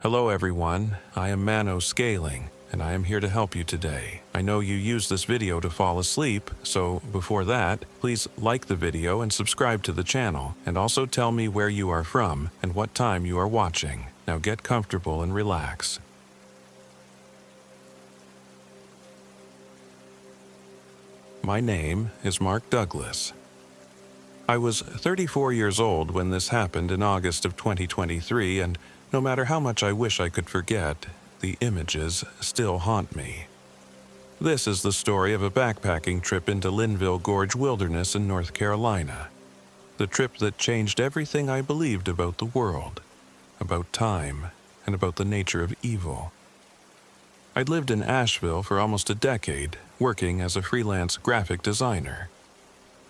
Hello everyone, I am MANO Scaling, and I am here to help you today. I know you use this video to fall asleep, so before that, please like the video and subscribe to the channel, and also tell me where you are from and what time you are watching. Now get comfortable and relax. My name is Mark Douglas. I was 34 years old when this happened in August of 2023, and no matter how much I wish I could forget, the images still haunt me. This is the story of a backpacking trip into Lynville Gorge wilderness in North Carolina. The trip that changed everything I believed about the world, about time, and about the nature of evil. I'd lived in Asheville for almost a decade, working as a freelance graphic designer.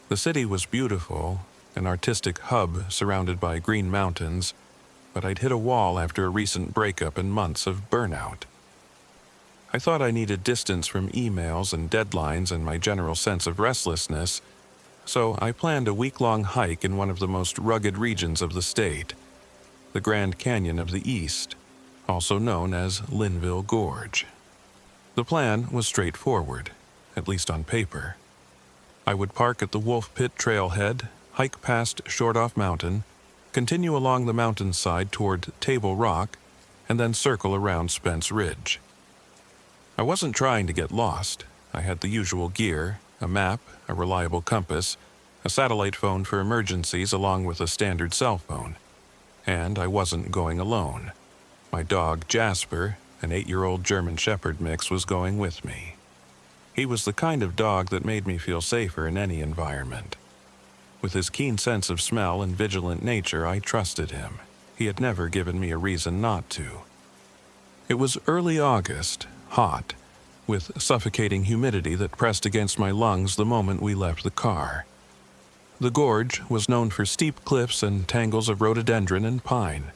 The city was beautiful, an artistic hub surrounded by green mountains, but I'd hit a wall after a recent breakup and months of burnout. I thought I needed distance from emails and deadlines and my general sense of restlessness, so I planned a week-long hike in one of the most rugged regions of the state, the Grand Canyon of the East, also known as Lynville Gorge. The plan was straightforward, at least on paper. I would park at the Wolf Pit trailhead, hike past Short-Off Mountain, continue along the mountainside toward Table Rock, and then circle around Spence Ridge. I wasn't trying to get lost. I had the usual gear, a map, a reliable compass, a satellite phone for emergencies along with a standard cell phone. And I wasn't going alone. My dog Jasper, an 8-year-old German Shepherd mix, was going with me. He was the kind of dog that made me feel safer in any environment. With his keen sense of smell and vigilant nature, I trusted him. He had never given me a reason not to. It was early August, hot, with suffocating humidity that pressed against my lungs the moment we left the car. The gorge was known for steep cliffs and tangles of rhododendron and pine,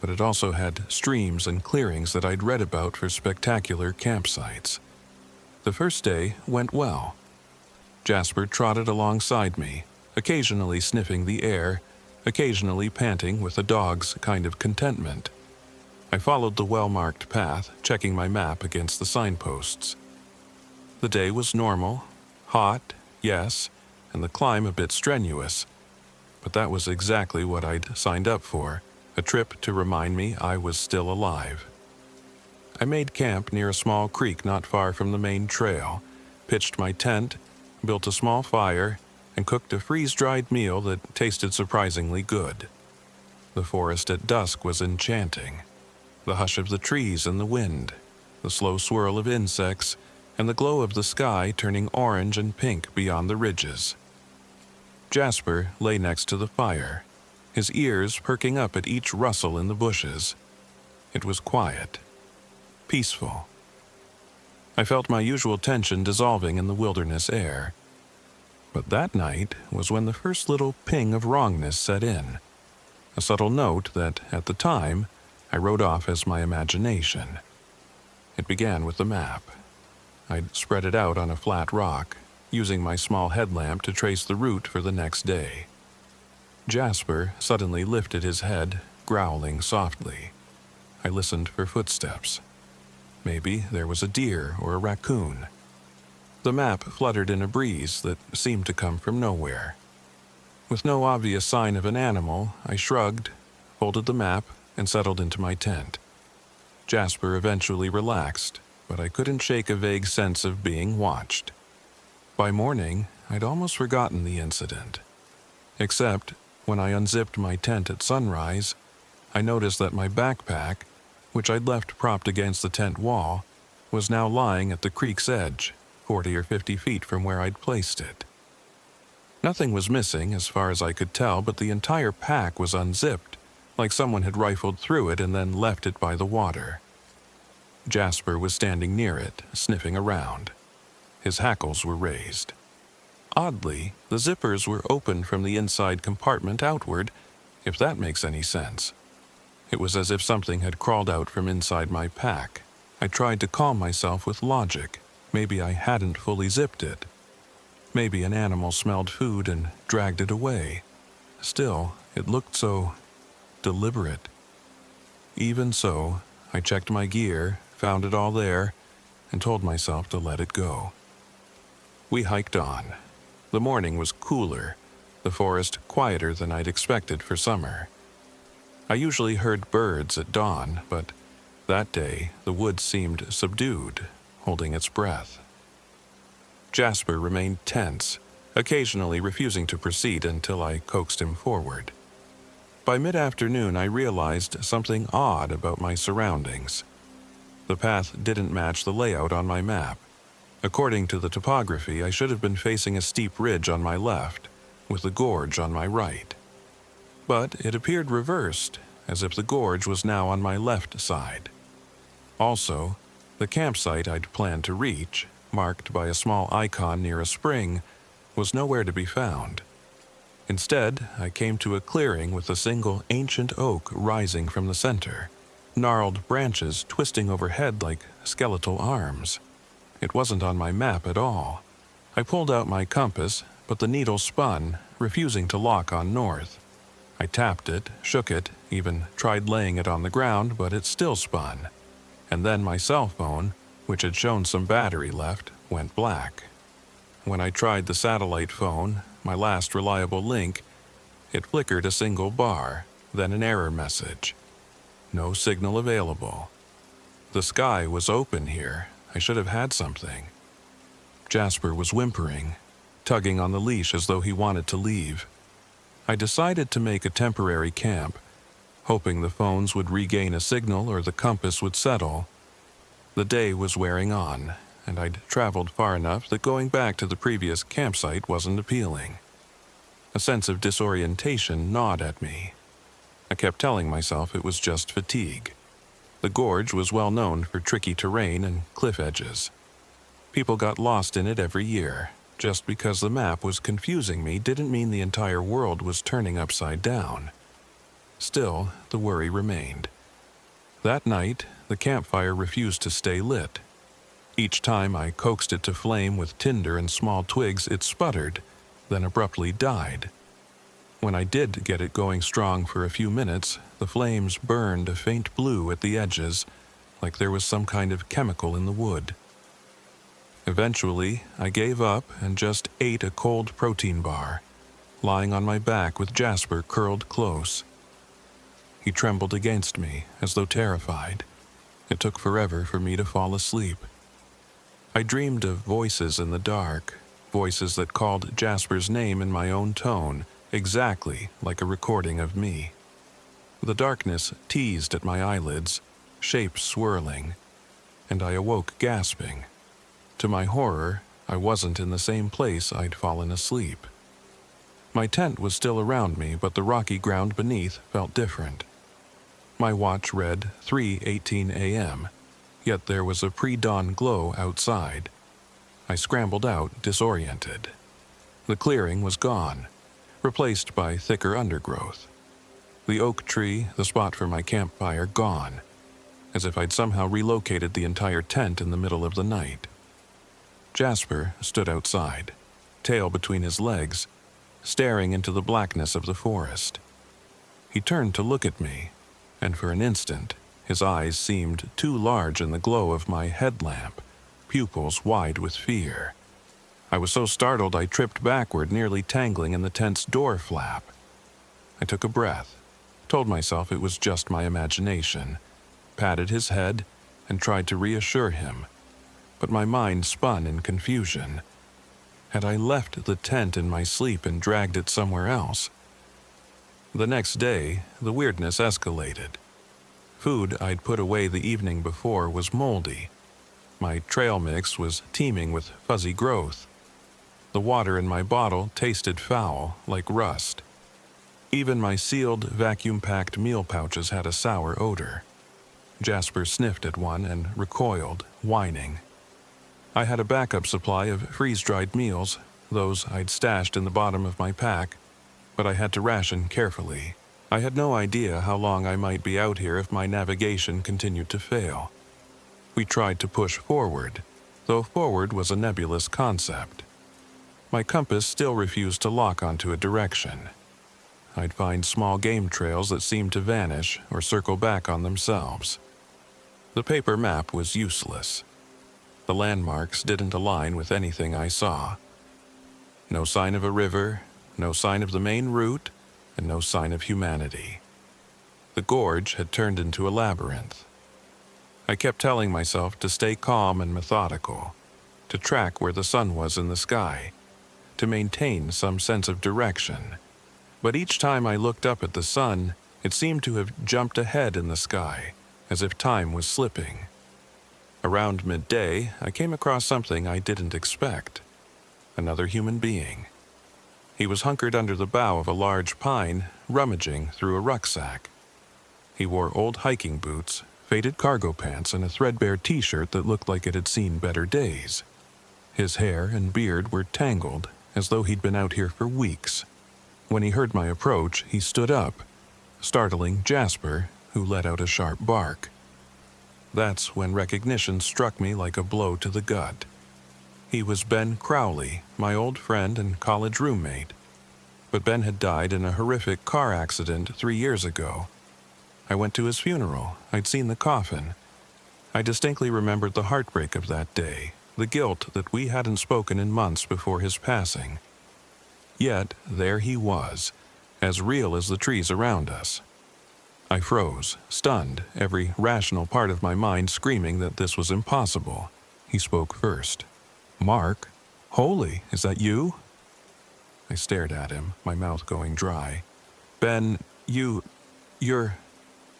but it also had streams and clearings that I'd read about for spectacular campsites. The first day went well. Jasper trotted alongside me, occasionally sniffing the air, occasionally panting with a dog's kind of contentment. I followed the well-marked path, checking my map against the signposts. The day was normal, hot, yes, and the climb a bit strenuous. But that was exactly what I'd signed up for, a trip to remind me I was still alive. I made camp near a small creek not far from the main trail, pitched my tent, built a small fire, and cooked a freeze-dried meal that tasted surprisingly good. The forest at dusk was enchanting. The hush of the trees and the wind, the slow swirl of insects, and the glow of the sky turning orange and pink beyond the ridges. Jasper lay next to the fire, his ears perking up at each rustle in the bushes. It was quiet, peaceful. I felt my usual tension dissolving in the wilderness air. But that night was when the first little ping of wrongness set in, a subtle note that, at the time, I wrote off as my imagination. It began with the map. I'd spread it out on a flat rock, using my small headlamp to trace the route for the next day. Jasper suddenly lifted his head, growling softly. I listened for footsteps. Maybe there was a deer or a raccoon. The map fluttered in a breeze that seemed to come from nowhere. With no obvious sign of an animal, I shrugged, folded the map, and settled into my tent. Jasper eventually relaxed, but I couldn't shake a vague sense of being watched. By morning, I'd almost forgotten the incident. Except, when I unzipped my tent at sunrise, I noticed that my backpack, which I'd left propped against the tent wall, was now lying at the creek's edge, 40 or 50 feet from where I'd placed it. Nothing was missing as far as I could tell, but the entire pack was unzipped, like someone had rifled through it and then left it by the water. Jasper was standing near it, sniffing around. His hackles were raised. Oddly, the zippers were open from the inside compartment outward, if that makes any sense. It was as if something had crawled out from inside my pack. I tried to calm myself with logic. Maybe I hadn't fully zipped it. Maybe an animal smelled food and dragged it away. Still, it looked so deliberate. Even so, I checked my gear, found it all there, and told myself to let it go. We hiked on. The morning was cooler, the forest quieter than I'd expected for summer. I usually heard birds at dawn, but that day the woods seemed subdued, holding its breath. Jasper remained tense, occasionally refusing to proceed until I coaxed him forward. By mid-afternoon, I realized something odd about my surroundings. The path didn't match the layout on my map. According to the topography, I should have been facing a steep ridge on my left, with the gorge on my right. But it appeared reversed, as if the gorge was now on my left side. Also, the campsite I'd planned to reach, marked by a small icon near a spring, was nowhere to be found. Instead, I came to a clearing with a single ancient oak rising from the center, gnarled branches twisting overhead like skeletal arms. It wasn't on my map at all. I pulled out my compass, but the needle spun, refusing to lock on north. I tapped it, shook it, even tried laying it on the ground, but it still spun. And then my cell phone, which had shown some battery left, went black. When I tried the satellite phone, my last reliable link, it flickered a single bar, then an error message. No signal available. The sky was open here. I should have had something. Jasper was whimpering, tugging on the leash as though he wanted to leave. I decided to make a temporary camp, hoping the phones would regain a signal or the compass would settle. The day was wearing on, and I'd traveled far enough that going back to the previous campsite wasn't appealing. A sense of disorientation gnawed at me. I kept telling myself it was just fatigue. The gorge was well known for tricky terrain and cliff edges. People got lost in it every year. Just because the map was confusing me didn't mean the entire world was turning upside down. Still, the worry remained. That night, the campfire refused to stay lit. Each time I coaxed it to flame with tinder and small twigs, it sputtered, then abruptly died. When I did get it going strong for a few minutes, the flames burned a faint blue at the edges, like there was some kind of chemical in the wood. Eventually, I gave up and just ate a cold protein bar, lying on my back with Jasper curled close. He trembled against me, as though terrified. It took forever for me to fall asleep. I dreamed of voices in the dark, voices that called Jasper's name in my own tone, exactly like a recording of me. The darkness teased at my eyelids, shapes swirling, and I awoke gasping. To my horror, I wasn't in the same place I'd fallen asleep. My tent was still around me, but the rocky ground beneath felt different. My watch read 3:18 a.m., yet there was a pre-dawn glow outside. I scrambled out, disoriented. The clearing was gone, replaced by thicker undergrowth. The oak tree, the spot for my campfire, gone, as if I'd somehow relocated the entire tent in the middle of the night. Jasper stood outside, tail between his legs, staring into the blackness of the forest. He turned to look at me, and for an instant, his eyes seemed too large in the glow of my headlamp, pupils wide with fear. I was so startled I tripped backward, nearly tangling in the tent's door flap. I took a breath, told myself it was just my imagination, patted his head, and tried to reassure him. But my mind spun in confusion. Had I left the tent in my sleep and dragged it somewhere else? The next day, the weirdness escalated. Food I'd put away the evening before was moldy. My trail mix was teeming with fuzzy growth. The water in my bottle tasted foul, like rust. Even my sealed, vacuum-packed meal pouches had a sour odor. Jasper sniffed at one and recoiled, whining. I had a backup supply of freeze-dried meals, those I'd stashed in the bottom of my pack, but I had to ration carefully. I had no idea how long I might be out here if my navigation continued to fail. We tried to push forward, though forward was a nebulous concept. My compass still refused to lock onto a direction. I'd find small game trails that seemed to vanish or circle back on themselves. The paper map was useless. The landmarks didn't align with anything I saw. No sign of a river, no sign of the main route, and no sign of humanity. The gorge had turned into a labyrinth. I kept telling myself to stay calm and methodical, to track where the sun was in the sky, to maintain some sense of direction. But each time I looked up at the sun, it seemed to have jumped ahead in the sky, as if time was slipping. Around midday, I came across something I didn't expect. Another human being. He was hunkered under the bough of a large pine, rummaging through a rucksack. He wore old hiking boots, faded cargo pants, and a threadbare t-shirt that looked like it had seen better days. His hair and beard were tangled, as though he'd been out here for weeks. When he heard my approach, he stood up, startling Jasper, who let out a sharp bark. That's when recognition struck me like a blow to the gut. He was Ben Crowley, my old friend and college roommate. But Ben had died in a horrific car accident 3 years ago. I went to his funeral. I'd seen the coffin. I distinctly remembered the heartbreak of that day, the guilt that we hadn't spoken in months before his passing. Yet there he was, as real as the trees around us. I froze, stunned, every rational part of my mind screaming that this was impossible. He spoke first. "Mark? Holy, is that you?" I stared at him, my mouth going dry. "Ben, you're..."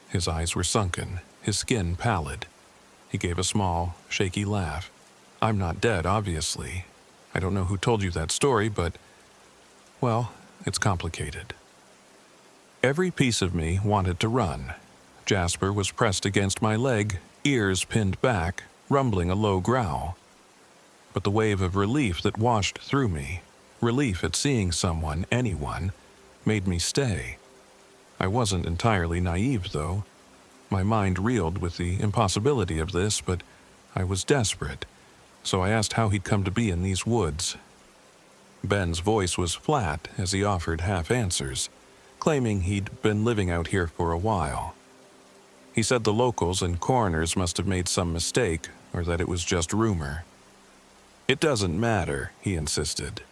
His eyes were sunken, his skin pallid. He gave a small, shaky laugh. "I'm not dead, obviously. I don't know who told you that story, but, well, it's complicated." Every piece of me wanted to run. Jasper was pressed against my leg, ears pinned back, rumbling a low growl. But the wave of relief that washed through me, relief at seeing someone, anyone, made me stay. I wasn't entirely naive, though. My mind reeled with the impossibility of this, but I was desperate, so I asked how he'd come to be in these woods. Ben's voice was flat as he offered half answers, claiming he'd been living out here for a while. He said the locals and coroners must have made some mistake, or that it was just rumor. "It doesn't matter," he insisted.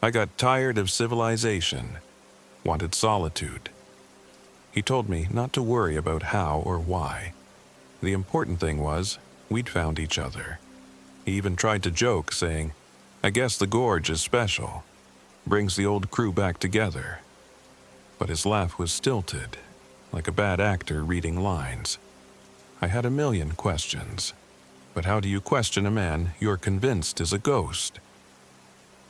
"I got tired of civilization, wanted solitude." He told me not to worry about how or why. The important thing was, we'd found each other. He even tried to joke, saying, "I guess the gorge is special. Brings the old crew back together." But his laugh was stilted, like a bad actor reading lines. I had a million questions. But how do you question a man you're convinced is a ghost?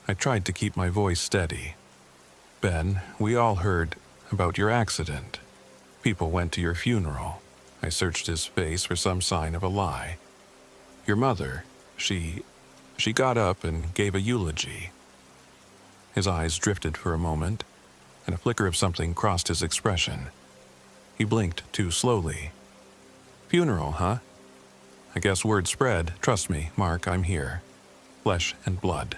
I tried to keep my voice steady. "Ben, we all heard about your accident. People went to your funeral." I searched his face for some sign of a lie. "Your mother, she got up and gave a eulogy." His eyes drifted for a moment, and a flicker of something crossed his expression. He blinked too slowly. "Funeral, huh? I guess word spread. Trust me, Mark, I'm here. Flesh and blood."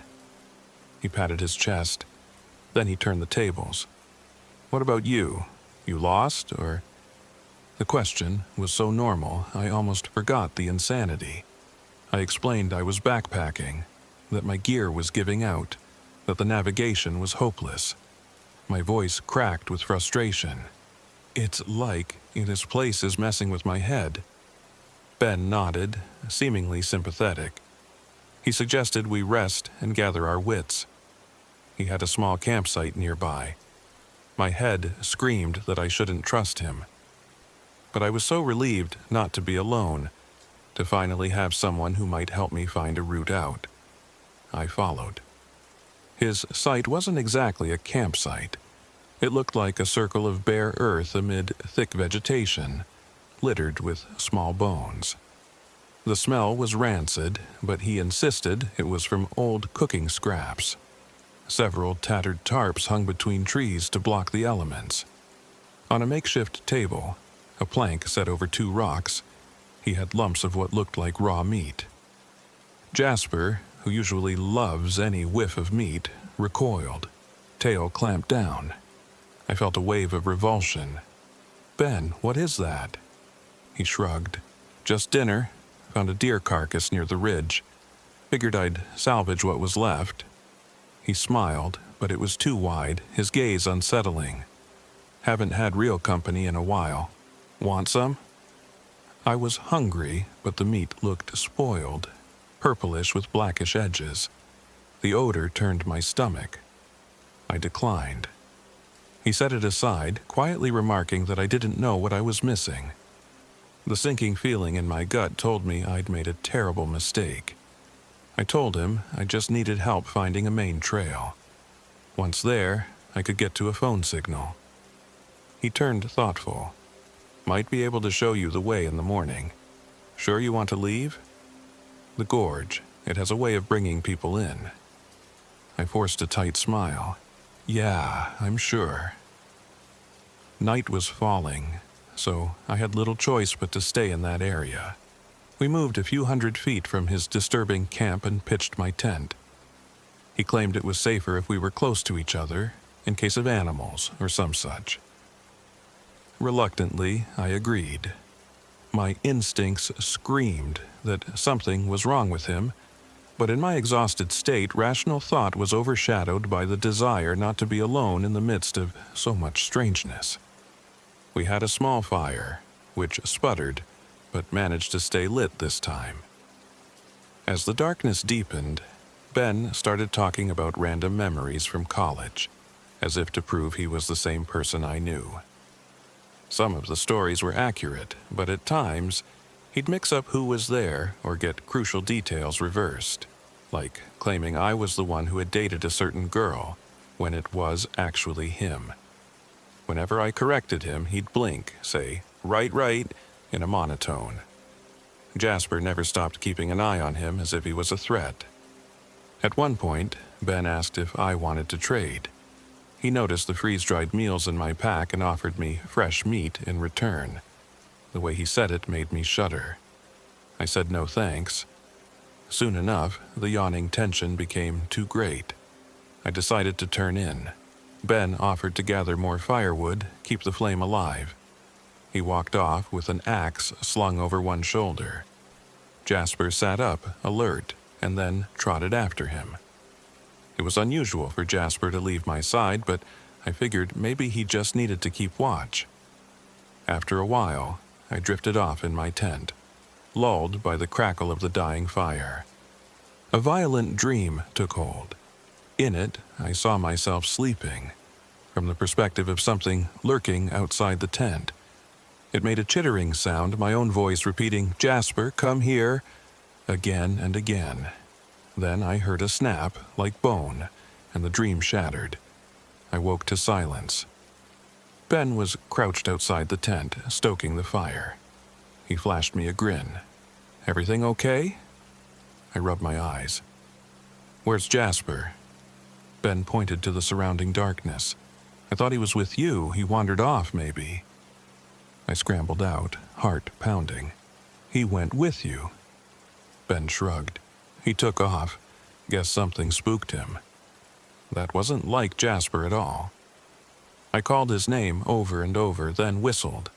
He patted his chest. Then he turned the tables. "What about you? You lost, or..." The question was so normal, I almost forgot the insanity. I explained I was backpacking, that my gear was giving out, that the navigation was hopeless. My voice cracked with frustration. It's like this place is messing with my head. Ben nodded, seemingly sympathetic. He suggested we rest and gather our wits. He had a small campsite nearby. My head screamed that I shouldn't trust him. But I was so relieved not to be alone, to finally have someone who might help me find a route out. I followed. His site wasn't exactly a campsite. It looked like a circle of bare earth amid thick vegetation, littered with small bones. The smell was rancid, but he insisted it was from old cooking scraps. Several tattered tarps hung between trees to block the elements. On a makeshift table, a plank set over 2 rocks, he had lumps of what looked like raw meat. Jasper, who usually loves any whiff of meat, recoiled, tail clamped down. I felt a wave of revulsion. "Ben, what is that?" He shrugged. Just dinner. Found a deer carcass near the ridge. Figured I'd salvage what was left." He smiled, but it was too wide, his gaze unsettling. "Haven't had real company in a while. Want some?" I was hungry, but the meat looked spoiled, purplish with blackish edges. The odor turned my stomach. I declined. He set it aside, quietly remarking that I didn't know what I was missing. The sinking feeling in my gut told me I'd made a terrible mistake. I told him I just needed help finding a main trail. Once there, I could get to a phone signal. He turned thoughtful. "Might be able to show you the way in the morning. Sure you want to leave?" "The gorge. It has a way of bringing people in." I forced a tight smile. "Yeah, I'm sure." Night was falling, so I had little choice but to stay in that area. We moved a few hundred feet from his disturbing camp and pitched my tent. He claimed it was safer if we were close to each other, in case of animals or some such. Reluctantly, I agreed. My instincts screamed that something was wrong with him, but in my exhausted state, rational thought was overshadowed by the desire not to be alone in the midst of so much strangeness. We had a small fire, which sputtered, but managed to stay lit this time. As the darkness deepened, Ben started talking about random memories from college, as if to prove he was the same person I knew. Some of the stories were accurate, but at times, he'd mix up who was there or get crucial details reversed, like claiming I was the one who had dated a certain girl, when it was actually him. Whenever I corrected him, he'd blink, say, right, in a monotone. Jasper never stopped keeping an eye on him as if he was a threat. At one point, Ben asked if I wanted to trade. He noticed the freeze-dried meals in my pack and offered me fresh meat in return. The way he said it made me shudder. I said no thanks. Soon enough, the yawning tension became too great. I decided to turn in. Ben offered to gather more firewood, keep the flame alive. He walked off with an axe slung over one shoulder. Jasper sat up, alert, and then trotted after him. It was unusual for Jasper to leave my side, but I figured maybe he just needed to keep watch. After a while, I drifted off in my tent, lulled by the crackle of the dying fire. A violent dream took hold. In it, I saw myself sleeping, from the perspective of something lurking outside the tent. It made a chittering sound, my own voice repeating, "Jasper, come here," again and again. Then I heard a snap, like bone, and the dream shattered. I woke to silence. Ben was crouched outside the tent, stoking the fire. He flashed me a grin. "Everything okay?" I rubbed my eyes. "Where's Jasper?" Ben pointed to the surrounding darkness. "I thought he was with you. He wandered off, maybe." I scrambled out, heart pounding. "He went with you." Ben shrugged. "He took off. Guess something spooked him." That wasn't like Jasper at all. I called his name over and over, then whistled.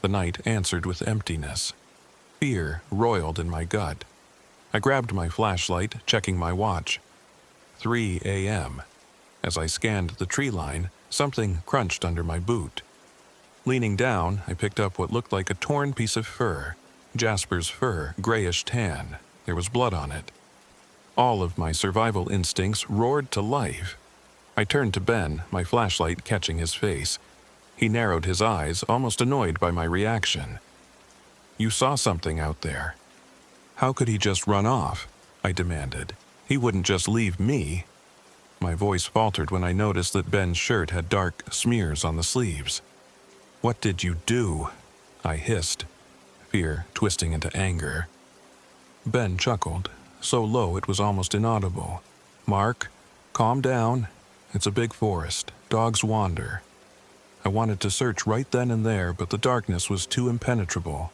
The night answered with emptiness. Fear roiled in my gut. I grabbed my flashlight, checking my watch. 3 a.m. As I scanned the tree line, something crunched under my boot. Leaning down, I picked up what looked like a torn piece of fur. Jasper's fur, grayish tan. There was blood on it. All of my survival instincts roared to life. I turned to Ben, my flashlight catching his face. He narrowed his eyes, almost annoyed by my reaction. "You saw something out there." "How could he just run off?" I demanded. "He wouldn't just leave me." My voice faltered when I noticed that Ben's shirt had dark smears on the sleeves. "What did you do?" I hissed, fear twisting into anger. Ben chuckled, so low it was almost inaudible. "Mark, calm down. It's a big forest. Dogs wander." I wanted to search right then and there, but the darkness was too impenetrable.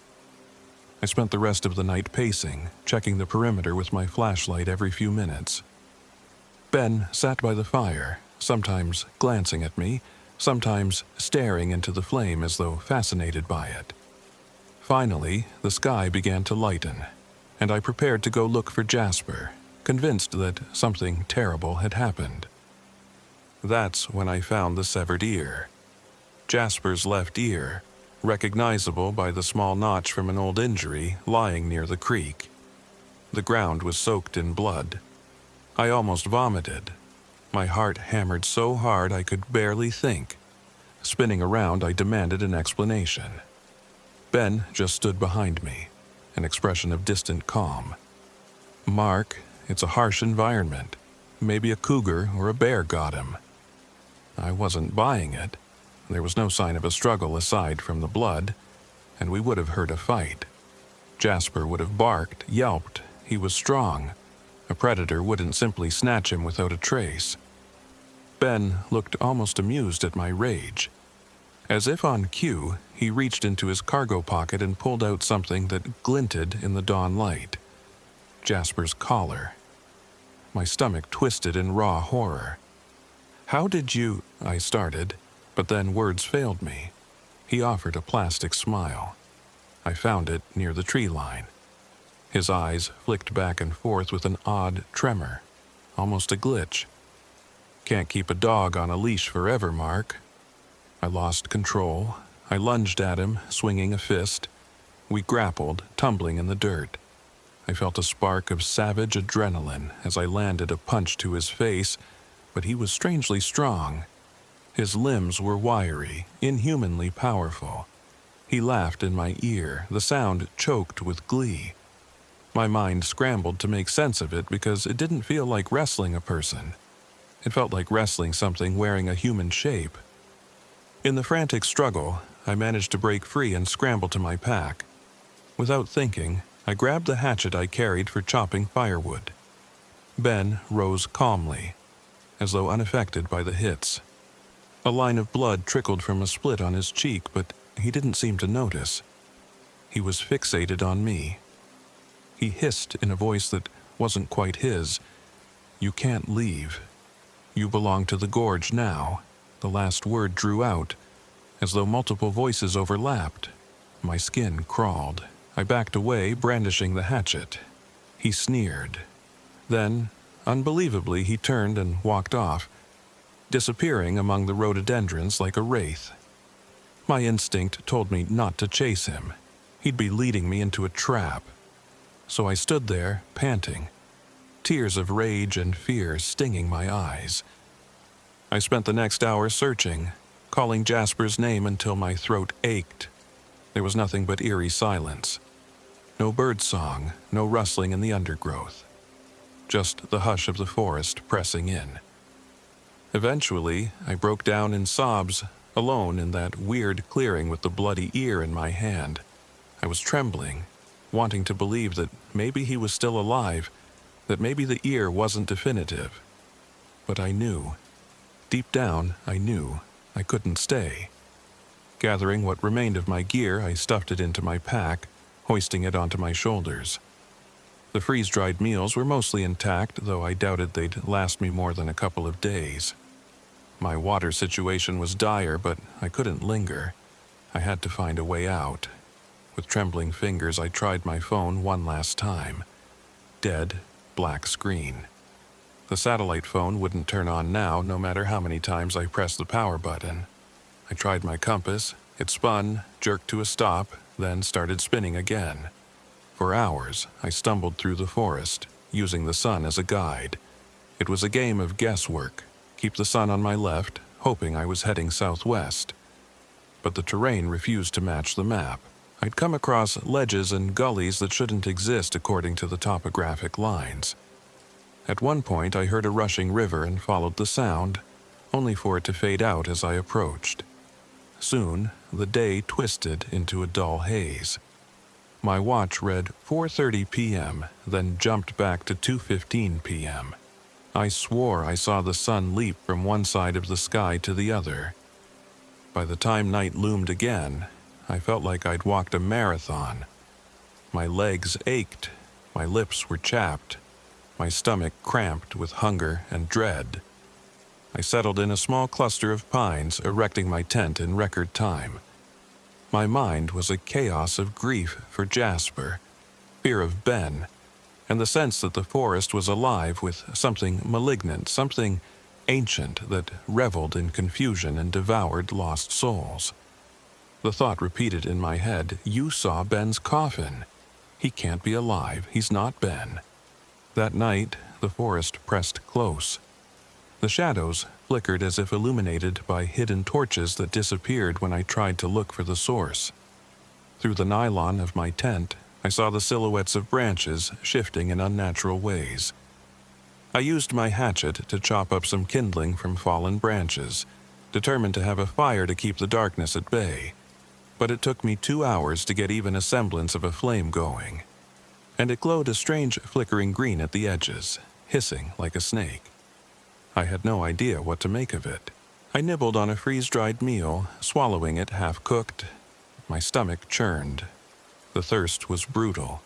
I spent the rest of the night pacing, checking the perimeter with my flashlight every few minutes. Ben sat by the fire, sometimes glancing at me, sometimes staring into the flame as though fascinated by it. Finally, the sky began to lighten, and I prepared to go look for Jasper, convinced that something terrible had happened. That's when I found the severed ear. Jasper's left ear, recognizable by the small notch from an old injury, lying near the creek. The ground was soaked in blood. I almost vomited. My heart hammered so hard I could barely think. Spinning around, I demanded an explanation. Ben just stood behind me, an expression of distant calm. "Mark, it's a harsh environment. Maybe a cougar or a bear got him." I wasn't buying it. There was no sign of a struggle aside from the blood, and we would have heard a fight. Jasper would have barked, yelped. He was strong. A predator wouldn't simply snatch him without a trace. Ben looked almost amused at my rage. As if on cue, he reached into his cargo pocket and pulled out something that glinted in the dawn light. Jasper's collar. My stomach twisted in raw horror. "How did you—" I started, but then words failed me. He offered a plastic smile. I found it near the tree line. His eyes flicked back and forth with an odd tremor, almost a glitch. "Can't keep a dog on a leash forever, Mark." I lost control. I lunged at him, swinging a fist. We grappled, tumbling in the dirt. I felt a spark of savage adrenaline as I landed a punch to his face, but he was strangely strong. His limbs were wiry, inhumanly powerful. He laughed in my ear, the sound choked with glee. My mind scrambled to make sense of it because it didn't feel like wrestling a person. It felt like wrestling something wearing a human shape. In the frantic struggle, I managed to break free and scramble to my pack. Without thinking, I grabbed the hatchet I carried for chopping firewood. Ben rose calmly, as though unaffected by the hits. A line of blood trickled from a split on his cheek, but he didn't seem to notice. He was fixated on me. He hissed in a voice that wasn't quite his. "You can't leave. You belong to the gorge now." The last word drew out, as though multiple voices overlapped. My skin crawled. I backed away, brandishing the hatchet. He sneered. Then, unbelievably, he turned and walked off, disappearing among the rhododendrons like a wraith. My instinct told me not to chase him. He'd be leading me into a trap. So I stood there, panting, tears of rage and fear stinging my eyes. I spent the next hour searching, calling Jasper's name until my throat ached. There was nothing but eerie silence. No birdsong, no rustling in the undergrowth. Just the hush of the forest pressing in. Eventually, I broke down in sobs, alone in that weird clearing with the bloody ear in my hand. I was trembling, wanting to believe that maybe he was still alive, that maybe the ear wasn't definitive. But I knew. Deep down, I knew I couldn't stay. Gathering what remained of my gear, I stuffed it into my pack, hoisting it onto my shoulders. The freeze-dried meals were mostly intact, though I doubted they'd last me more than a couple of days. My water situation was dire, but I couldn't linger. I had to find a way out. With trembling fingers, I tried my phone one last time. Dead, black screen. The satellite phone wouldn't turn on now, no matter how many times I pressed the power button. I tried my compass. It spun, jerked to a stop, then started spinning again. For hours, I stumbled through the forest, using the sun as a guide. It was a game of guesswork. Keep the sun on my left, hoping I was heading southwest. But the terrain refused to match the map. I'd come across ledges and gullies that shouldn't exist according to the topographic lines. At one point, I heard a rushing river and followed the sound, only for it to fade out as I approached. Soon, the day twisted into a dull haze. My watch read 4:30 p.m., then jumped back to 2:15 p.m. I swore I saw the sun leap from one side of the sky to the other. By the time night loomed again, I felt like I'd walked a marathon. My legs ached, my lips were chapped, my stomach cramped with hunger and dread. I settled in a small cluster of pines, erecting my tent in record time. My mind was a chaos of grief for Jasper, fear of Ben, and the sense that the forest was alive with something malignant, something ancient that reveled in confusion and devoured lost souls. The thought repeated in my head, "You saw Ben's coffin. He can't be alive. He's not Ben." That night, the forest pressed close. The shadows flickered as if illuminated by hidden torches that disappeared when I tried to look for the source. Through the nylon of my tent, I saw the silhouettes of branches shifting in unnatural ways. I used my hatchet to chop up some kindling from fallen branches, determined to have a fire to keep the darkness at bay. But it took me 2 hours to get even a semblance of a flame going. And it glowed a strange flickering green at the edges, hissing like a snake. I had no idea what to make of it. I nibbled on a freeze-dried meal, swallowing it half-cooked. My stomach churned. The thirst was brutal.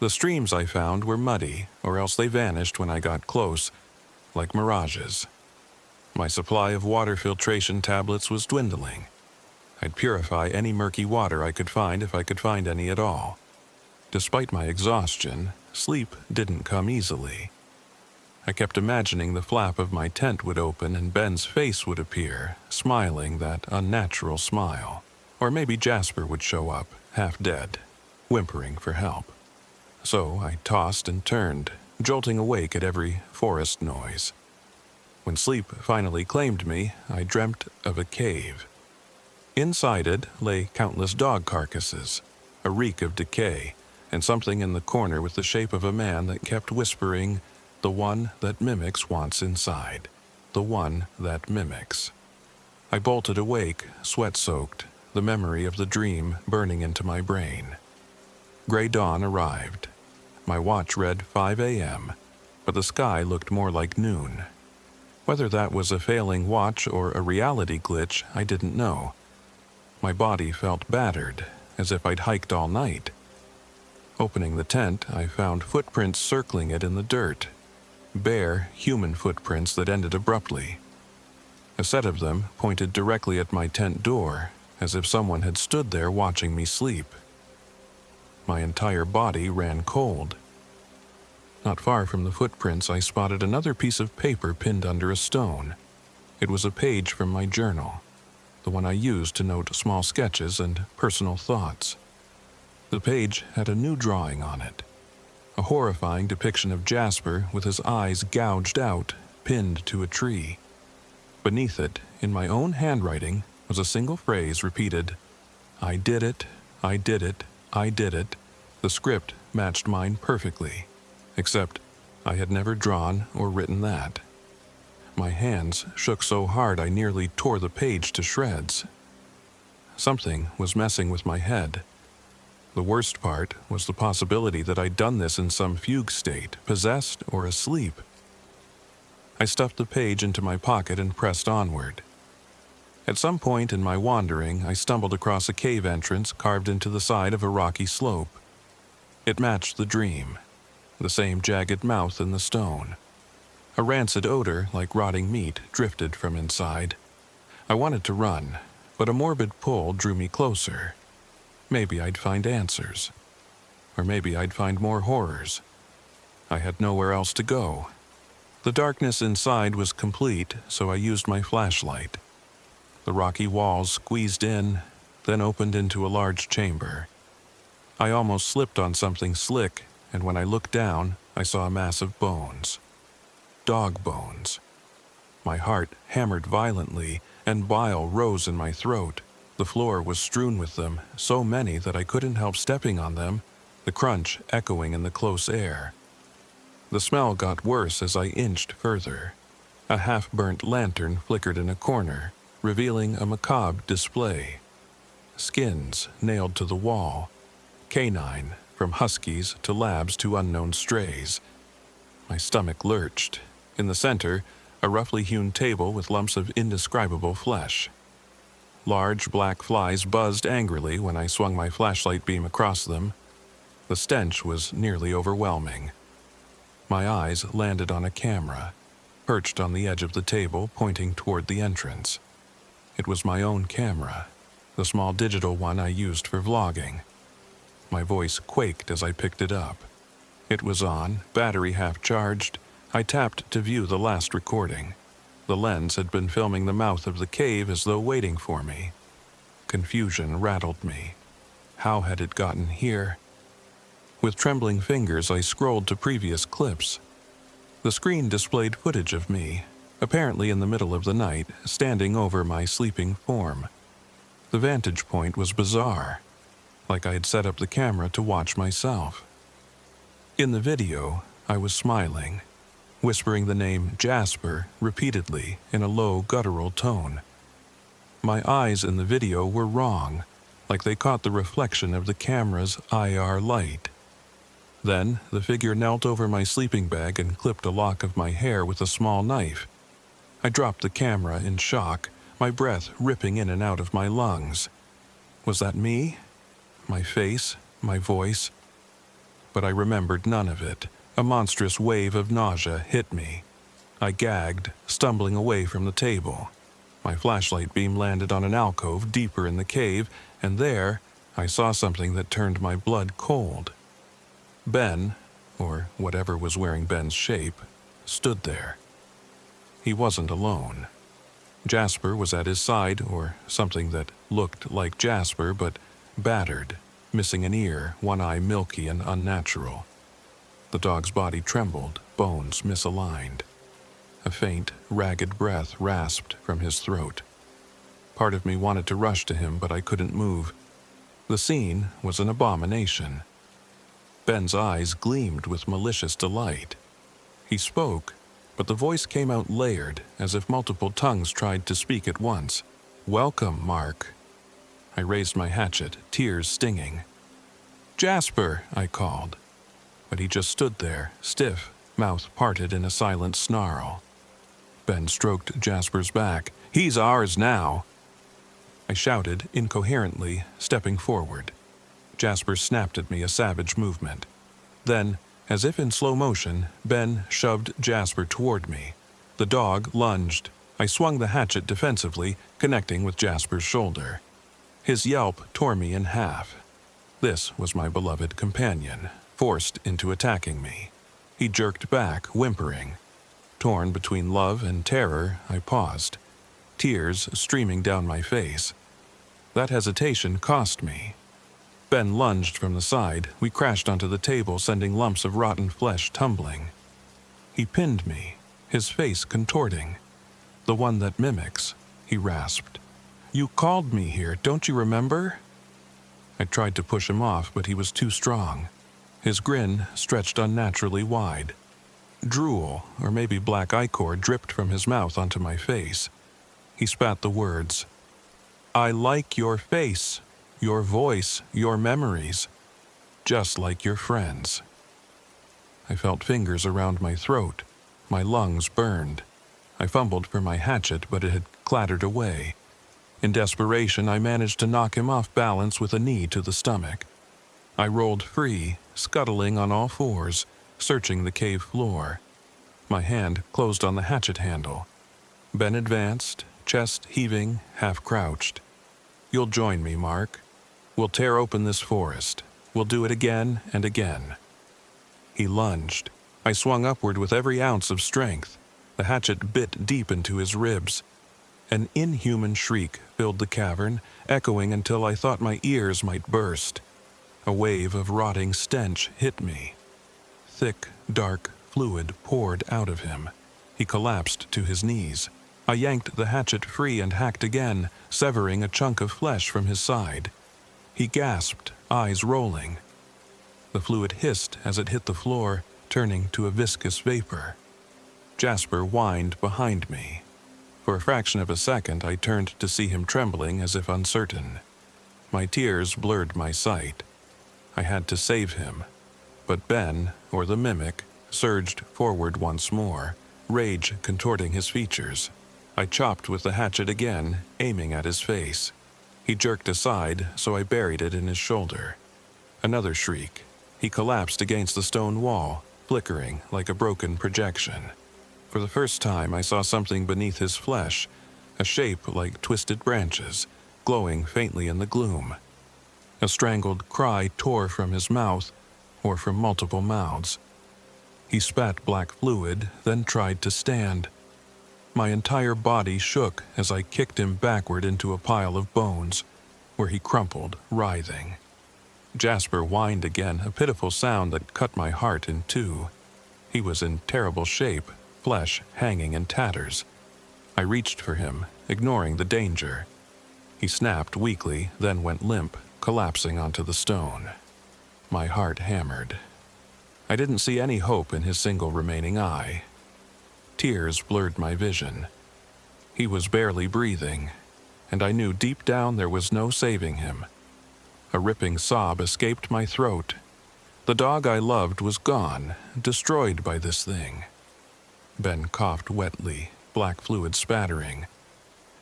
The streams I found were muddy, or else they vanished when I got close, like mirages. My supply of water filtration tablets was dwindling. I'd purify any murky water I could find if I could find any at all. Despite my exhaustion, sleep didn't come easily. I kept imagining the flap of my tent would open and Ben's face would appear, smiling that unnatural smile. Or maybe Jasper would show up, half dead, whimpering for help. So I tossed and turned, jolting awake at every forest noise. When sleep finally claimed me, I dreamt of a cave. Inside it lay countless dog carcasses, a reek of decay, and something in the corner with the shape of a man that kept whispering, "The one that mimics wants inside. The one that mimics." I bolted awake, sweat-soaked, the memory of the dream burning into my brain. Gray dawn arrived. My watch read 5 a.m., but the sky looked more like noon. Whether that was a failing watch or a reality glitch, I didn't know. My body felt battered, as if I'd hiked all night. Opening the tent, I found footprints circling it in the dirt. Bare, human footprints that ended abruptly. A set of them pointed directly at my tent door, as if someone had stood there watching me sleep. My entire body ran cold. Not far from the footprints, I spotted another piece of paper pinned under a stone. It was a page from my journal, the one I used to note small sketches and personal thoughts. The page had a new drawing on it. A horrifying depiction of Jasper with his eyes gouged out, pinned to a tree. Beneath it, in my own handwriting, was a single phrase repeated, "I did it, I did it, I did it." The script matched mine perfectly, except I had never drawn or written that. My hands shook so hard I nearly tore the page to shreds. Something was messing with my head. The worst part was the possibility that I'd done this in some fugue state, possessed or asleep. I stuffed the page into my pocket and pressed onward. At some point in my wandering, I stumbled across a cave entrance carved into the side of a rocky slope. It matched the dream, the same jagged mouth in the stone. A rancid odor, like rotting meat, drifted from inside. I wanted to run, but a morbid pull drew me closer. Maybe I'd find answers. Or maybe I'd find more horrors. I had nowhere else to go. The darkness inside was complete, so I used my flashlight. The rocky walls squeezed in, then opened into a large chamber. I almost slipped on something slick, and when I looked down, I saw a mass of bones. Dog bones. My heart hammered violently, and bile rose in my throat. The floor was strewn with them, so many that I couldn't help stepping on them, the crunch echoing in the close air. The smell got worse as I inched further. A half-burnt lantern flickered in a corner, revealing a macabre display. Skins nailed to the wall. Canine, from huskies to labs to unknown strays. My stomach lurched. In the center, a roughly hewn table with lumps of indescribable flesh. Large black flies buzzed angrily when I swung my flashlight beam across them. The stench was nearly overwhelming. My eyes landed on a camera, perched on the edge of the table, pointing toward the entrance. It was my own camera. the small digital one I used for vlogging. My voice quaked as I picked it up. It was on, battery half charged. I tapped to view the last recording. The lens had been filming the mouth of the cave as though waiting for me. Confusion rattled me. How had it gotten here? With trembling fingers, I scrolled to previous clips. The screen displayed footage of me, apparently in the middle of the night, standing over my sleeping form. The vantage point was bizarre, like I had set up the camera to watch myself. In the video, I was smiling, whispering the name Jasper repeatedly in a low, guttural tone. My eyes in the video were wrong, like they caught the reflection of the camera's IR light. Then, the figure knelt over my sleeping bag and clipped a lock of my hair with a small knife. I dropped the camera in shock, my breath ripping in and out of my lungs. Was that me? My face? My voice? But I remembered none of it. A monstrous wave of nausea hit me. I gagged, stumbling away from the table. My flashlight beam landed on an alcove deeper in the cave, and there, I saw something that turned my blood cold. Ben, or whatever was wearing Ben's shape, stood there. He wasn't alone. Jasper was at his side, or something that looked like Jasper, but battered, missing an ear, one eye milky and unnatural. The dog's body trembled, bones misaligned. A faint, ragged breath rasped from his throat. Part of me wanted to rush to him, but I couldn't move. The scene was an abomination. Ben's eyes gleamed with malicious delight. He spoke, but the voice came out layered, as if multiple tongues tried to speak at once. "Welcome, Mark." I raised my hatchet, tears stinging. "Jasper," I called. But he just stood there, stiff, mouth parted in a silent snarl. Ben stroked Jasper's back. "He's ours now." I shouted incoherently, stepping forward. Jasper snapped at me a savage movement. Then, as if in slow motion, Ben shoved Jasper toward me. The dog lunged. I swung the hatchet defensively, connecting with Jasper's shoulder. His yelp tore me in half. This was my beloved companion, forced into attacking me. He jerked back, whimpering. Torn between love and terror, I paused, tears streaming down my face. That hesitation cost me. Ben lunged from the side. We crashed onto the table, sending lumps of rotten flesh tumbling. He pinned me, his face contorting. "The one that mimics," he rasped. "You called me here, don't you remember?" I tried to push him off, but he was too strong. His grin stretched unnaturally wide. Drool, or maybe black ichor, dripped from his mouth onto my face. He spat the words, "I like your face, your voice, your memories, just like your friends." I felt fingers around my throat. My lungs burned. I fumbled for my hatchet, but it had clattered away. In desperation, I managed to knock him off balance with a knee to the stomach. I rolled free, scuttling on all fours, searching the cave floor. My hand closed on the hatchet handle. Ben advanced, chest heaving, half crouched. "You'll join me, Mark. We'll tear open this forest. We'll do it again and again." He lunged. I swung upward with every ounce of strength. The hatchet bit deep into his ribs. An inhuman shriek filled the cavern, echoing until I thought my ears might burst. A wave of rotting stench hit me. Thick, dark fluid poured out of him. He collapsed to his knees. I yanked the hatchet free and hacked again, severing a chunk of flesh from his side. He gasped, eyes rolling. The fluid hissed as it hit the floor, turning to a viscous vapor. Jasper whined behind me. For a fraction of a second, I turned to see him trembling as if uncertain. My tears blurred my sight. I had to save him. But Ben, or the mimic, surged forward once more, rage contorting his features. I chopped with the hatchet again, aiming at his face. He jerked aside, so I buried it in his shoulder. Another shriek. He collapsed against the stone wall, flickering like a broken projection. For the first time, I saw something beneath his flesh, a shape like twisted branches, glowing faintly in the gloom. A strangled cry tore from his mouth, or from multiple mouths. He spat black fluid, then tried to stand. My entire body shook as I kicked him backward into a pile of bones, where he crumpled, writhing. Jasper whined again, a pitiful sound that cut my heart in two. He was in terrible shape, flesh hanging in tatters. I reached for him, ignoring the danger. He snapped weakly, then went limp, collapsing onto the stone. My heart hammered. I didn't see any hope in his single remaining eye. Tears blurred my vision. He was barely breathing, and I knew deep down there was no saving him. A ripping sob escaped my throat. The dog I loved was gone, destroyed by this thing. Ben coughed wetly, black fluid spattering.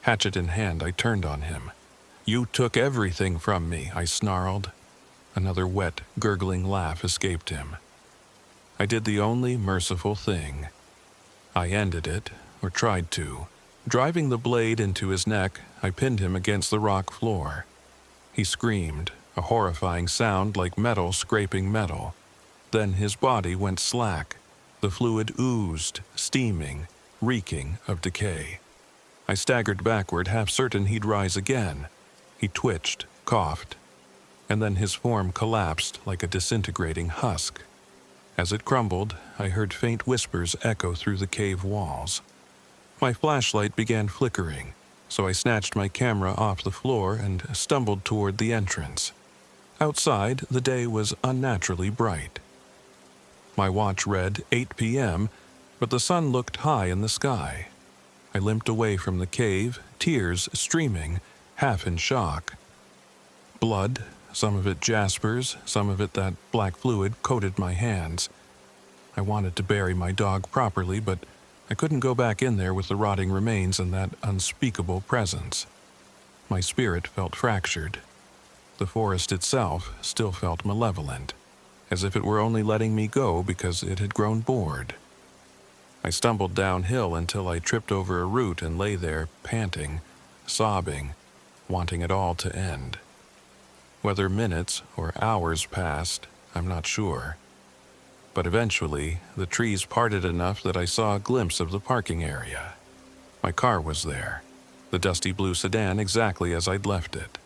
Hatchet in hand, I turned on him. "You took everything from me," I snarled. Another wet, gurgling laugh escaped him. I did the only merciful thing. I ended it, or tried to. Driving the blade into his neck, I pinned him against the rock floor. He screamed, a horrifying sound like metal scraping metal. Then his body went slack. The fluid oozed, steaming, reeking of decay. I staggered backward, half certain he'd rise again. He twitched, coughed, and then his form collapsed like a disintegrating husk. As it crumbled, I heard faint whispers echo through the cave walls. My flashlight began flickering, so I snatched my camera off the floor and stumbled toward the entrance. Outside, the day was unnaturally bright. My watch read 8 p.m., but the sun looked high in the sky. I limped away from the cave, tears streaming, half in shock. Blood, some of it Jasper's, some of it that black fluid, coated my hands. I wanted to bury my dog properly, but I couldn't go back in there with the rotting remains and that unspeakable presence. My spirit felt fractured. The forest itself still felt malevolent, as if it were only letting me go because it had grown bored. I stumbled downhill until I tripped over a root and lay there, panting, sobbing, wanting it all to end. Whether minutes or hours passed, I'm not sure. But eventually, the trees parted enough that I saw a glimpse of the parking area. My car was there, the dusty blue sedan exactly as I'd left it.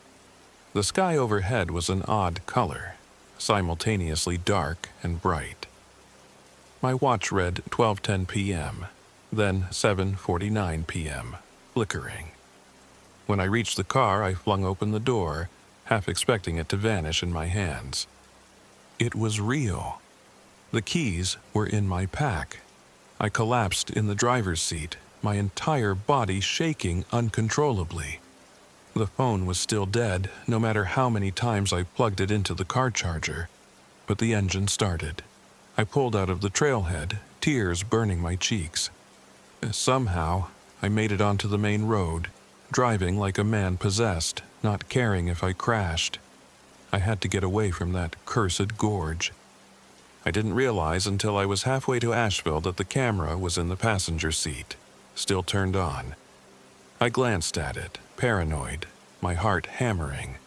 The sky overhead was an odd color, simultaneously dark and bright. My watch read 12:10 p.m., then 7:49 p.m., flickering. When I reached the car, I flung open the door, half expecting it to vanish in my hands. It was real. The keys were in my pack. I collapsed in the driver's seat, my entire body shaking uncontrollably. The phone was still dead, no matter how many times I plugged it into the car charger, but the engine started. I pulled out of the trailhead, tears burning my cheeks. Somehow, I made it onto the main road, driving like a man possessed, not caring if I crashed. I had to get away from that cursed gorge. I didn't realize until I was halfway to Asheville that the camera was in the passenger seat, still turned on. I glanced at it, paranoid, my heart hammering.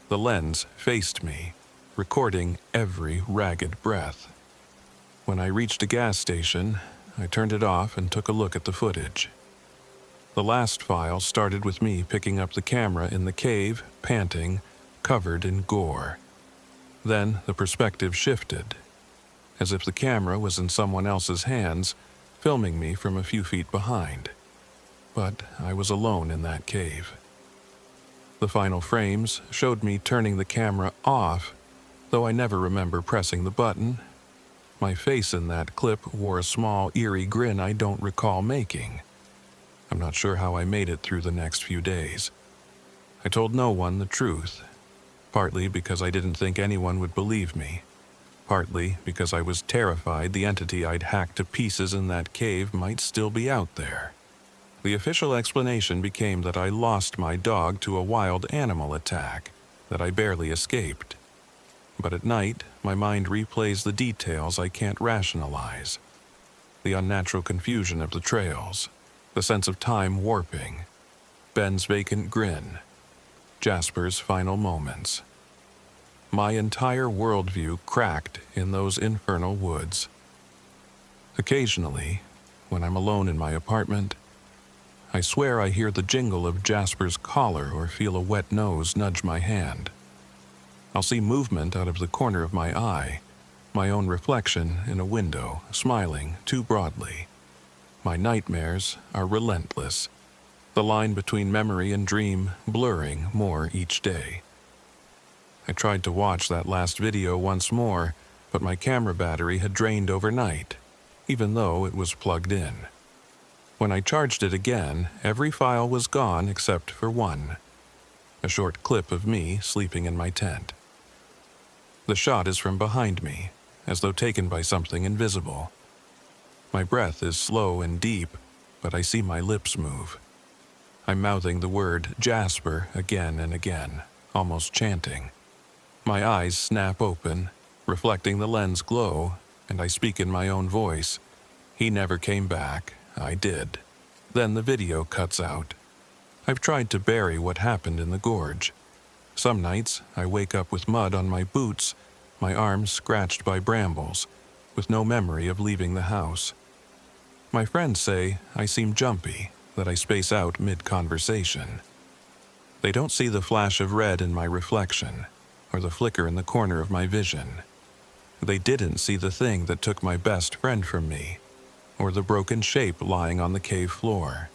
The lens faced me, recording every ragged breath. When I reached a gas station, I turned it off and took a look at the footage. The last file started with me picking up the camera in the cave, panting, covered in gore. Then the perspective shifted, as if the camera was in someone else's hands, filming me from a few feet behind. But I was alone in that cave. The final frames showed me turning the camera off, though I never remember pressing the button. My face in that clip wore a small, eerie grin I don't recall making. I'm not sure how I made it through the next few days. I told no one the truth, partly because I didn't think anyone would believe me, partly because I was terrified the entity I'd hacked to pieces in that cave might still be out there. The official explanation became that I lost my dog to a wild animal attack, that I barely escaped. But at night, my mind replays the details I can't rationalize. The unnatural confusion of the trails, the sense of time warping, Ben's vacant grin. Jasper's final moments. My entire worldview cracked in those infernal woods. Occasionally, when I'm alone in my apartment, I swear I hear the jingle of Jasper's collar or feel a wet nose nudge my hand. I'll see movement out of the corner of my eye, my own reflection in a window, smiling too broadly. My nightmares are relentless, the line between memory and dream blurring more each day. I tried to watch that last video once more, but my camera battery had drained overnight, even though it was plugged in. When I charged it again, every file was gone except for one, a short clip of me sleeping in my tent. The shot is from behind me, as though taken by something invisible. My breath is slow and deep, but I see my lips move. I'm mouthing the word Jasper again and again, almost chanting. My eyes snap open, reflecting the lens glow, and I speak in my own voice. He never came back. I did. Then the video cuts out. I've tried to bury what happened in the gorge. Some nights, I wake up with mud on my boots, my arms scratched by brambles, with no memory of leaving the house. My friends say I seem jumpy, that I space out mid-conversation. They don't see the flash of red in my reflection, or the flicker in the corner of my vision. They didn't see the thing that took my best friend from me, or the broken shape lying on the cave floor.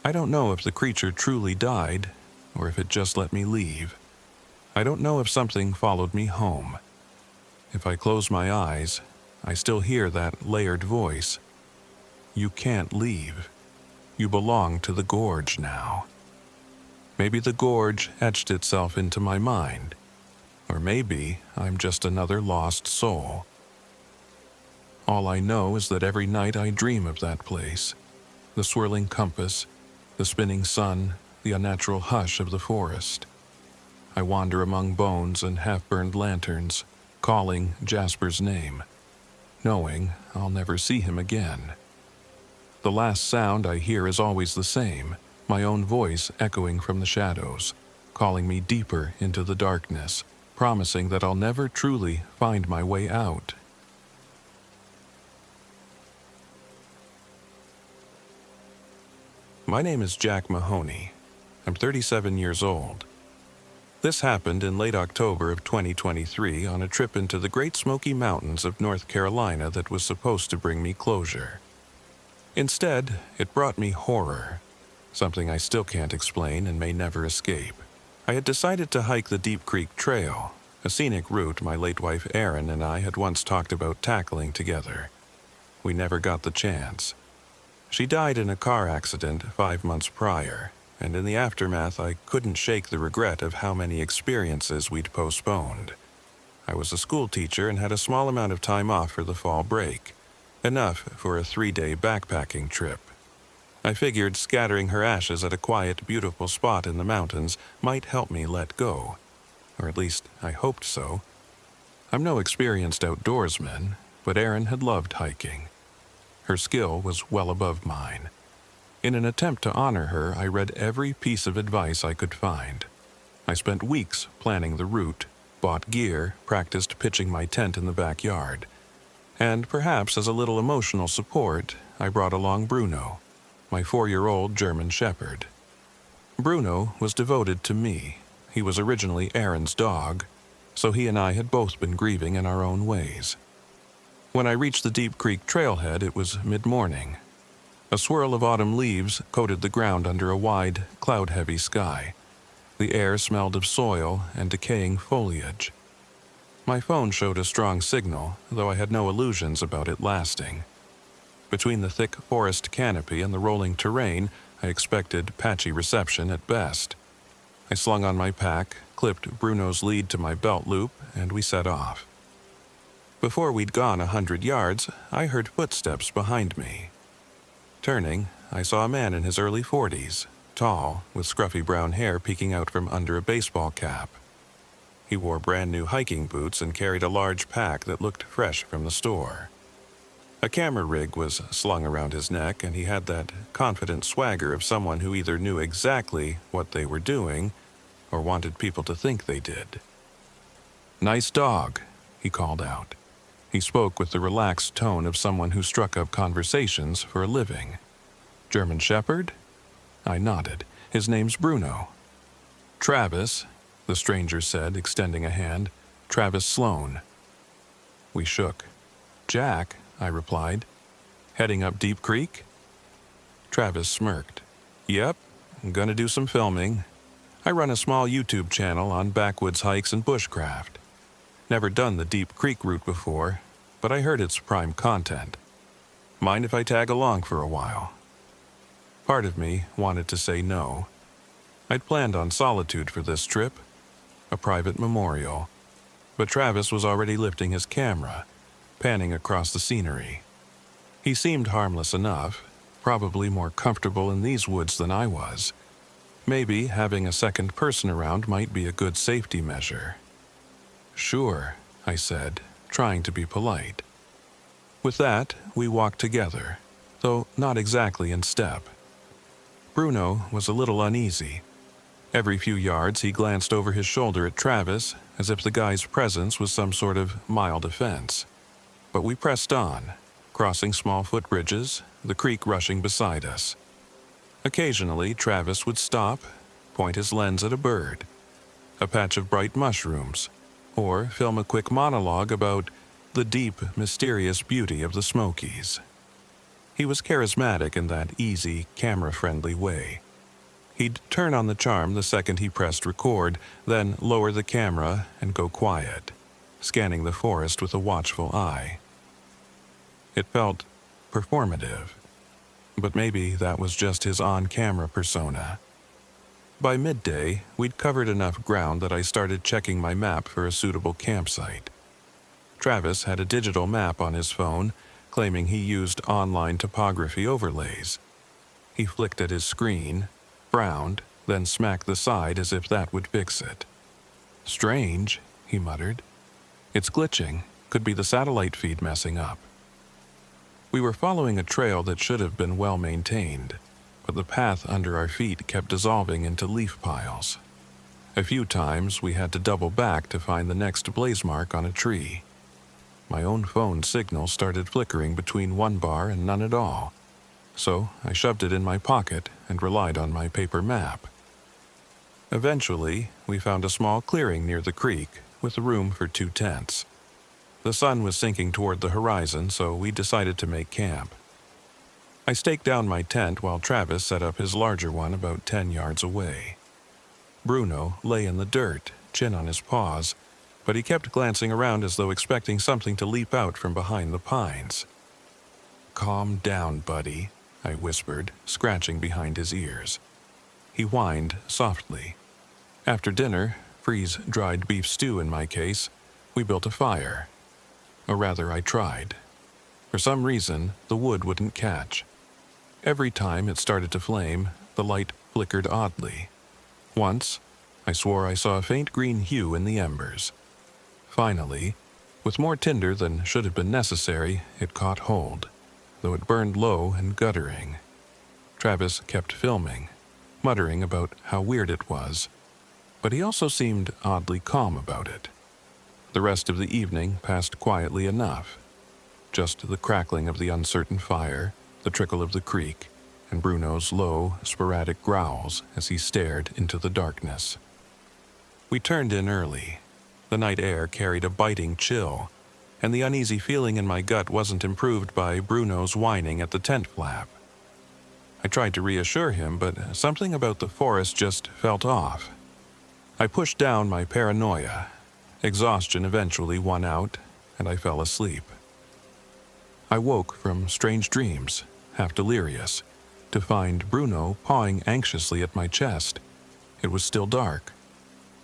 I don't know if the creature truly died, or if it just let me leave. I don't know if something followed me home. If I close my eyes, I still hear that layered voice. You can't leave. You belong to the gorge now. Maybe the gorge etched itself into my mind, or maybe I'm just another lost soul. All I know is that every night I dream of that place, the swirling compass, the spinning sun, the unnatural hush of the forest. I wander among bones and half-burned lanterns, calling Jasper's name, knowing I'll never see him again. The last sound I hear is always the same, my own voice echoing from the shadows, calling me deeper into the darkness, promising that I'll never truly find my way out. My name is Jack Mahoney. I'm 37 years old. This happened in late October of 2023 on a trip into the Great Smoky Mountains of North Carolina that was supposed to bring me closure. Instead, it brought me horror, something I still can't explain and may never escape. I had decided to hike the Deep Creek Trail, a scenic route my late wife Erin and I had once talked about tackling together. We never got the chance. She died in a car accident 5 months prior, and in the aftermath I couldn't shake the regret of how many experiences we'd postponed. I was a school teacher and had a small amount of time off for the fall break, enough for a 3-day backpacking trip. I figured scattering her ashes at a quiet, beautiful spot in the mountains might help me let go. Or at least, I hoped so. I'm no experienced outdoorsman, but Erin had loved hiking. Her skill was well above mine. In an attempt to honor her, I read every piece of advice I could find. I spent weeks planning the route, bought gear, practiced pitching my tent in the backyard. And perhaps as a little emotional support, I brought along Bruno, my 4-year-old German Shepherd. Bruno was devoted to me. He was originally Erin's dog, so he and I had both been grieving in our own ways. When I reached the Deep Creek trailhead, it was mid-morning. A swirl of autumn leaves coated the ground under a wide, cloud-heavy sky. The air smelled of soil and decaying foliage. My phone showed a strong signal, though I had no illusions about it lasting. Between the thick forest canopy and the rolling terrain, I expected patchy reception at best. I slung on my pack, clipped Bruno's lead to my belt loop, and we set off. Before we'd gone 100 yards, I heard footsteps behind me. Turning, I saw a man in his early 40s, tall, with scruffy brown hair peeking out from under a baseball cap. He wore brand-new hiking boots and carried a large pack that looked fresh from the store. A camera rig was slung around his neck, and he had that confident swagger of someone who either knew exactly what they were doing or wanted people to think they did. "Nice dog," he called out. He spoke with the relaxed tone of someone who struck up conversations for a living. "German Shepherd?" I nodded. "His name's Bruno." "Travis," the stranger said, extending a hand. "Travis Sloan." We shook. "Jack," I replied. "Heading up Deep Creek?" Travis smirked. "Yep, I'm gonna do some filming. I run a small YouTube channel on backwoods hikes and bushcraft. Never done the Deep Creek route before, but I heard it's prime content. Mind if I tag along for a while?" Part of me wanted to say no. I'd planned on solitude for this trip, a private memorial. But Travis was already lifting his camera, panning across the scenery. He seemed harmless enough, probably more comfortable in these woods than I was. Maybe having a second person around might be a good safety measure. "Sure," I said, trying to be polite. With that, we walked together, though not exactly in step. Bruno was a little uneasy. Every few yards he glanced over his shoulder at Travis, as if the guy's presence was some sort of mild offense. But we pressed on, crossing small footbridges, the creek rushing beside us. Occasionally, Travis would stop, point his lens at a bird, a patch of bright mushrooms, or film a quick monologue about the deep, mysterious beauty of the Smokies. He was charismatic in that easy, camera-friendly way. He'd turn on the charm the second he pressed record, then lower the camera and go quiet, scanning the forest with a watchful eye. It felt performative, but maybe that was just his on-camera persona. By midday, we'd covered enough ground that I started checking my map for a suitable campsite. Travis had a digital map on his phone, claiming he used online topography overlays. He flicked at his screen, frowned, then smacked the side as if that would fix it. "Strange," he muttered. "It's glitching. Could be the satellite feed messing up." We were following a trail that should have been well maintained, but the path under our feet kept dissolving into leaf piles. A few times we had to double back to find the next blaze mark on a tree. My own phone signal started flickering between one bar and none at all, so I shoved it in my pocket and relied on my paper map. Eventually, we found a small clearing near the creek with room for 2 tents. The sun was sinking toward the horizon, so we decided to make camp. I staked down my tent while Travis set up his larger one about 10 yards away. Bruno lay in the dirt, chin on his paws, but he kept glancing around as though expecting something to leap out from behind the pines. "Calm down, buddy," I whispered, scratching behind his ears. He whined softly. After dinner, freeze-dried beef stew in my case, we built a fire. Or rather, I tried. For some reason, the wood wouldn't catch. Every time it started to flame, the light flickered oddly. Once, I swore I saw a faint green hue in the embers. Finally, with more tinder than should have been necessary, it caught hold, though it burned low and guttering. Travis kept filming, muttering about how weird it was, but he also seemed oddly calm about it. The rest of the evening passed quietly enough. Just the crackling of the uncertain fire, the trickle of the creek, and Bruno's low, sporadic growls as he stared into the darkness. We turned in early. The night air carried a biting chill, and the uneasy feeling in my gut wasn't improved by Bruno's whining at the tent flap. I tried to reassure him, but something about the forest just felt off. I pushed down my paranoia. Exhaustion eventually won out, and I fell asleep. I woke from strange dreams, half delirious, to find Bruno pawing anxiously at my chest. It was still dark.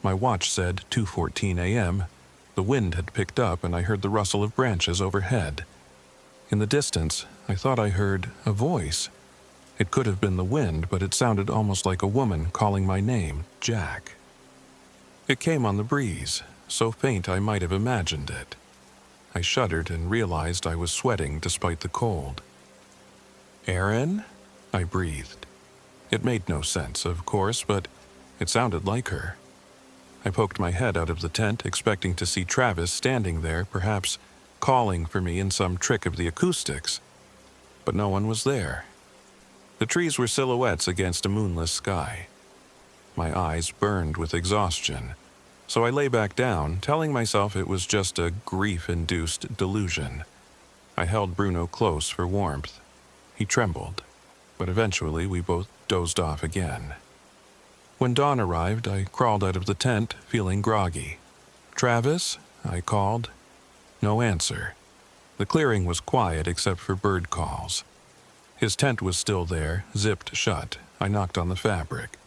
My watch said 2:14 a.m. The wind had picked up, and I heard the rustle of branches overhead. In the distance, I thought I heard a voice. It could have been the wind, but it sounded almost like a woman calling my name, Jack. It came on the breeze, so faint I might have imagined it. I shuddered and realized I was sweating despite the cold. "Erin?" I breathed. It made no sense, of course, but it sounded like her. I poked my head out of the tent, expecting to see Travis standing there, perhaps calling for me in some trick of the acoustics. But no one was there. The trees were silhouettes against a moonless sky. My eyes burned with exhaustion, so I lay back down, telling myself it was just a grief-induced delusion. I held Bruno close for warmth. He trembled, but eventually we both dozed off again. When dawn arrived, I crawled out of the tent, feeling groggy. "Travis?" I called. No answer. The clearing was quiet except for bird calls. His tent was still there, zipped shut. I knocked on the fabric.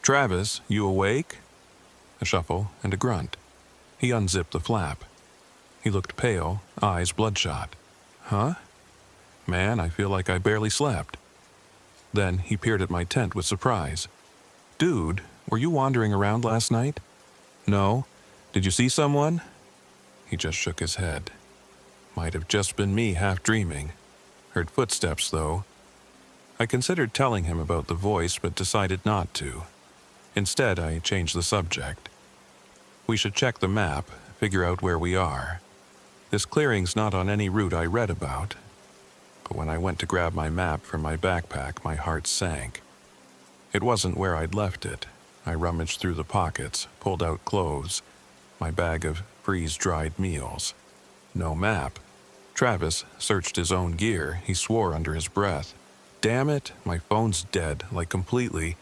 "Travis, you awake?" A shuffle and a grunt. He unzipped the flap. He looked pale, eyes bloodshot. "Huh? Man, I feel like I barely slept." Then he peered at my tent with surprise. "Dude, were you wandering around last night?" "No. Did you see someone?" He just shook his head. Might have just been me half dreaming. Heard footsteps, though. I considered telling him about the voice, but decided not to. Instead, I changed the subject. "We should check the map, figure out where we are. This clearing's not on any route I read about." But when I went to grab my map from my backpack, my heart sank. It wasn't where I'd left it. I rummaged through the pockets, pulled out clothes, my bag of freeze-dried meals. No map. Travis searched his own gear. He swore under his breath. "Damn it, my phone's dead, like completely.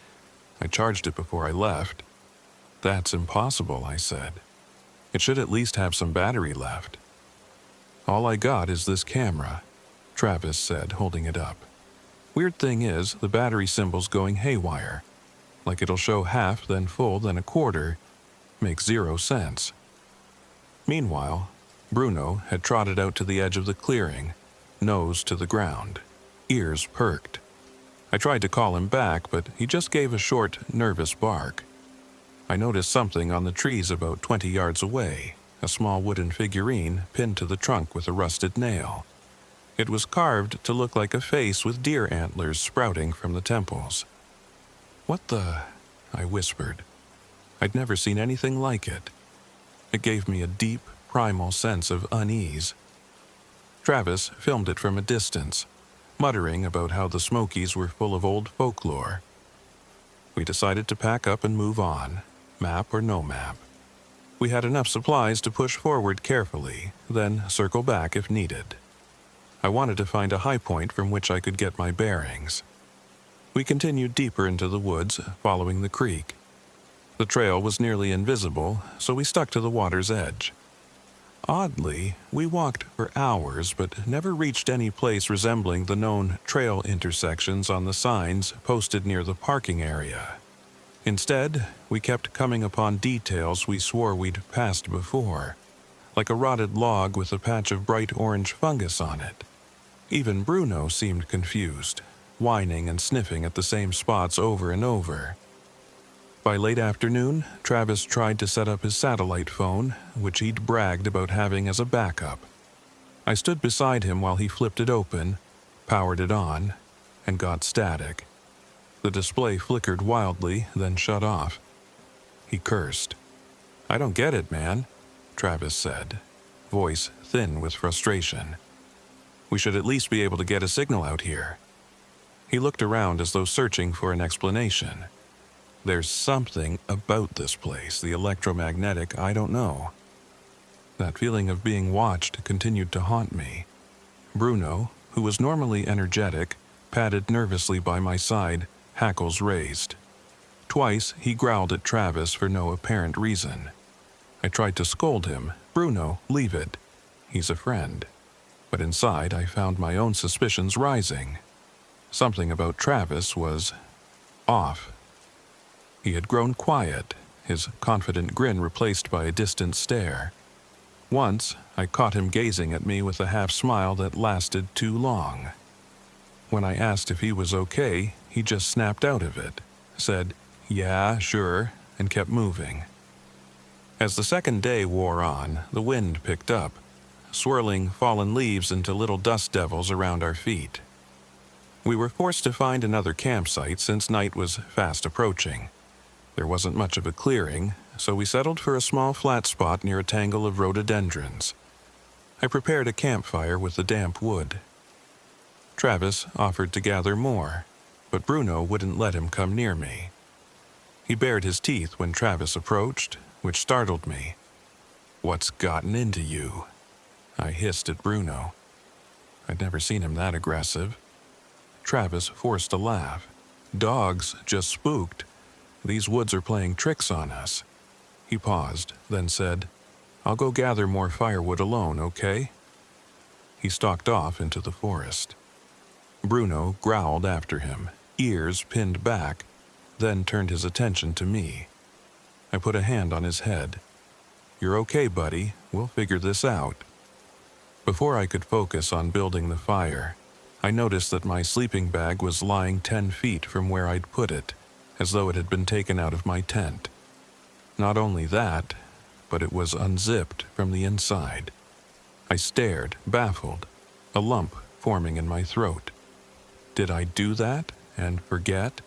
I charged it before I left." "That's impossible," I said. "It should at least have some battery left." "All I got is this camera," Travis said, holding it up. "Weird thing is, the battery symbol's going haywire. Like it'll show half, then full, then a quarter. Makes zero sense." Meanwhile, Bruno had trotted out to the edge of the clearing, nose to the ground, ears perked. I tried to call him back, but he just gave a short, nervous bark. I noticed something on the trees about 20 yards away, a small wooden figurine pinned to the trunk with a rusted nail. It was carved to look like a face with deer antlers sprouting from the temples. "What the?" I whispered. I'd never seen anything like it. It gave me a deep, primal sense of unease. Travis filmed it from a distance, muttering about how the Smokies were full of old folklore. We decided to pack up and move on, map or no map. We had enough supplies to push forward carefully, then circle back if needed. I wanted to find a high point from which I could get my bearings. We continued deeper into the woods, following the creek. The trail was nearly invisible, so we stuck to the water's edge. Oddly, we walked for hours but never reached any place resembling the known trail intersections on the signs posted near the parking area. Instead, we kept coming upon details we swore we'd passed before, like a rotted log with a patch of bright orange fungus on it. Even Bruno seemed confused, whining and sniffing at the same spots over and over. By late afternoon, Travis tried to set up his satellite phone, which he'd bragged about having as a backup. I stood beside him while he flipped it open, powered it on, and got static. The display flickered wildly, then shut off. He cursed. "I don't get it, man," Travis said, voice thin with frustration. "We should at least be able to get a signal out here." He looked around as though searching for an explanation. "There's something about this place, the electromagnetic, I don't know." That feeling of being watched continued to haunt me. Bruno, who was normally energetic, padded nervously by my side, hackles raised. Twice he growled at Travis for no apparent reason. I tried to scold him. "Bruno, leave it. He's a friend." But inside I found my own suspicions rising. Something about Travis was off. He had grown quiet, his confident grin replaced by a distant stare. Once, I caught him gazing at me with a half-smile that lasted too long. When I asked if he was okay, he just snapped out of it, said, "Yeah, sure," and kept moving. As the second day wore on, the wind picked up, swirling fallen leaves into little dust devils around our feet. We were forced to find another campsite since night was fast approaching. There wasn't much of a clearing, so we settled for a small flat spot near a tangle of rhododendrons. I prepared a campfire with the damp wood. Travis offered to gather more, but Bruno wouldn't let him come near me. He bared his teeth when Travis approached, which startled me. "What's gotten into you?" I hissed at Bruno. I'd never seen him that aggressive. Travis forced a laugh. "Dogs just spooked. These woods are playing tricks on us." He paused, then said, "I'll go gather more firewood alone, okay?" He stalked off into the forest. Bruno growled after him, ears pinned back, then turned his attention to me. I put a hand on his head. "You're okay, buddy. We'll figure this out." Before I could focus on building the fire, I noticed that my sleeping bag was lying 10 feet from where I'd put it, as though it had been taken out of my tent. Not only that, but it was unzipped from the inside. I stared, baffled, a lump forming in my throat. Did I do that and forget?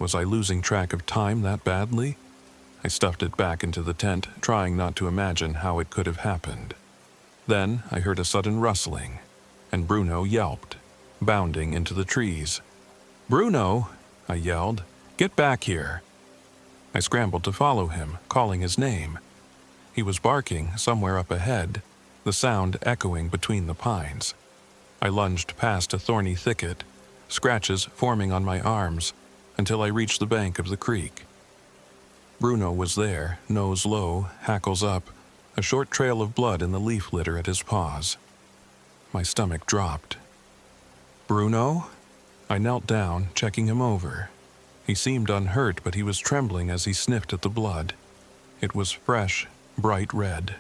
Was I losing track of time that badly? I stuffed it back into the tent, trying not to imagine how it could have happened. Then I heard a sudden rustling, and Bruno yelped, bounding into the trees. "Bruno!" I yelled. "Get back here!" I scrambled to follow him, calling his name. He was barking somewhere up ahead, the sound echoing between the pines. I lunged past a thorny thicket, scratches forming on my arms, until I reached the bank of the creek. Bruno was there, nose low, hackles up, a short trail of blood in the leaf litter at his paws. My stomach dropped. "Bruno?" I knelt down, checking him over. He seemed unhurt, but he was trembling as he sniffed at the blood. It was fresh, bright red.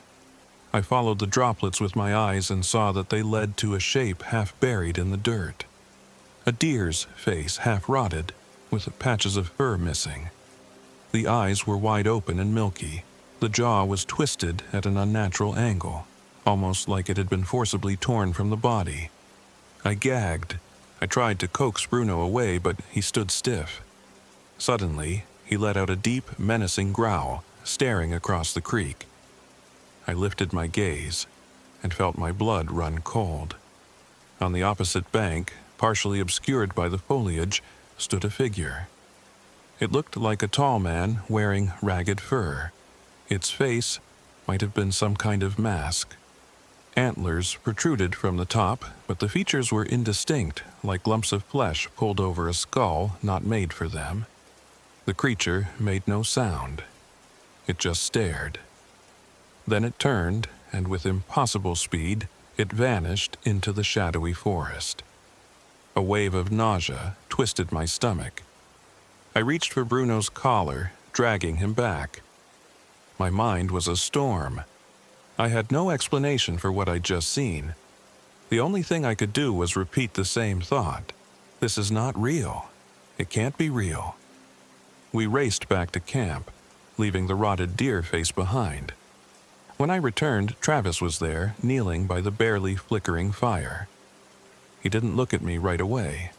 I followed the droplets with my eyes and saw that they led to a shape half buried in the dirt. A deer's face, half rotted, with patches of fur missing. The eyes were wide open and milky. The jaw was twisted at an unnatural angle, almost like it had been forcibly torn from the body. I gagged. I tried to coax Bruno away, but he stood stiff. Suddenly, he let out a deep, menacing growl, staring across the creek. I lifted my gaze and felt my blood run cold. On the opposite bank, partially obscured by the foliage, stood a figure. It looked like a tall man wearing ragged fur. Its face might have been some kind of mask. Antlers protruded from the top, but the features were indistinct, like lumps of flesh pulled over a skull not made for them. The creature made no sound. It just stared. Then it turned, and with impossible speed, it vanished into the shadowy forest. A wave of nausea twisted my stomach. I reached for Bruno's collar, dragging him back. My mind was a storm. I had no explanation for what I'd just seen. The only thing I could do was repeat the same thought. This is not real. It can't be real. We raced back to camp, leaving the rotted deer face behind. When I returned, Travis was there, kneeling by the barely flickering fire. He didn't look at me right away.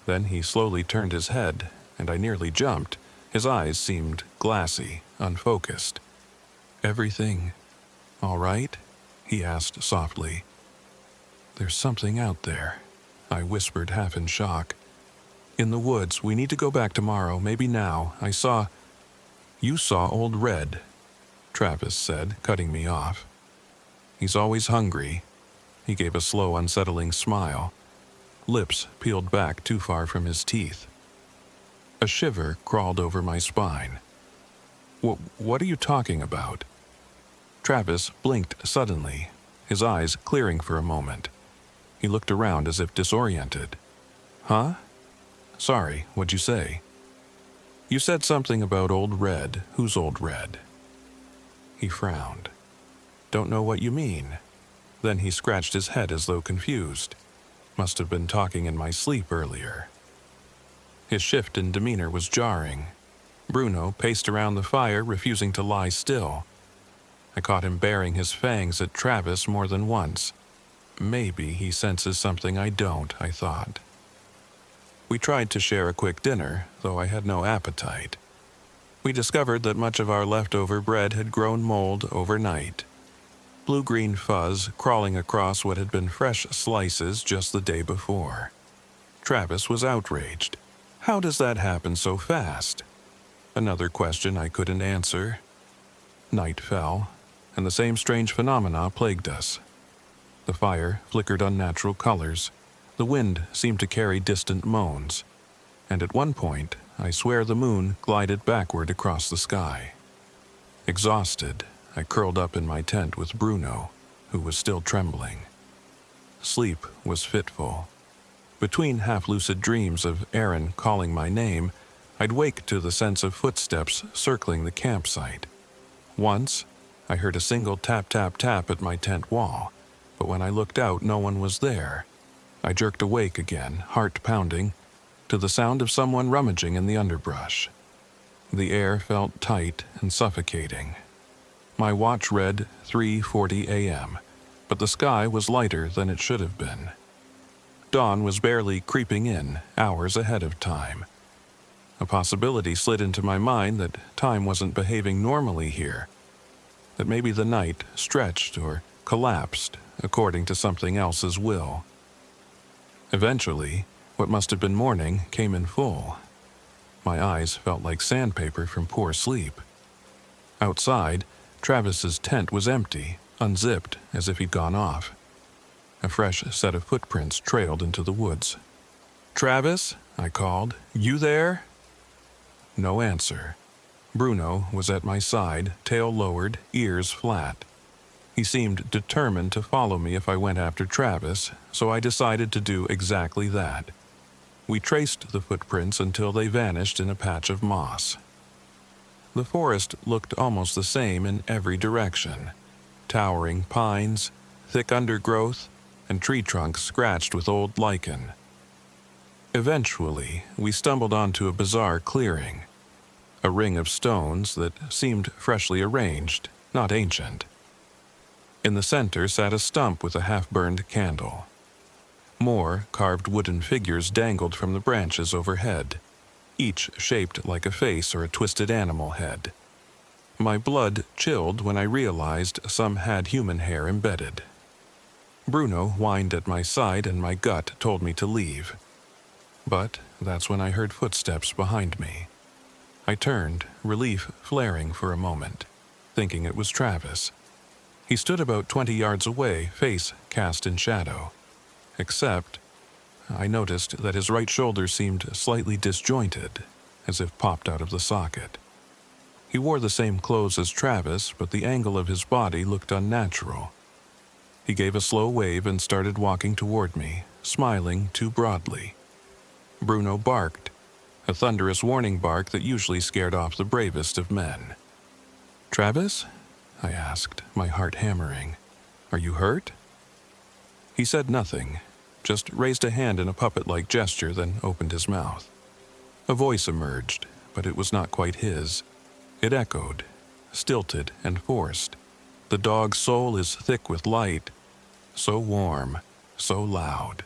Then he slowly turned his head, and I nearly jumped. His eyes seemed glassy, unfocused. "Everything all right?" he asked softly. "There's something out there," I whispered, half in shock. "In the woods. We need to go back tomorrow, maybe now. I saw—" "You saw Old Red," Travis said, cutting me off. "He's always hungry." He gave a slow, unsettling smile. Lips peeled back too far from his teeth. A shiver crawled over my spine. What are you talking about?" Travis blinked suddenly, his eyes clearing for a moment. He looked around as if disoriented. "Huh? Sorry, what'd you say?" "You said something about Old Red. Who's Old Red?" He frowned. "Don't know what you mean." Then he scratched his head as though confused. Must have been talking in my sleep earlier. His shift in demeanor was jarring. Bruno paced around the fire, refusing to lie still. I caught him baring his fangs at Travis more than once. Maybe he senses something I don't, I thought. We tried to share a quick dinner, though I had no appetite. We discovered that much of our leftover bread had grown mold overnight. Blue-green fuzz crawling across what had been fresh slices just the day before. Travis was outraged. How does that happen so fast? Another question I couldn't answer. Night fell, and the same strange phenomena plagued us. The fire flickered unnatural colors. The wind seemed to carry distant moans. And at one point, I swear the moon glided backward across the sky. Exhausted, I curled up in my tent with Bruno, who was still trembling. Sleep was fitful. Between half-lucid dreams of Aaron calling my name, I'd wake to the sense of footsteps circling the campsite. Once, I heard a single tap-tap-tap at my tent wall, but when I looked out, no one was there. I jerked awake again, heart pounding, to the sound of someone rummaging in the underbrush. The air felt tight and suffocating. My watch read 3:40 a.m., but the sky was lighter than it should have been. Dawn was barely creeping in, hours ahead of time. A possibility slid into my mind that time wasn't behaving normally here, that maybe the night stretched or collapsed according to something else's will. Eventually, what must have been morning came in full. My eyes felt like sandpaper from poor sleep. Outside, Travis's tent was empty, unzipped as if he'd gone off. A fresh set of footprints trailed into the woods. "Travis?" I called. "You there?" No answer. Bruno was at my side, tail lowered, ears flat. He seemed determined to follow me if I went after Travis, so I decided to do exactly that. We traced the footprints until they vanished in a patch of moss. The forest looked almost the same in every direction. Towering pines, thick undergrowth, and tree trunks scratched with old lichen. Eventually, we stumbled onto a bizarre clearing. A ring of stones that seemed freshly arranged, not ancient. In the center sat a stump with a half-burned candle. More carved wooden figures dangled from the branches overhead, each shaped like a face or a twisted animal head. My blood chilled when I realized some had human hair embedded. Bruno whined at my side and my gut told me to leave. But that's when I heard footsteps behind me. I turned, relief flaring for a moment, thinking it was Travis. He stood about 20 yards away, face cast in shadow. Except, I noticed that his right shoulder seemed slightly disjointed, as if popped out of the socket. He wore the same clothes as Travis, but the angle of his body looked unnatural. He gave a slow wave and started walking toward me, smiling too broadly. Bruno barked, a thunderous warning bark that usually scared off the bravest of men. "Travis?" I asked, my heart hammering. "Are you hurt?" He said nothing, just raised a hand in a puppet-like gesture, then opened his mouth. A voice emerged, but it was not quite his. It echoed, stilted and forced. The dog's soul is thick with light, so warm, so loud.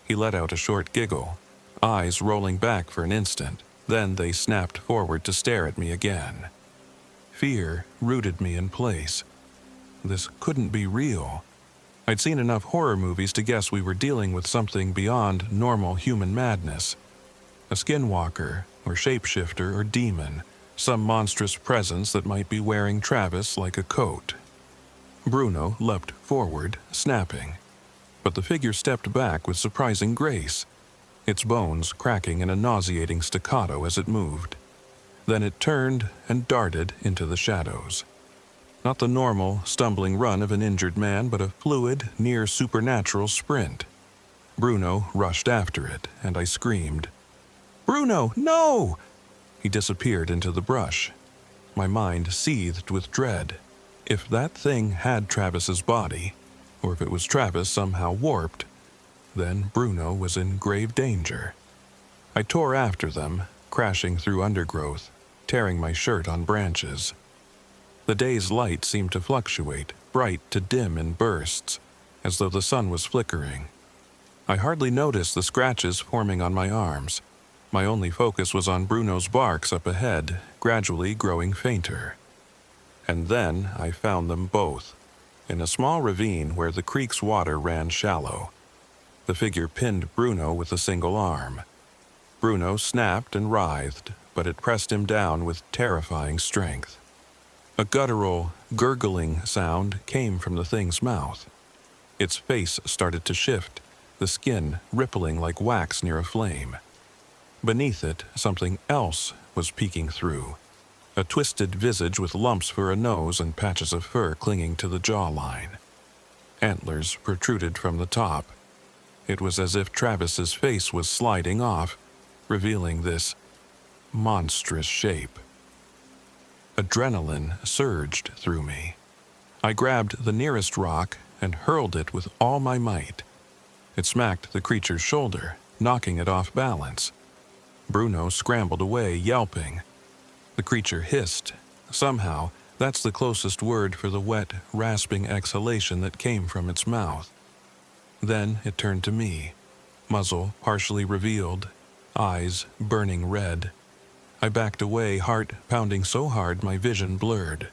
He let out a short giggle, eyes rolling back for an instant, then they snapped forward to stare at me again. Fear rooted me in place. This couldn't be real. I'd seen enough horror movies to guess we were dealing with something beyond normal human madness. A skinwalker, or shapeshifter, or demon, some monstrous presence that might be wearing Travis like a coat. Bruno leapt forward, snapping. But the figure stepped back with surprising grace, its bones cracking in a nauseating staccato as it moved. Then it turned and darted into the shadows. Not the normal, stumbling run of an injured man, but a fluid, near-supernatural sprint. Bruno rushed after it, and I screamed. "Bruno, no!" He disappeared into the brush. My mind seethed with dread. If that thing had Travis's body, or if it was Travis somehow warped, then Bruno was in grave danger. I tore after them, crashing through undergrowth, tearing my shirt on branches. The day's light seemed to fluctuate, bright to dim in bursts, as though the sun was flickering. I hardly noticed the scratches forming on my arms. My only focus was on Bruno's barks up ahead, gradually growing fainter. And then I found them both, in a small ravine where the creek's water ran shallow. The figure pinned Bruno with a single arm. Bruno snapped and writhed, but it pressed him down with terrifying strength. A guttural, gurgling sound came from the thing's mouth. Its face started to shift, the skin rippling like wax near a flame. Beneath it, something else was peeking through. A twisted visage with lumps for a nose and patches of fur clinging to the jawline. Antlers protruded from the top. It was as if Travis's face was sliding off, revealing this monstrous shape. Adrenaline surged through me. I grabbed the nearest rock and hurled it with all my might. It smacked the creature's shoulder, knocking it off balance. Bruno scrambled away, yelping. The creature hissed. Somehow, that's the closest word for the wet, rasping exhalation that came from its mouth. Then it turned to me, muzzle partially revealed, eyes burning red. I backed away, heart pounding so hard my vision blurred.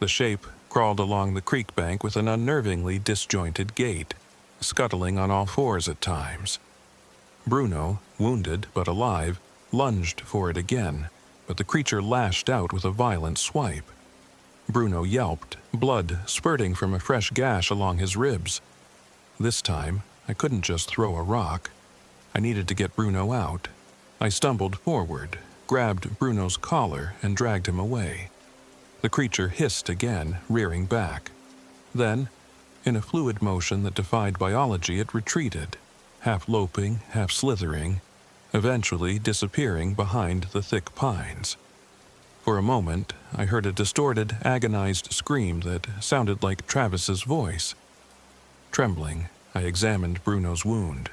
The shape crawled along the creek bank with an unnervingly disjointed gait, scuttling on all fours at times. Bruno, wounded but alive, lunged for it again, but the creature lashed out with a violent swipe. Bruno yelped, blood spurting from a fresh gash along his ribs. This time, I couldn't just throw a rock. I needed to get Bruno out. I stumbled forward, grabbed Bruno's collar, and dragged him away. The creature hissed again, rearing back. Then, in a fluid motion that defied biology, it retreated, half loping, half slithering, eventually disappearing behind the thick pines. For a moment, I heard a distorted, agonized scream that sounded like Travis's voice. Trembling, I examined Bruno's wound.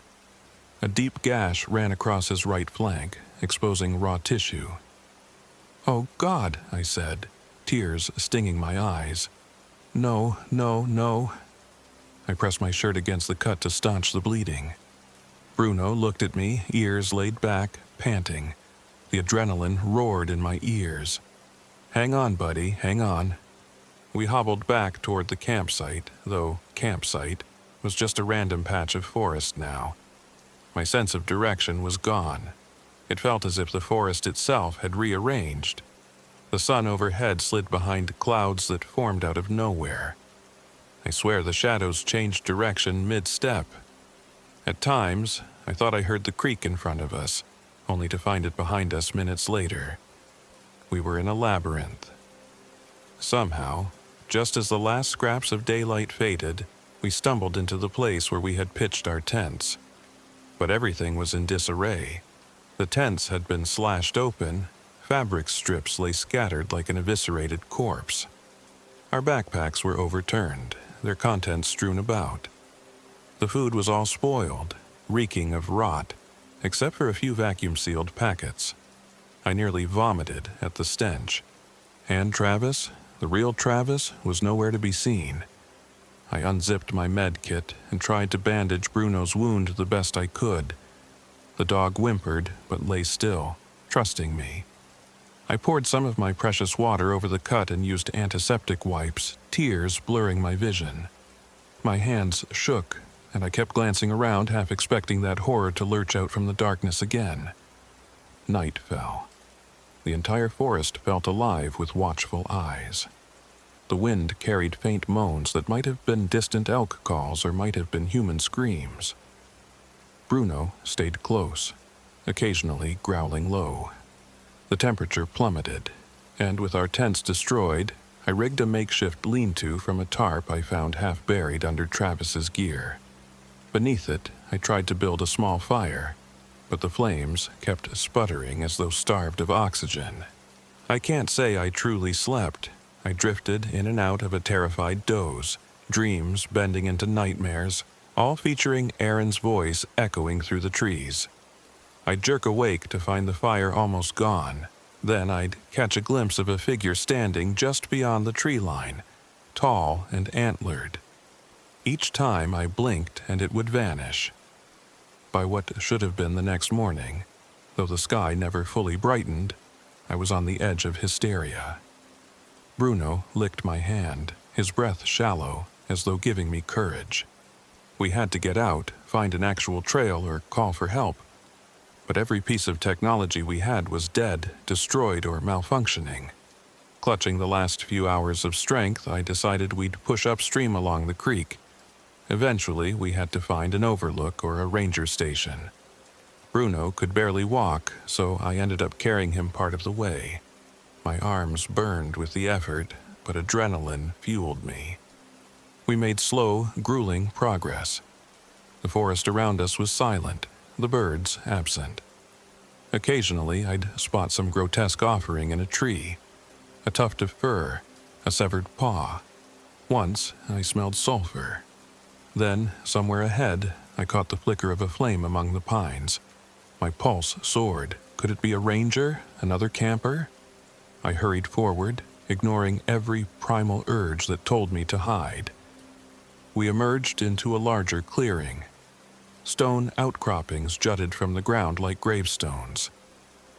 A deep gash ran across his right flank, exposing raw tissue. "Oh, God," I said, tears stinging my eyes. "No, no, no." I pressed my shirt against the cut to staunch the bleeding. Bruno looked at me, ears laid back, panting. The adrenaline roared in my ears. "Hang on, buddy, hang on." We hobbled back toward the campsite, though campsite was just a random patch of forest now. My sense of direction was gone. It felt as if the forest itself had rearranged. The sun overhead slid behind clouds that formed out of nowhere. I swear the shadows changed direction mid-step. At times, I thought I heard the creek in front of us, only to find it behind us minutes later. We were in a labyrinth. Somehow, just as the last scraps of daylight faded, we stumbled into the place where we had pitched our tents. But everything was in disarray. The tents had been slashed open, fabric strips lay scattered like an eviscerated corpse. Our backpacks were overturned, their contents strewn about. The food was all spoiled, reeking of rot, except for a few vacuum-sealed packets. I nearly vomited at the stench. And Travis, the real Travis, was nowhere to be seen. I unzipped my med kit and tried to bandage Bruno's wound the best I could. The dog whimpered but lay still, trusting me. I poured some of my precious water over the cut and used antiseptic wipes, tears blurring my vision. My hands shook, and I kept glancing around, half expecting that horror to lurch out from the darkness again. Night fell. The entire forest felt alive with watchful eyes. The wind carried faint moans that might have been distant elk calls or might have been human screams. Bruno stayed close, occasionally growling low. The temperature plummeted, and with our tents destroyed, I rigged a makeshift lean-to from a tarp I found half buried under Travis's gear. Beneath it, I tried to build a small fire, but the flames kept sputtering as though starved of oxygen. I can't say I truly slept. I drifted in and out of a terrified doze, dreams bending into nightmares, all featuring Aaron's voice echoing through the trees. I'd jerk awake to find the fire almost gone. Then I'd catch a glimpse of a figure standing just beyond the tree line, tall and antlered. Each time I blinked and it would vanish. By what should have been the next morning, Though the sky never fully brightened, I was on the edge of hysteria. Bruno licked my hand, his breath shallow, as though giving me courage. We had to get out, find an actual trail, or call for help. But every piece of technology we had was dead, destroyed, or malfunctioning. Clutching the last few hours of strength, I decided we'd push upstream along the creek. Eventually, we had to find an overlook or a ranger station. Bruno could barely walk, so I ended up carrying him part of the way. My arms burned with the effort, but adrenaline fueled me. We made slow, grueling progress. The forest around us was silent, the birds absent. Occasionally, I'd spot some grotesque offering in a tree. A tuft of fur, a severed paw. Once, I smelled sulfur. Then, somewhere ahead, I caught the flicker of a flame among the pines. My pulse soared. Could it be a ranger? Another camper? I hurried forward, ignoring every primal urge that told me to hide. We emerged into a larger clearing. Stone outcroppings jutted from the ground like gravestones.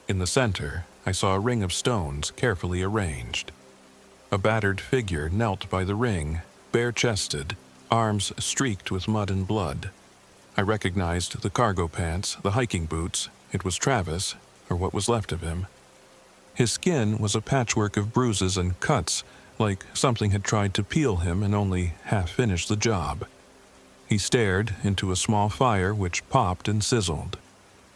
In the center, I saw a ring of stones carefully arranged. A battered figure knelt by the ring, bare-chested, arms streaked with mud and blood. I recognized the cargo pants, the hiking boots. It was Travis, or what was left of him. His skin was a patchwork of bruises and cuts, like something had tried to peel him and only half finished the job. He stared into a small fire which popped and sizzled.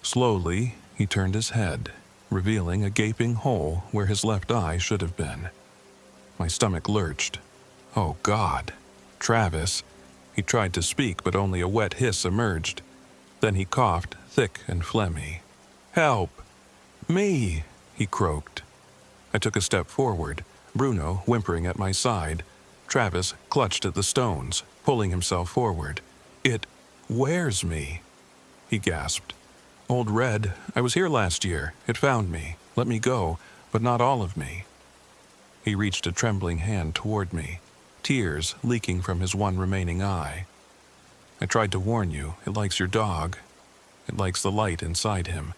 Slowly, he turned his head, revealing a gaping hole where his left eye should have been. My stomach lurched. Oh, God. Travis. He tried to speak, but only a wet hiss emerged. Then he coughed, thick and phlegmy. "Help! Me!" he croaked. I took a step forward, Bruno whimpering at my side. Travis clutched at the stones, pulling himself forward. "It wears me," he gasped. "Old Red, I was here last year. It found me. Let me go, but not all of me." He reached a trembling hand toward me, tears leaking from his one remaining eye. "I tried to warn you. It likes your dog. It likes the light inside him."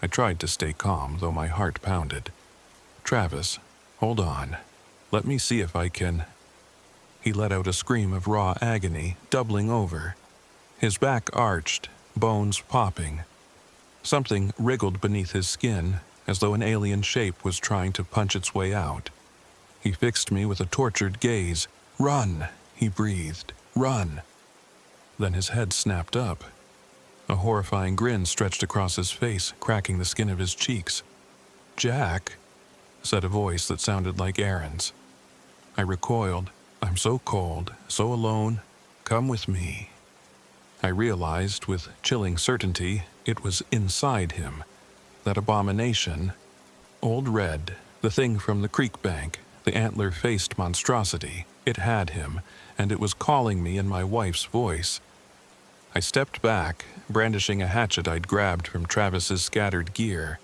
I tried to stay calm, though my heart pounded. "Travis, hold on. Let me see if I can..." He let out a scream of raw agony, doubling over. His back arched, bones popping. Something wriggled beneath his skin, as though an alien shape was trying to punch its way out. He fixed me with a tortured gaze. "Run," he breathed. "Run." Then his head snapped up. A horrifying grin stretched across his face, cracking the skin of his cheeks. "Jack," said a voice that sounded like Aaron's. I recoiled. "I'm so cold, so alone. Come with me." I realized with chilling certainty it was inside him. That abomination. Old Red, the thing from the creek bank, the antler-faced monstrosity. It had him, and it was calling me in my wife's voice. I stepped back, brandishing a hatchet I'd grabbed from Travis's scattered gear.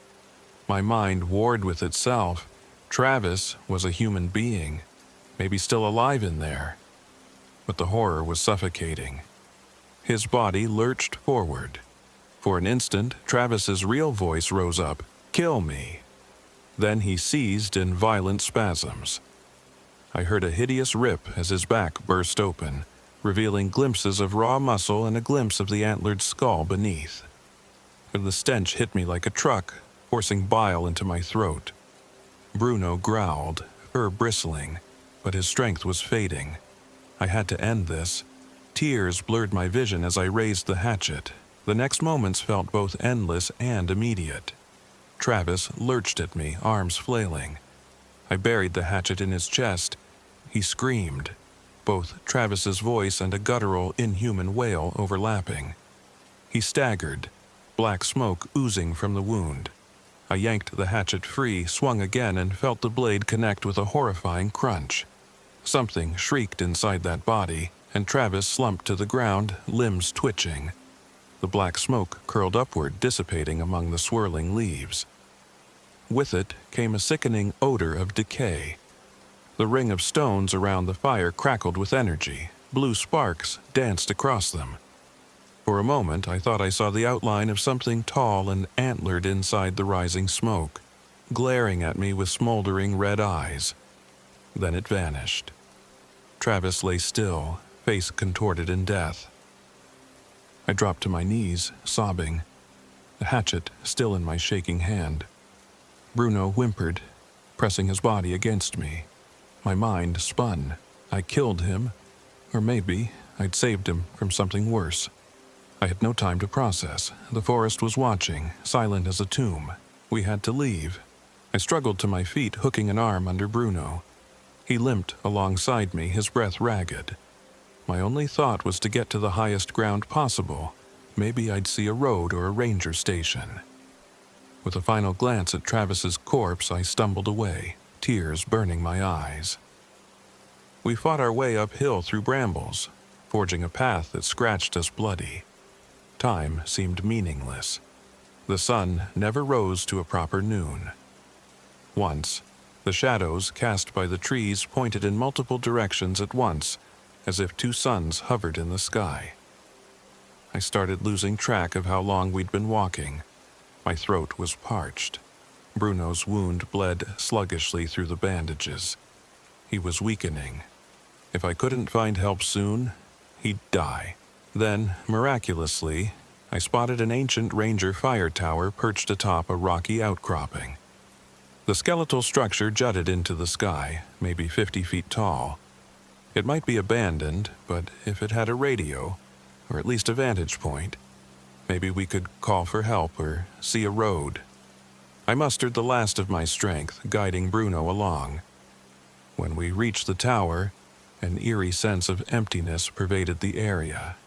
My mind warred with itself. Travis was a human being, maybe still alive in there. But the horror was suffocating. His body lurched forward. For an instant, Travis's real voice rose up, "Kill me." Then he seized in violent spasms. I heard a hideous rip as his back burst open, revealing glimpses of raw muscle and a glimpse of the antlered skull beneath. The stench hit me like a truck, forcing bile into my throat. Bruno growled, fur bristling, but his strength was fading. I had to end this. Tears blurred my vision as I raised the hatchet. The next moments felt both endless and immediate. Travis lurched at me, arms flailing. I buried the hatchet in his chest. He screamed, both Travis's voice and a guttural, inhuman wail overlapping. He staggered, black smoke oozing from the wound. I yanked the hatchet free, swung again, and felt the blade connect with a horrifying crunch. Something shrieked inside that body, and Travis slumped to the ground, limbs twitching. The black smoke curled upward, dissipating among the swirling leaves. With it came a sickening odor of decay. The ring of stones around the fire crackled with energy. Blue sparks danced across them. For a moment, I thought I saw the outline of something tall and antlered inside the rising smoke, glaring at me with smoldering red eyes. Then it vanished. Travis lay still, face contorted in death. I dropped to my knees, sobbing, the hatchet still in my shaking hand. Bruno whimpered, pressing his body against me. My mind spun. I killed him, or maybe I'd saved him from something worse. I had no time to process. The forest was watching, silent as a tomb. We had to leave. I struggled to my feet, hooking an arm under Bruno. He limped alongside me, his breath ragged. My only thought was to get to the highest ground possible. Maybe I'd see a road or a ranger station. With a final glance at Travis's corpse, I stumbled away, tears burning my eyes. We fought our way uphill through brambles, forging a path that scratched us bloody. Time seemed meaningless. The sun never rose to a proper noon. Once, the shadows cast by the trees pointed in multiple directions at once, as if two suns hovered in the sky. I started losing track of how long we'd been walking. My throat was parched. Bruno's wound bled sluggishly through the bandages. He was weakening. If I couldn't find help soon, he'd die. Then, miraculously, I spotted an ancient ranger fire tower perched atop a rocky outcropping. The skeletal structure jutted into the sky, maybe 50 feet tall. It might be abandoned, but if it had a radio, or at least a vantage point, maybe we could call for help or see a road. I mustered the last of my strength, guiding Bruno along. When we reached the tower, an eerie sense of emptiness pervaded the area.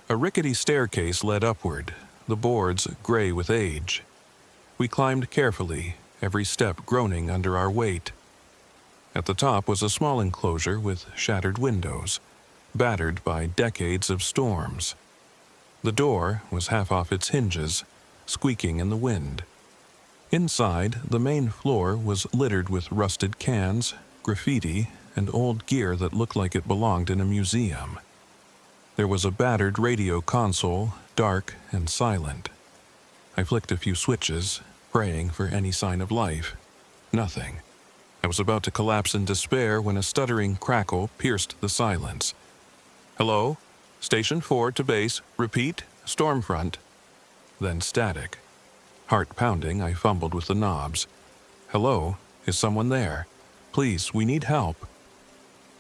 A rickety staircase led upward, the boards gray with age. We climbed carefully, every step groaning under our weight. At the top was a small enclosure with shattered windows, battered by decades of storms. The door was half off its hinges, squeaking in the wind. Inside, the main floor was littered with rusted cans, graffiti, and old gear that looked like it belonged in a museum. There was a battered radio console, dark and silent. I flicked a few switches, praying for any sign of life. Nothing. I was about to collapse in despair when a stuttering crackle pierced the silence. "Hello? Station 4 to base. Repeat. Stormfront." Then static. Heart pounding, I fumbled with the knobs. "Hello? Is someone there? Please, we need help."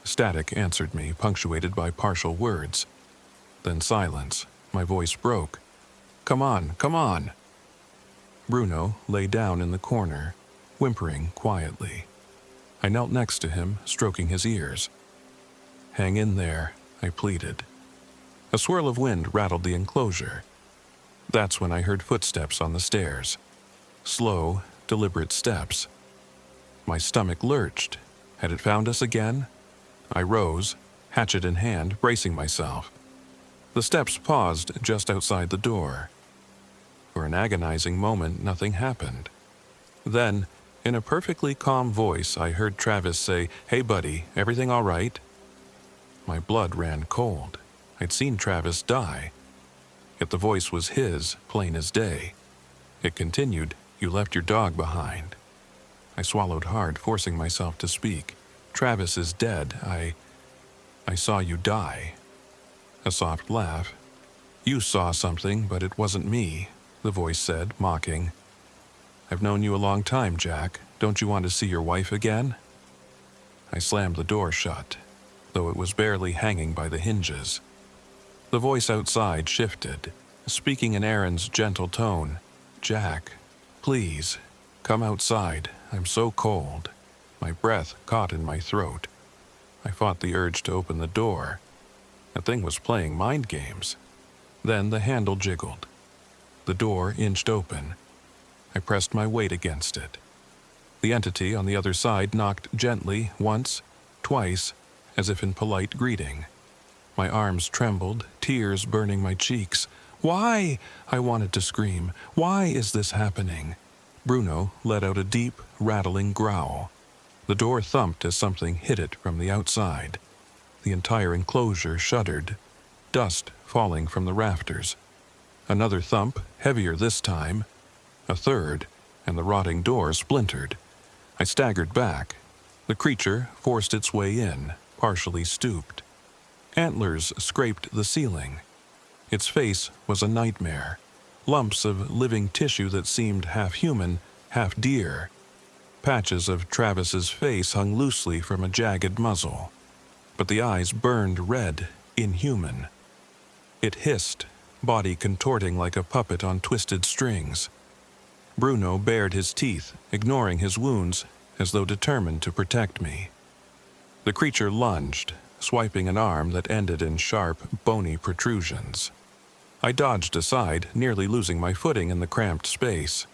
Static answered me, punctuated by partial words. Then silence. My voice broke. "Come on, come on." Bruno lay down in the corner, whimpering quietly. I knelt next to him, stroking his ears. "Hang in there," I pleaded. A swirl of wind rattled the enclosure. That's when I heard footsteps on the stairs. Slow, deliberate steps. My stomach lurched. Had it found us again? I rose, hatchet in hand, bracing myself. The steps paused just outside the door. For an agonizing moment, nothing happened. Then, in a perfectly calm voice, I heard Travis say, "Hey buddy, everything all right?" My blood ran cold. I'd seen Travis die. Yet the voice was his, plain as day. It continued, "You left your dog behind." I swallowed hard, forcing myself to speak. "Travis is dead. I saw you die." A soft laugh. "You saw something, but it wasn't me," the voice said, mocking. "I've known you a long time, Jack. Don't you want to see your wife again?" I slammed the door shut, though it was barely hanging by the hinges. The voice outside shifted, speaking in Aaron's gentle tone. "Jack, please, come outside. I'm so cold." My breath caught in my throat. I fought the urge to open the door. The thing was playing mind games. Then the handle jiggled. The door inched open. I pressed my weight against it. The entity on the other side knocked gently, once, twice, as if in polite greeting. My arms trembled, tears burning my cheeks. "Why?" I wanted to scream. "Why is this happening?" Bruno let out a deep, rattling growl. The door thumped as something hit it from the outside. The entire enclosure shuddered. Dust falling from the rafters. Another thump, heavier this time. A third, and the rotting door splintered. I staggered back. The creature forced its way in, partially stooped. Antlers scraped the ceiling. Its face was a nightmare. Lumps of living tissue that seemed half human, half deer. Patches of Travis's face hung loosely from a jagged muzzle, but the eyes burned red, inhuman. It hissed, body contorting like a puppet on twisted strings. Bruno bared his teeth, ignoring his wounds, as though determined to protect me. The creature lunged, swiping an arm that ended in sharp, bony protrusions. I dodged aside, nearly losing my footing in the cramped space.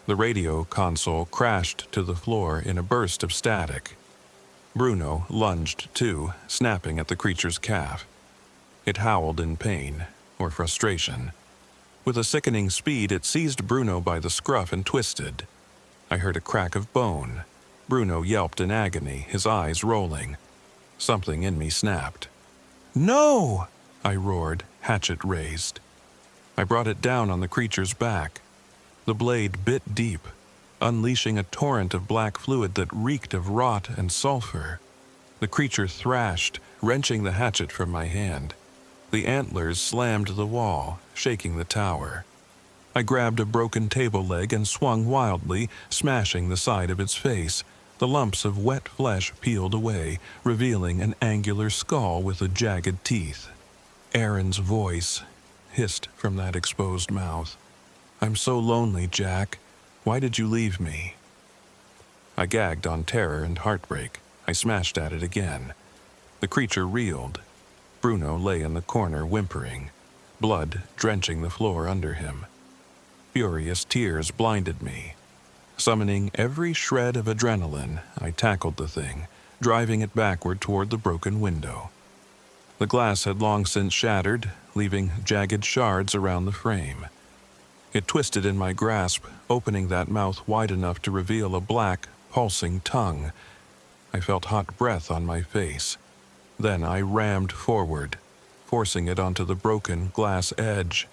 The radio console crashed to the floor in a burst of static. Bruno lunged too, snapping at the creature's calf. It howled in pain, or frustration. With a sickening speed, it seized Bruno by the scruff and twisted. I heard a crack of bone. Bruno yelped in agony, his eyes rolling. Something in me snapped. "No!" I roared, hatchet raised. I brought it down on the creature's back. The blade bit deep, unleashing a torrent of black fluid that reeked of rot and sulfur. The creature thrashed, wrenching the hatchet from my hand. The antlers slammed the wall, shaking the tower. I grabbed a broken table leg and swung wildly, smashing the side of its face. The lumps of wet flesh peeled away, revealing an angular skull with jagged teeth. Aaron's voice hissed from that exposed mouth. "I'm so lonely, Jack. Why did you leave me?" I gagged on terror and heartbreak. I smashed at it again. The creature reeled. Bruno lay in the corner whimpering, blood drenching the floor under him. Furious tears blinded me. Summoning every shred of adrenaline, I tackled the thing, driving it backward toward the broken window. The glass had long since shattered, leaving jagged shards around the frame. It twisted in my grasp, opening that mouth wide enough to reveal a black, pulsing tongue. I felt hot breath on my face. Then I rammed forward, forcing it onto the broken glass edge.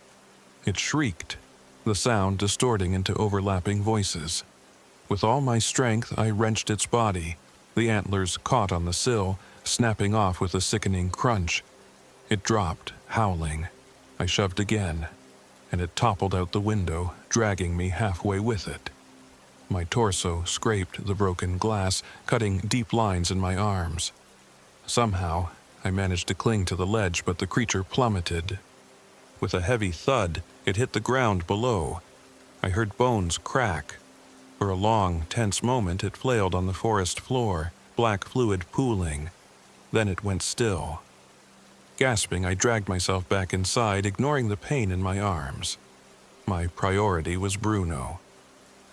It shrieked, the sound distorting into overlapping voices. With all my strength, I wrenched its body. The antlers caught on the sill, snapping off with a sickening crunch. It dropped, howling. I shoved again, and it toppled out the window, dragging me halfway with it. My torso scraped the broken glass, cutting deep lines in my arms. Somehow, I managed to cling to the ledge, but the creature plummeted. With a heavy thud, it hit the ground below. I heard bones crack. For a long, tense moment, it flailed on the forest floor, black fluid pooling. Then it went still. Gasping, I dragged myself back inside, ignoring the pain in my arms. My priority was Bruno.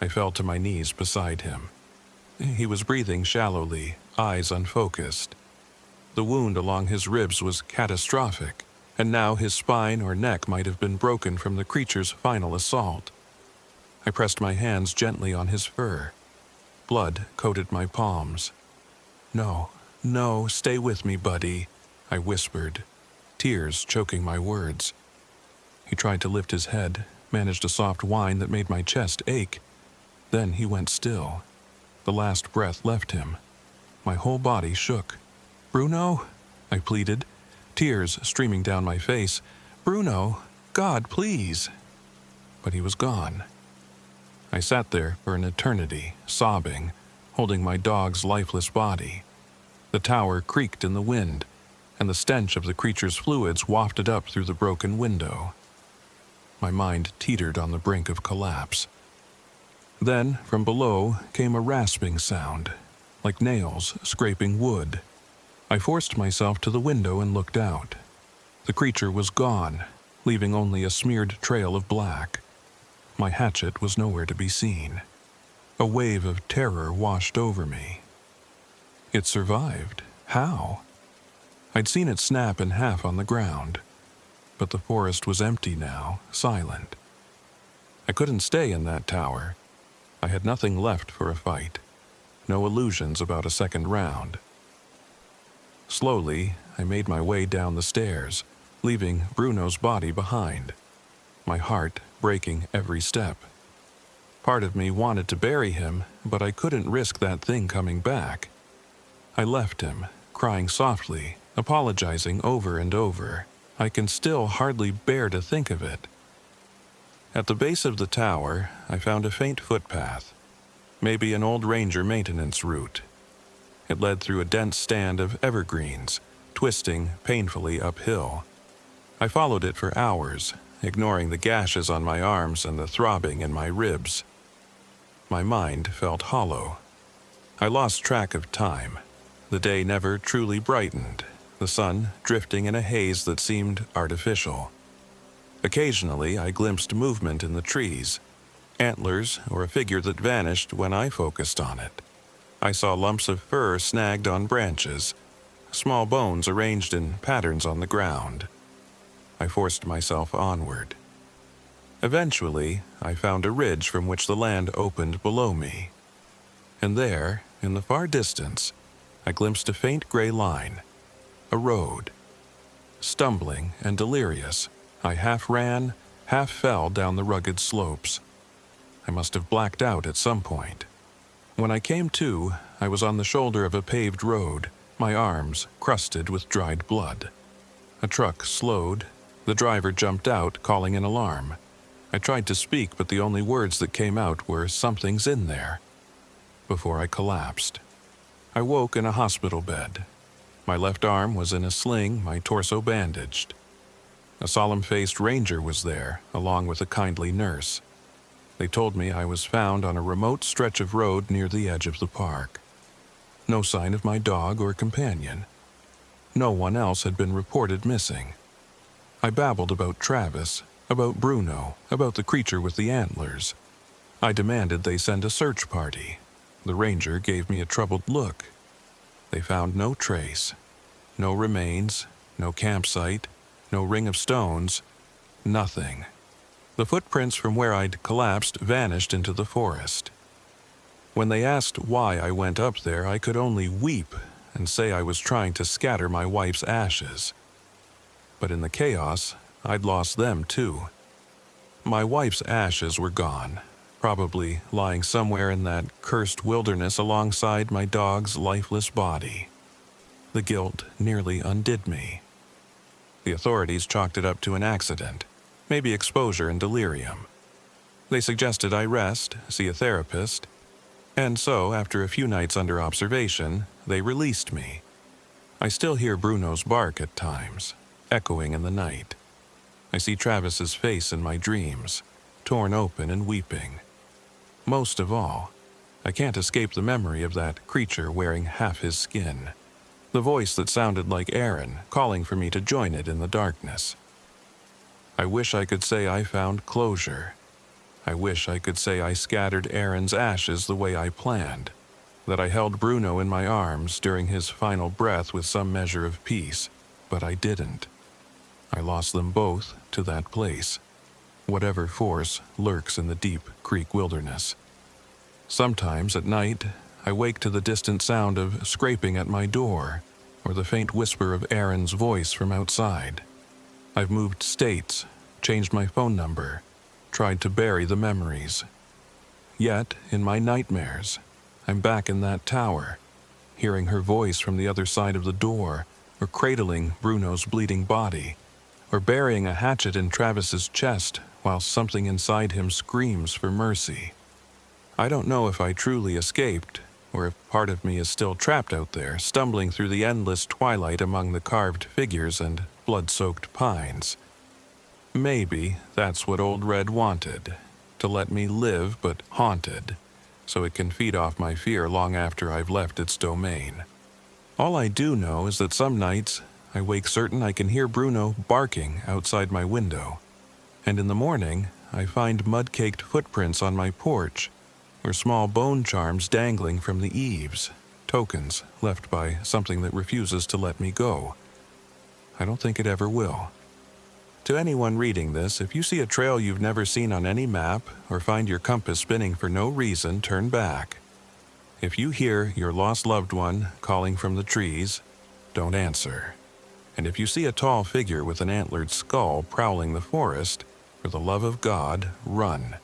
I fell to my knees beside him. He was breathing shallowly, eyes unfocused. The wound along his ribs was catastrophic, and now his spine or neck might have been broken from the creature's final assault. I pressed my hands gently on his fur. Blood coated my palms. "No, no, stay with me, buddy," I whispered, tears choking my words. He tried to lift his head, managed a soft whine that made my chest ache. Then he went still. The last breath left him. My whole body shook. "Bruno?" I pleaded, tears streaming down my face. "Bruno, God, please." But he was gone. I sat there for an eternity, sobbing, holding my dog's lifeless body. The tower creaked in the wind, and the stench of the creature's fluids wafted up through the broken window. My mind teetered on the brink of collapse. Then, from below, came a rasping sound, like nails scraping wood. I forced myself to the window and looked out. The creature was gone, leaving only a smeared trail of black. My hatchet was nowhere to be seen. A wave of terror washed over me. It survived. How? I'd seen it snap in half on the ground, but the forest was empty now, silent. I couldn't stay in that tower. I had nothing left for a fight. No illusions about a second round. Slowly, I made my way down the stairs, leaving Bruno's body behind, my heart breaking every step. Part of me wanted to bury him, but I couldn't risk that thing coming back. I left him, crying softly, apologizing over and over. I can still hardly bear to think of it. At the base of the tower, I found a faint footpath, maybe an old ranger maintenance route. It led through a dense stand of evergreens, twisting painfully uphill. I followed it for hours, ignoring the gashes on my arms and the throbbing in my ribs. My mind felt hollow. I lost track of time. The day never truly brightened, the sun drifting in a haze that seemed artificial. Occasionally, I glimpsed movement in the trees, antlers or a figure that vanished when I focused on it. I saw lumps of fur snagged on branches, small bones arranged in patterns on the ground. I forced myself onward. Eventually, I found a ridge from which the land opened below me. And there, in the far distance, I glimpsed a faint gray line, a road. Stumbling and delirious, I half ran, half fell down the rugged slopes. I must have blacked out at some point. When I came to, I was on the shoulder of a paved road, my arms crusted with dried blood. A truck slowed. The driver jumped out, calling an alarm. I tried to speak, but the only words that came out were, "Something's in there," before I collapsed. I woke in a hospital bed. My left arm was in a sling, my torso bandaged. A solemn-faced ranger was there, along with a kindly nurse. They told me I was found on a remote stretch of road near the edge of the park. No sign of my dog or companion. No one else had been reported missing. I babbled about Travis, about Bruno, about the creature with the antlers. I demanded they send a search party. The ranger gave me a troubled look. They found no trace, no remains, no campsite, no ring of stones, nothing. The footprints from where I'd collapsed vanished into the forest. When they asked why I went up there, I could only weep and say I was trying to scatter my wife's ashes. But in the chaos, I'd lost them too. My wife's ashes were gone, probably lying somewhere in that cursed wilderness alongside my dog's lifeless body. The guilt nearly undid me. The authorities chalked it up to an accident, maybe exposure and delirium. They suggested I rest, see a therapist, and so, after a few nights under observation, they released me. I still hear Bruno's bark at times, echoing in the night. I see Travis's face in my dreams, torn open and weeping. Most of all, I can't escape the memory of that creature wearing half his skin. The voice that sounded like Aaron, calling for me to join it in the darkness. I wish I could say I found closure. I wish I could say I scattered Aaron's ashes the way I planned, that I held Bruno in my arms during his final breath with some measure of peace, but I didn't. I lost them both to that place, whatever force lurks in the deep creek wilderness. Sometimes at night, I wake to the distant sound of scraping at my door, or the faint whisper of Aaron's voice from outside. I've moved states, changed my phone number, tried to bury the memories. Yet, in my nightmares, I'm back in that tower, hearing her voice from the other side of the door, or cradling Bruno's bleeding body, or burying a hatchet in Travis's chest while something inside him screams for mercy. I don't know if I truly escaped, or if part of me is still trapped out there, stumbling through the endless twilight among the carved figures and blood-soaked pines. Maybe that's what Old Red wanted, to let me live but haunted, so it can feed off my fear long after I've left its domain. All I do know is that some nights I wake certain I can hear Bruno barking outside my window, and in the morning I find mud-caked footprints on my porch, or small bone charms dangling from the eaves, tokens left by something that refuses to let me go. I don't think it ever will. To anyone reading this, if you see a trail you've never seen on any map, or find your compass spinning for no reason, turn back. If you hear your lost loved one calling from the trees, don't answer. And if you see a tall figure with an antlered skull prowling the forest, for the love of God, run.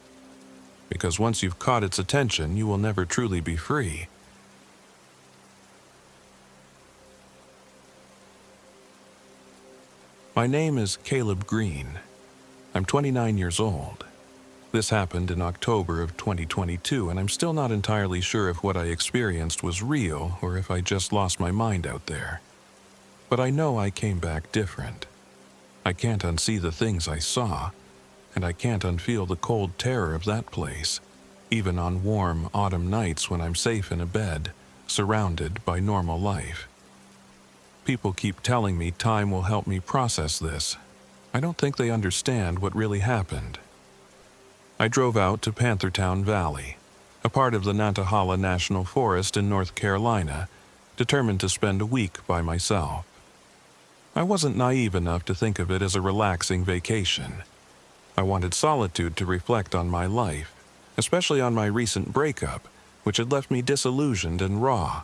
Because once you've caught its attention, you will never truly be free. My name is Caleb Green. I'm 29 years old. This happened in October of 2022, and I'm still not entirely sure if what I experienced was real or if I just lost my mind out there. But I know I came back different. I can't unsee the things I saw, and I can't unfeel the cold terror of that place, even on warm autumn nights when I'm safe in a bed, surrounded by normal life. People keep telling me time will help me process this. I don't think they understand what really happened. I drove out to Panthertown Valley, a part of the Nantahala National Forest in North Carolina, determined to spend a week by myself. I wasn't naive enough to think of it as a relaxing vacation. I wanted solitude to reflect on my life, especially on my recent breakup, which had left me disillusioned and raw.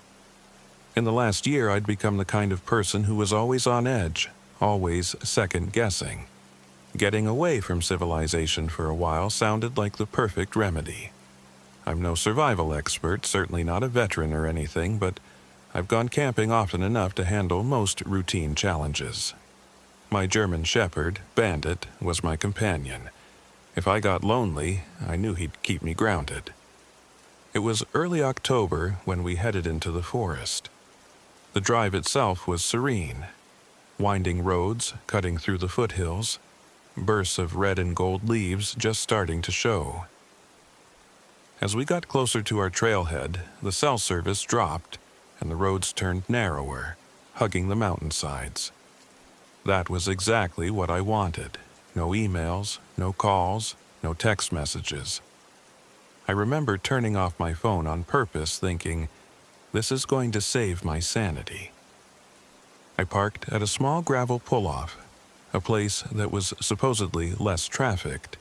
In the last year, I'd become the kind of person who was always on edge, always second-guessing. Getting away from civilization for a while sounded like the perfect remedy. I'm no survival expert, certainly not a veteran or anything, but I've gone camping often enough to handle most routine challenges. My German Shepherd, Bandit, was my companion. If I got lonely, I knew he'd keep me grounded. It was early October when we headed into the forest. The drive itself was serene. Winding roads cutting through the foothills, bursts of red and gold leaves just starting to show. As we got closer to our trailhead, the cell service dropped, and the roads turned narrower, hugging the mountainsides. That was exactly what I wanted. No emails, no calls, no text messages. I remember turning off my phone on purpose, thinking, this is going to save my sanity. I parked at a small gravel pull-off, a place that was supposedly less trafficked.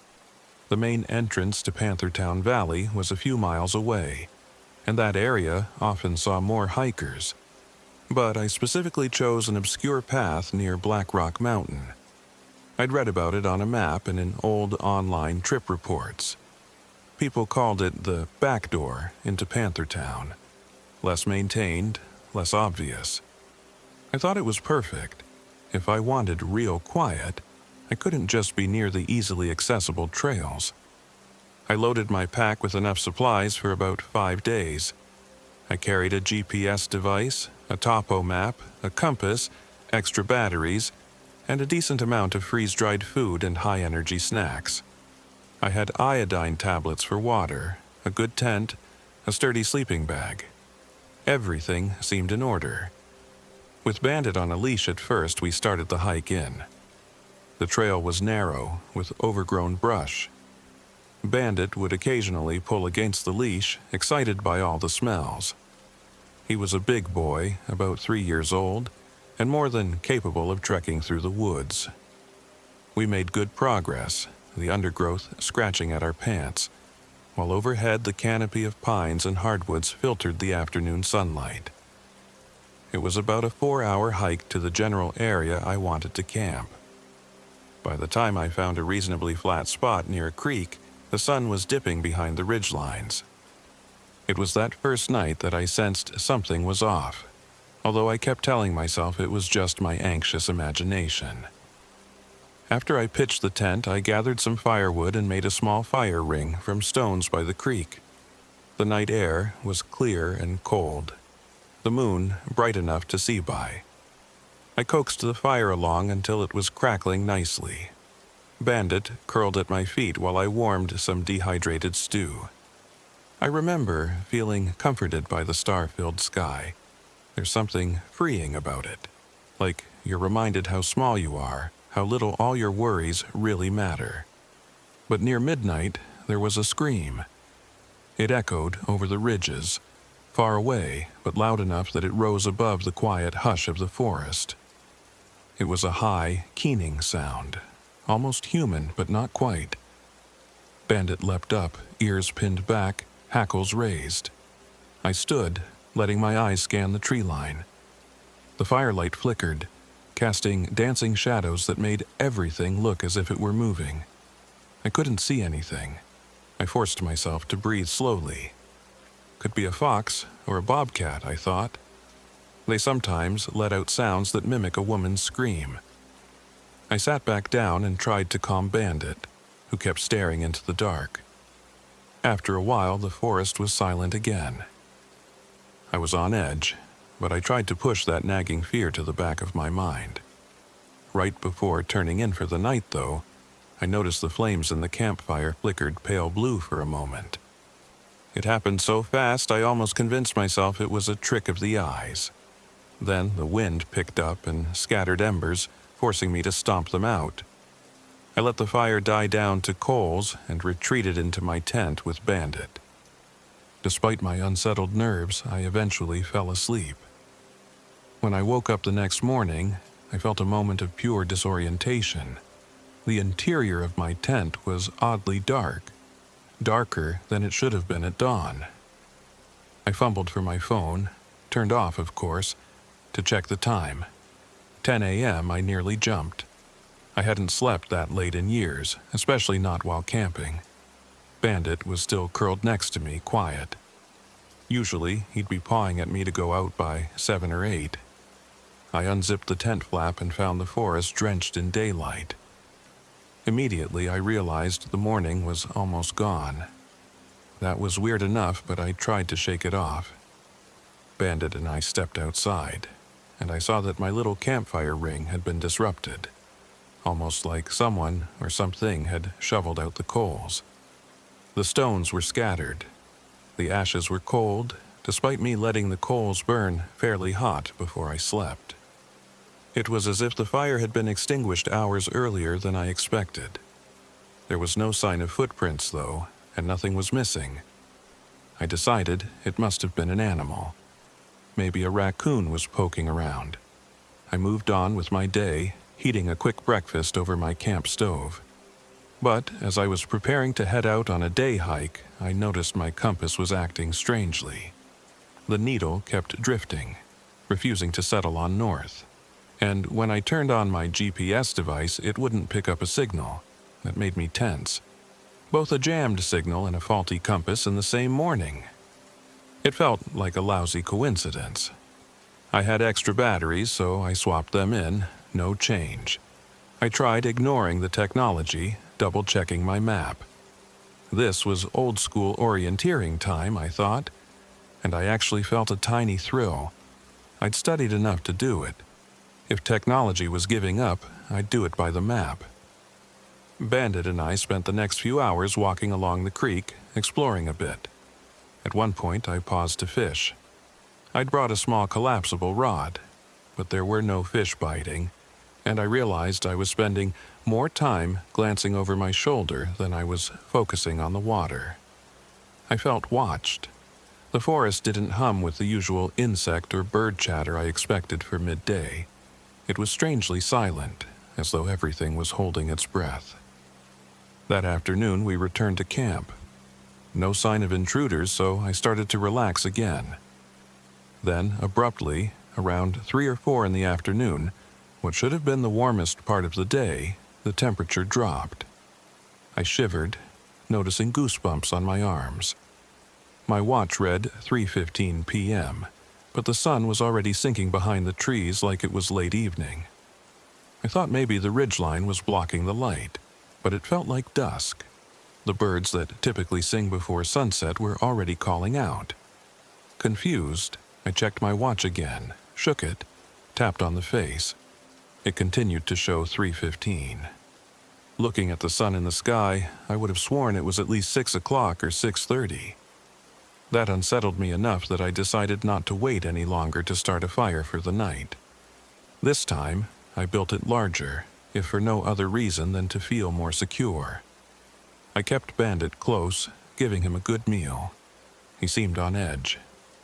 The main entrance to Panthertown Valley was a few miles away, and that area often saw more hikers. But I specifically chose an obscure path near Black Rock Mountain. I'd read about it on a map and in old online trip reports. People called it the back door into Panthertown. Less maintained, less obvious. I thought it was perfect. If I wanted real quiet, I couldn't just be near the easily accessible trails. I loaded my pack with enough supplies for about 5 days. I carried a GPS device, a topo map, a compass, extra batteries, and a decent amount of freeze-dried food and high-energy snacks. I had iodine tablets for water, a good tent, a sturdy sleeping bag. Everything seemed in order. With Bandit on a leash at first, we started the hike in. The trail was narrow, with overgrown brush. Bandit would occasionally pull against the leash, excited by all the smells. He was a big boy, about 3 years old, and more than capable of trekking through the woods. We made good progress, the undergrowth scratching at our pants, while overhead the canopy of pines and hardwoods filtered the afternoon sunlight. It was about a 4-hour hike to the general area I wanted to camp. By the time I found a reasonably flat spot near a creek, the sun was dipping behind the ridgelines. It was that first night that I sensed something was off, although I kept telling myself it was just my anxious imagination. After I pitched the tent, I gathered some firewood and made a small fire ring from stones by the creek. The night air was clear and cold, the moon bright enough to see by. I coaxed the fire along until it was crackling nicely. Bandit curled at my feet while I warmed some dehydrated stew. I remember feeling comforted by the star-filled sky. There's something freeing about it, like you're reminded how small you are, how little all your worries really matter. But near midnight, there was a scream. It echoed over the ridges, far away but loud enough that it rose above the quiet hush of the forest. It was a high, keening sound, almost human but not quite. Bandit leapt up, ears pinned back, hackles raised. I stood, letting my eyes scan the tree line. The firelight flickered, casting dancing shadows that made everything look as if it were moving. I couldn't see anything. I forced myself to breathe slowly. Could be a fox or a bobcat, I thought. They sometimes let out sounds that mimic a woman's scream. I sat back down and tried to calm Bandit, who kept staring into the dark. After a while, the forest was silent again. I was on edge, but I tried to push that nagging fear to the back of my mind. Right before turning in for the night, though, I noticed the flames in the campfire flickered pale blue for a moment. It happened so fast I almost convinced myself it was a trick of the eyes. Then the wind picked up and scattered embers, forcing me to stomp them out. I let the fire die down to coals and retreated into my tent with Bandit. Despite my unsettled nerves, I eventually fell asleep. When I woke up the next morning, I felt a moment of pure disorientation. The interior of my tent was oddly dark, darker than it should have been at dawn. I fumbled for my phone, turned off, of course, to check the time. 10 a.m. I nearly jumped. I hadn't slept that late in years, especially not while camping. Bandit was still curled next to me, quiet. Usually, he'd be pawing at me to go out by 7 or 8. I unzipped the tent flap and found the forest drenched in daylight. Immediately, I realized the morning was almost gone. That was weird enough, but I tried to shake it off. Bandit and I stepped outside, and I saw that my little campfire ring had been disrupted, almost like someone or something had shoveled out the coals. The stones were scattered. The ashes were cold, despite me letting the coals burn fairly hot before I slept. It was as if the fire had been extinguished hours earlier than I expected. There was no sign of footprints, though, and nothing was missing. I decided it must have been an animal. Maybe a raccoon was poking around. I moved on with my day, heating a quick breakfast over my camp stove. But as I was preparing to head out on a day hike, I noticed my compass was acting strangely. The needle kept drifting, refusing to settle on north. And when I turned on my GPS device, it wouldn't pick up a signal. That made me tense. Both a jammed signal and a faulty compass in the same morning. It felt like a lousy coincidence. I had extra batteries, so I swapped them in, no change. I tried ignoring the technology, double-checking my map. This was old-school orienteering time, I thought, and I actually felt a tiny thrill. I'd studied enough to do it. If technology was giving up, I'd do it by the map. Bandit and I spent the next few hours walking along the creek, exploring a bit. At one point, I paused to fish. I'd brought a small collapsible rod, but there were no fish biting, and I realized I was spending more time glancing over my shoulder than I was focusing on the water. I felt watched. The forest didn't hum with the usual insect or bird chatter I expected for midday. It was strangely silent, as though everything was holding its breath. That afternoon, we returned to camp. No sign of intruders, so I started to relax again. Then, abruptly, around 3 or 4 in the afternoon, what should have been the warmest part of the day, the temperature dropped. I shivered, noticing goosebumps on my arms. My watch read 3:15 p.m., but the sun was already sinking behind the trees like it was late evening. I thought maybe the ridgeline was blocking the light, but it felt like dusk. The birds that typically sing before sunset were already calling out. Confused, I checked my watch again, shook it, tapped on the face. It continued to show 3:15. Looking at the sun in the sky, I would have sworn it was at least 6 o'clock or 6:30. That unsettled me enough that I decided not to wait any longer to start a fire for the night. This time, I built it larger, if for no other reason than to feel more secure. I kept Bandit close, giving him a good meal. He seemed on edge.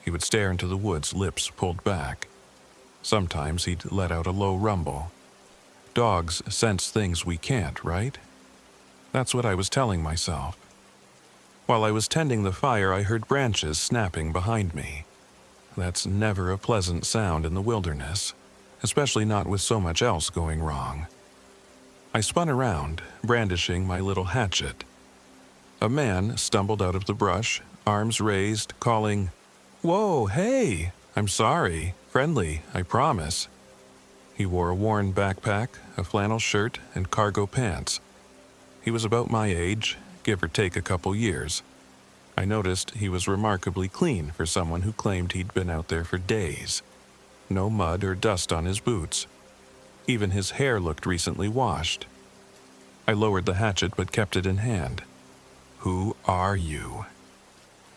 He would stare into the woods, lips pulled back. Sometimes he'd let out a low rumble. Dogs sense things we can't, right? That's what I was telling myself. While I was tending the fire, I heard branches snapping behind me. That's never a pleasant sound in the wilderness, especially not with so much else going wrong. I spun around, brandishing my little hatchet. A man stumbled out of the brush, arms raised, calling, "Whoa, hey! I'm sorry. Friendly, I promise." He wore a worn backpack, a flannel shirt, and cargo pants. He was about my age, give or take a couple years. I noticed he was remarkably clean for someone who claimed he'd been out there for days. No mud or dust on his boots. Even his hair looked recently washed. I lowered the hatchet but kept it in hand. "Who are you?"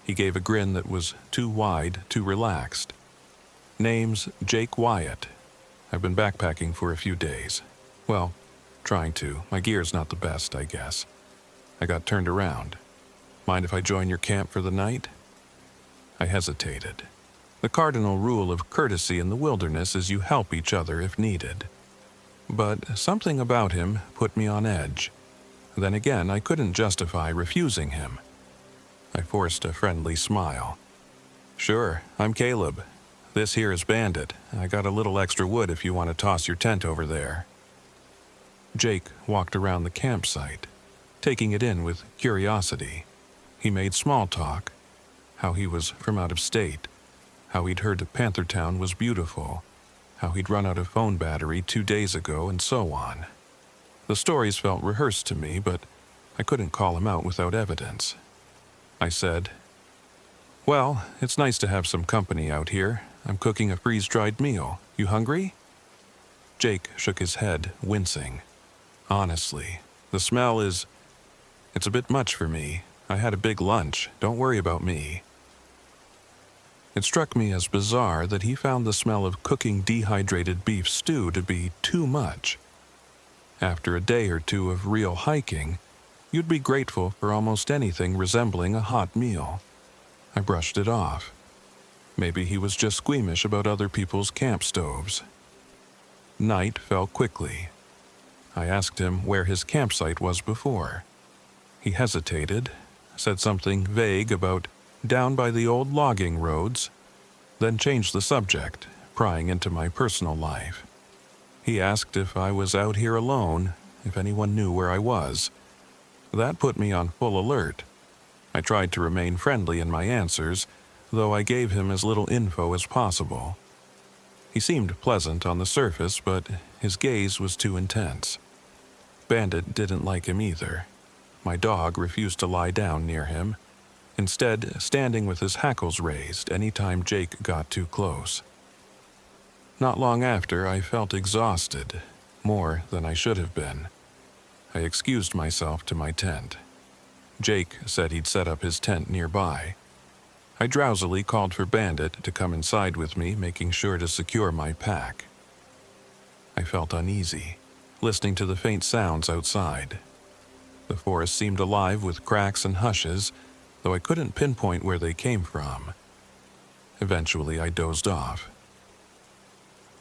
He gave a grin that was too wide, too relaxed. "Name's Jake Wyatt. I've been backpacking for a few days. Well, trying to. My gear's not the best, I guess. I got turned around. Mind if I join your camp for the night?" I hesitated. The cardinal rule of courtesy in the wilderness is you help each other if needed. But something about him put me on edge. Then again, I couldn't justify refusing him. I forced a friendly smile. "Sure, I'm Caleb. This here is Bandit. I got a little extra wood if you want to toss your tent over there." Jake walked around the campsite, taking it in with curiosity. He made small talk, how he was from out of state, how he'd heard Panthertown was beautiful, how he'd run out of phone battery 2 days ago, and so on. The stories felt rehearsed to me, but I couldn't call him out without evidence. I said, "Well, it's nice to have some company out here. I'm cooking a freeze-dried meal. You hungry?" Jake shook his head, wincing. "Honestly, the smell it's a bit much for me. I had a big lunch. Don't worry about me." It struck me as bizarre that he found the smell of cooking dehydrated beef stew to be too much. After a day or two of real hiking, you'd be grateful for almost anything resembling a hot meal. I brushed it off. Maybe he was just squeamish about other people's camp stoves. Night fell quickly. I asked him where his campsite was before. He hesitated, said something vague about down by the old logging roads, then changed the subject, prying into my personal life. He asked if I was out here alone, if anyone knew where I was. That put me on full alert. I tried to remain friendly in my answers, though I gave him as little info as possible. He seemed pleasant on the surface, but his gaze was too intense. Bandit didn't like him either. My dog refused to lie down near him, instead standing with his hackles raised any time Jake got too close. Not long after, I felt exhausted, more than I should have been. I excused myself to my tent. Jake said he'd set up his tent nearby. I drowsily called for Bandit to come inside with me, making sure to secure my pack. I felt uneasy, listening to the faint sounds outside. The forest seemed alive with cracks and hushes, though I couldn't pinpoint where they came from. Eventually, I dozed off.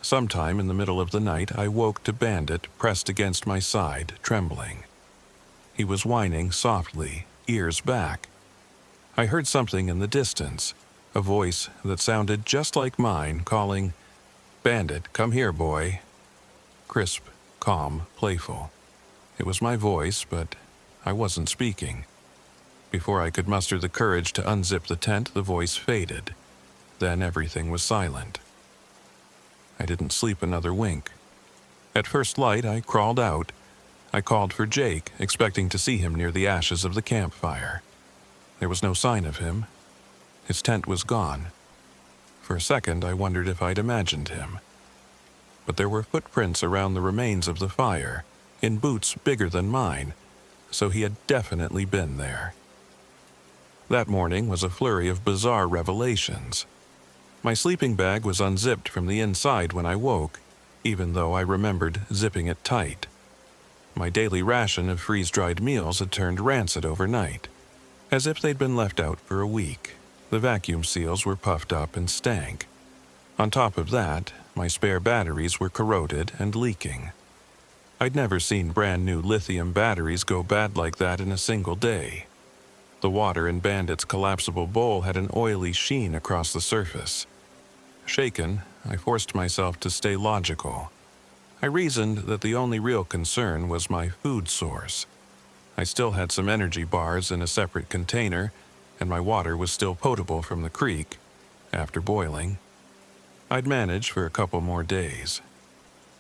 Sometime in the middle of the night, I woke to Bandit pressed against my side, trembling. He was whining softly, ears back. I heard something in the distance, a voice that sounded just like mine, calling, "Bandit, come here, boy." Crisp, calm, playful. It was my voice, but I wasn't speaking. Before I could muster the courage to unzip the tent, the voice faded. Then everything was silent. I didn't sleep another wink. At first light, I crawled out. I called for Jake, expecting to see him near the ashes of the campfire. There was no sign of him. His tent was gone. For a second, I wondered if I'd imagined him. But there were footprints around the remains of the fire, in boots bigger than mine, so he had definitely been there. That morning was a flurry of bizarre revelations. My sleeping bag was unzipped from the inside when I woke, even though I remembered zipping it tight. My daily ration of freeze-dried meals had turned rancid overnight, as if they'd been left out for a week. The vacuum seals were puffed up and stank. On top of that, my spare batteries were corroded and leaking. I'd never seen brand-new lithium batteries go bad like that in a single day. The water in Bandit's collapsible bowl had an oily sheen across the surface. Shaken, I forced myself to stay logical. I reasoned that the only real concern was my food source. I still had some energy bars in a separate container, and my water was still potable from the creek, after boiling. I'd manage for a couple more days.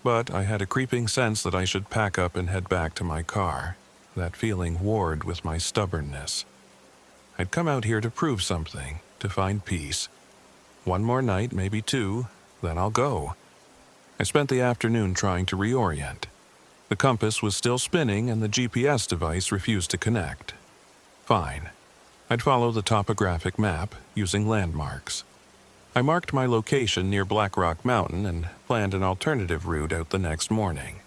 But I had a creeping sense that I should pack up and head back to my car. That feeling warred with my stubbornness. I'd come out here to prove something, to find peace. One more night, maybe two, then I'll go. I spent the afternoon trying to reorient. The compass was still spinning and the GPS device refused to connect. Fine. I'd follow the topographic map using landmarks. I marked my location near Black Rock Mountain and planned an alternative route out the next morning.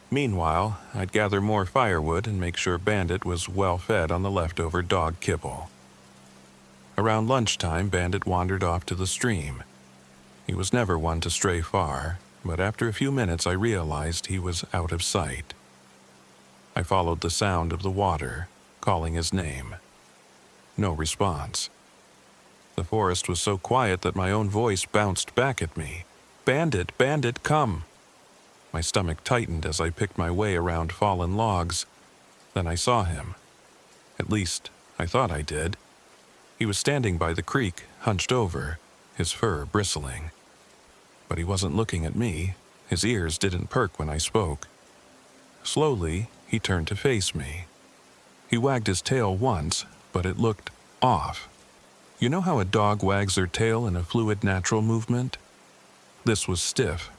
Meanwhile, I'd gather more firewood and make sure Bandit was well fed on the leftover dog kibble. Around lunchtime, Bandit wandered off to the stream. He was never one to stray far, but after a few minutes I realized he was out of sight. I followed the sound of the water, calling his name. No response. The forest was so quiet that my own voice bounced back at me. "Bandit, Bandit, come!" My stomach tightened as I picked my way around fallen logs. Then I saw him. At least, I thought I did. He was standing by the creek, hunched over, his fur bristling. But he wasn't looking at me. His ears didn't perk when I spoke. Slowly, he turned to face me. He wagged his tail once, but it looked off. You know how a dog wags their tail in a fluid natural movement? This was stiff,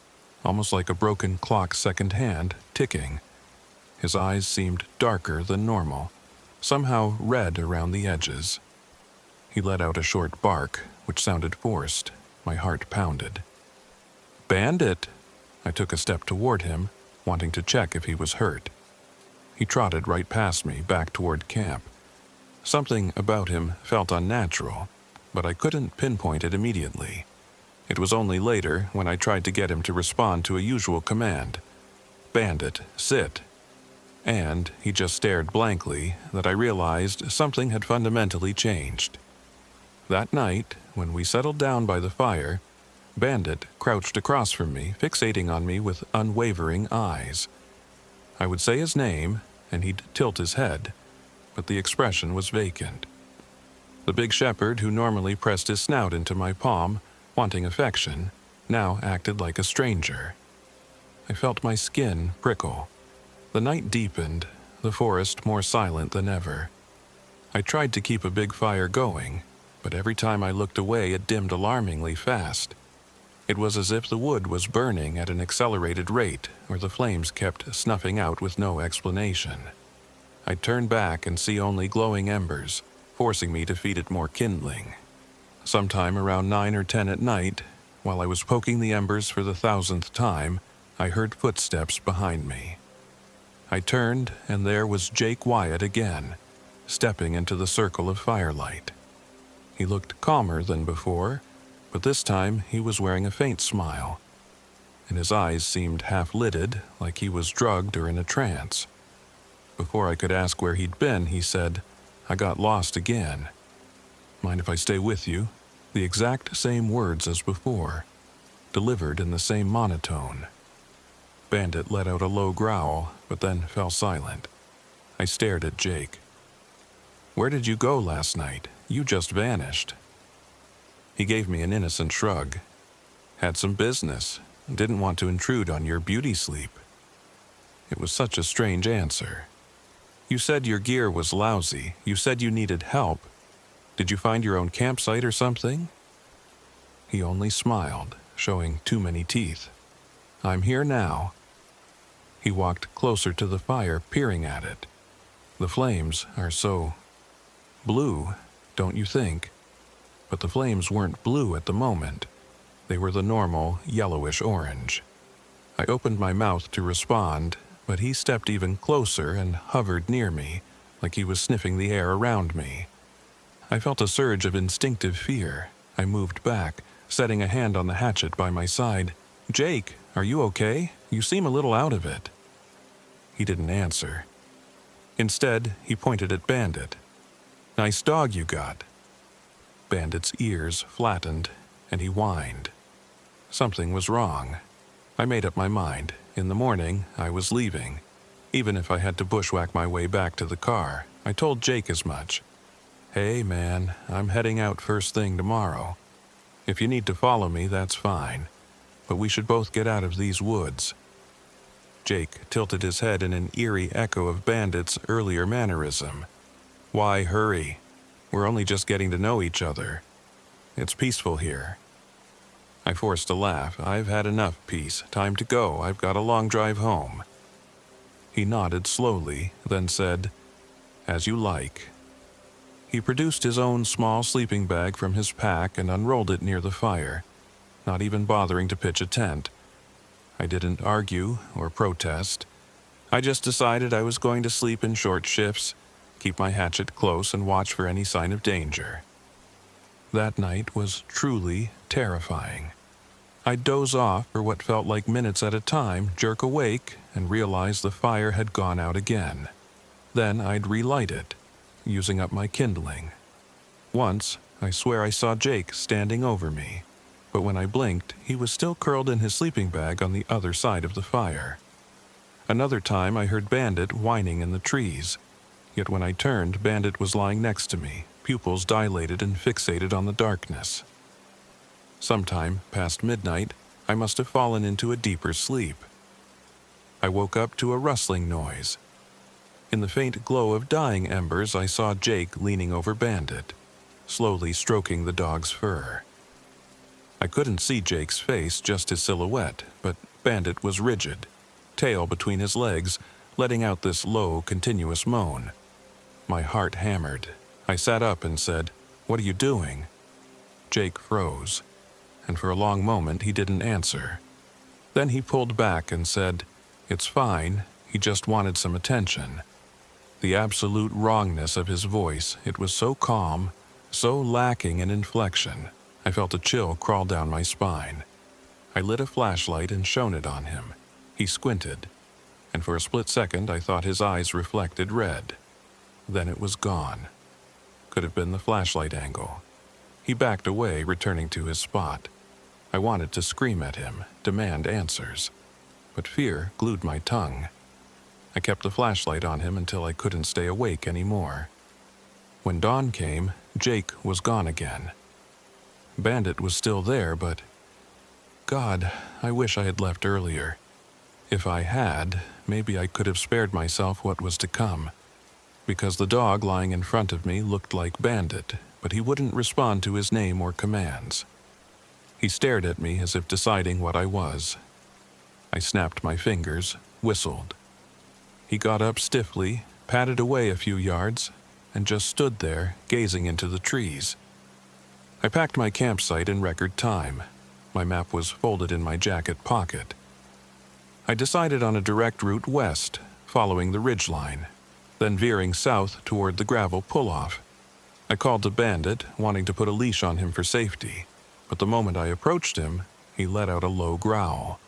almost like a broken clock second hand, ticking. His eyes seemed darker than normal, somehow red around the edges. He let out a short bark, which sounded forced. My heart pounded. "Bandit!" I took a step toward him, wanting to check if he was hurt. He trotted right past me, back toward camp. Something about him felt unnatural, but I couldn't pinpoint it immediately. It was only later, when I tried to get him to respond to a usual command, "Bandit, sit," and he just stared blankly, that I realized something had fundamentally changed. That night, when we settled down by the fire, Bandit crouched across from me, fixating on me with unwavering eyes. I would say his name, and he'd tilt his head, but the expression was vacant. The big shepherd, who normally pressed his snout into my palm, wanting affection, now acted like a stranger. I felt my skin prickle. The night deepened, the forest more silent than ever. I tried to keep a big fire going, but every time I looked away it dimmed alarmingly fast. It was as if the wood was burning at an accelerated rate, or the flames kept snuffing out with no explanation. I'd turn back and see only glowing embers, forcing me to feed it more kindling. Sometime around 9 or 10 at night, while I was poking the embers for the 1,000th time, I heard footsteps behind me. I turned, and there was Jake Wyatt again, stepping into the circle of firelight. He looked calmer than before, but this time he was wearing a faint smile, and his eyes seemed half-lidded, like he was drugged or in a trance. Before I could ask where he'd been, he said, "I got lost again. Mind if I stay with you?" The exact same words as before, delivered in the same monotone. Bandit let out a low growl, but then fell silent. I stared at Jake. "Where did you go last night? You just vanished." He gave me an innocent shrug. "Had some business. Didn't want to intrude on your beauty sleep." It was such a strange answer. "You said your gear was lousy. You said you needed help. Did you find your own campsite or something?" He only smiled, showing too many teeth. "I'm here now." He walked closer to the fire, peering at it. The flames are so blue, don't you think? But the flames weren't blue at the moment. They were the normal yellowish orange. I opened my mouth to respond, but he stepped even closer and hovered near me, like he was sniffing the air around me. I felt a surge of instinctive fear. I moved back, setting a hand on the hatchet by my side. "Jake, are you okay? You seem a little out of it." He didn't answer. Instead, he pointed at Bandit. "Nice dog you got." Bandit's ears flattened. and he whined. Something was wrong. I made up my mind. In the morning, I was leaving. Even if I had to bushwhack my way back to the car, I told Jake as much. "Hey, man, I'm heading out first thing tomorrow. If you need to follow me, that's fine. But we should both get out of these woods." Jake tilted his head in an eerie echo of Bandit's earlier mannerism. "Why hurry? We're only just getting to know each other. It's peaceful here." I forced a laugh. "I've had enough peace. Time to go. I've got a long drive home." He nodded slowly, then said, "As you like." He produced his own small sleeping bag from his pack and unrolled it near the fire, not even bothering to pitch a tent. I didn't argue or protest. I just decided I was going to sleep in short shifts, keep my hatchet close, and watch for any sign of danger. That night was truly terrifying. I'd doze off for what felt like minutes at a time, jerk awake, and realize the fire had gone out again. Then I'd relight it, using up my kindling. Once, I swear I saw Jake standing over me, but when I blinked, he was still curled in his sleeping bag on the other side of the fire. Another time I heard Bandit whining in the trees, yet when I turned, Bandit was lying next to me, pupils dilated and fixated on the darkness. Sometime past midnight, I must have fallen into a deeper sleep. I woke up to a rustling noise. In the faint glow of dying embers, I saw Jake leaning over Bandit, slowly stroking the dog's fur. I couldn't see Jake's face, just his silhouette, but Bandit was rigid, tail between his legs, letting out this low, continuous moan. My heart hammered. I sat up and said, "What are you doing?" Jake froze, and for a long moment he didn't answer. Then he pulled back and said, "It's fine, he just wanted some attention." The absolute wrongness of his voice, it was so calm, so lacking in inflection. I felt a chill crawl down my spine. I lit a flashlight and shone it on him. He squinted, and for a split second I thought his eyes reflected red. Then it was gone. Could have been the flashlight angle. He backed away, returning to his spot. I wanted to scream at him, demand answers, but fear glued my tongue. I kept the flashlight on him until I couldn't stay awake anymore. When dawn came, Jake was gone again. Bandit was still there, but God, I wish I had left earlier. If I had, maybe I could have spared myself what was to come, because the dog lying in front of me looked like Bandit, but he wouldn't respond to his name or commands. He stared at me as if deciding what I was. I snapped my fingers, whistled. He got up stiffly, padded away a few yards, and just stood there, gazing into the trees. I packed my campsite in record time. My map was folded in my jacket pocket. I decided on a direct route west, following the ridgeline, then veering south toward the gravel pull-off. I called to Bandit, wanting to put a leash on him for safety, but the moment I approached him, he let out a low growl.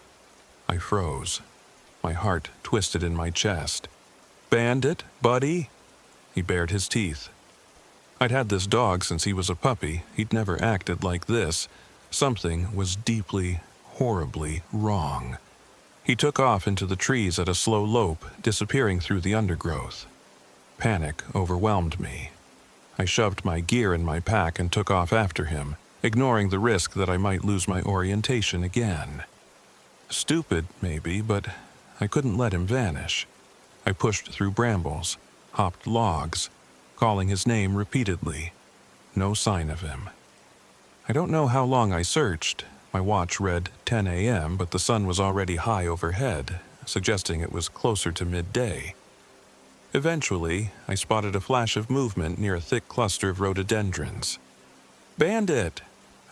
I froze. My heart twisted in my chest. "Bandit, buddy?" He bared his teeth. I'd had this dog since he was a puppy. He'd never acted like this. Something was deeply, horribly wrong. He took off into the trees at a slow lope, disappearing through the undergrowth. Panic overwhelmed me. I shoved my gear in my pack and took off after him, ignoring the risk that I might lose my orientation again. Stupid, maybe, but I couldn't let him vanish. I pushed through brambles, hopped logs, calling his name repeatedly. No sign of him. I don't know how long I searched. My watch read 10 a.m., but the sun was already high overhead, suggesting it was closer to midday. Eventually, I spotted a flash of movement near a thick cluster of rhododendrons. "Bandit!"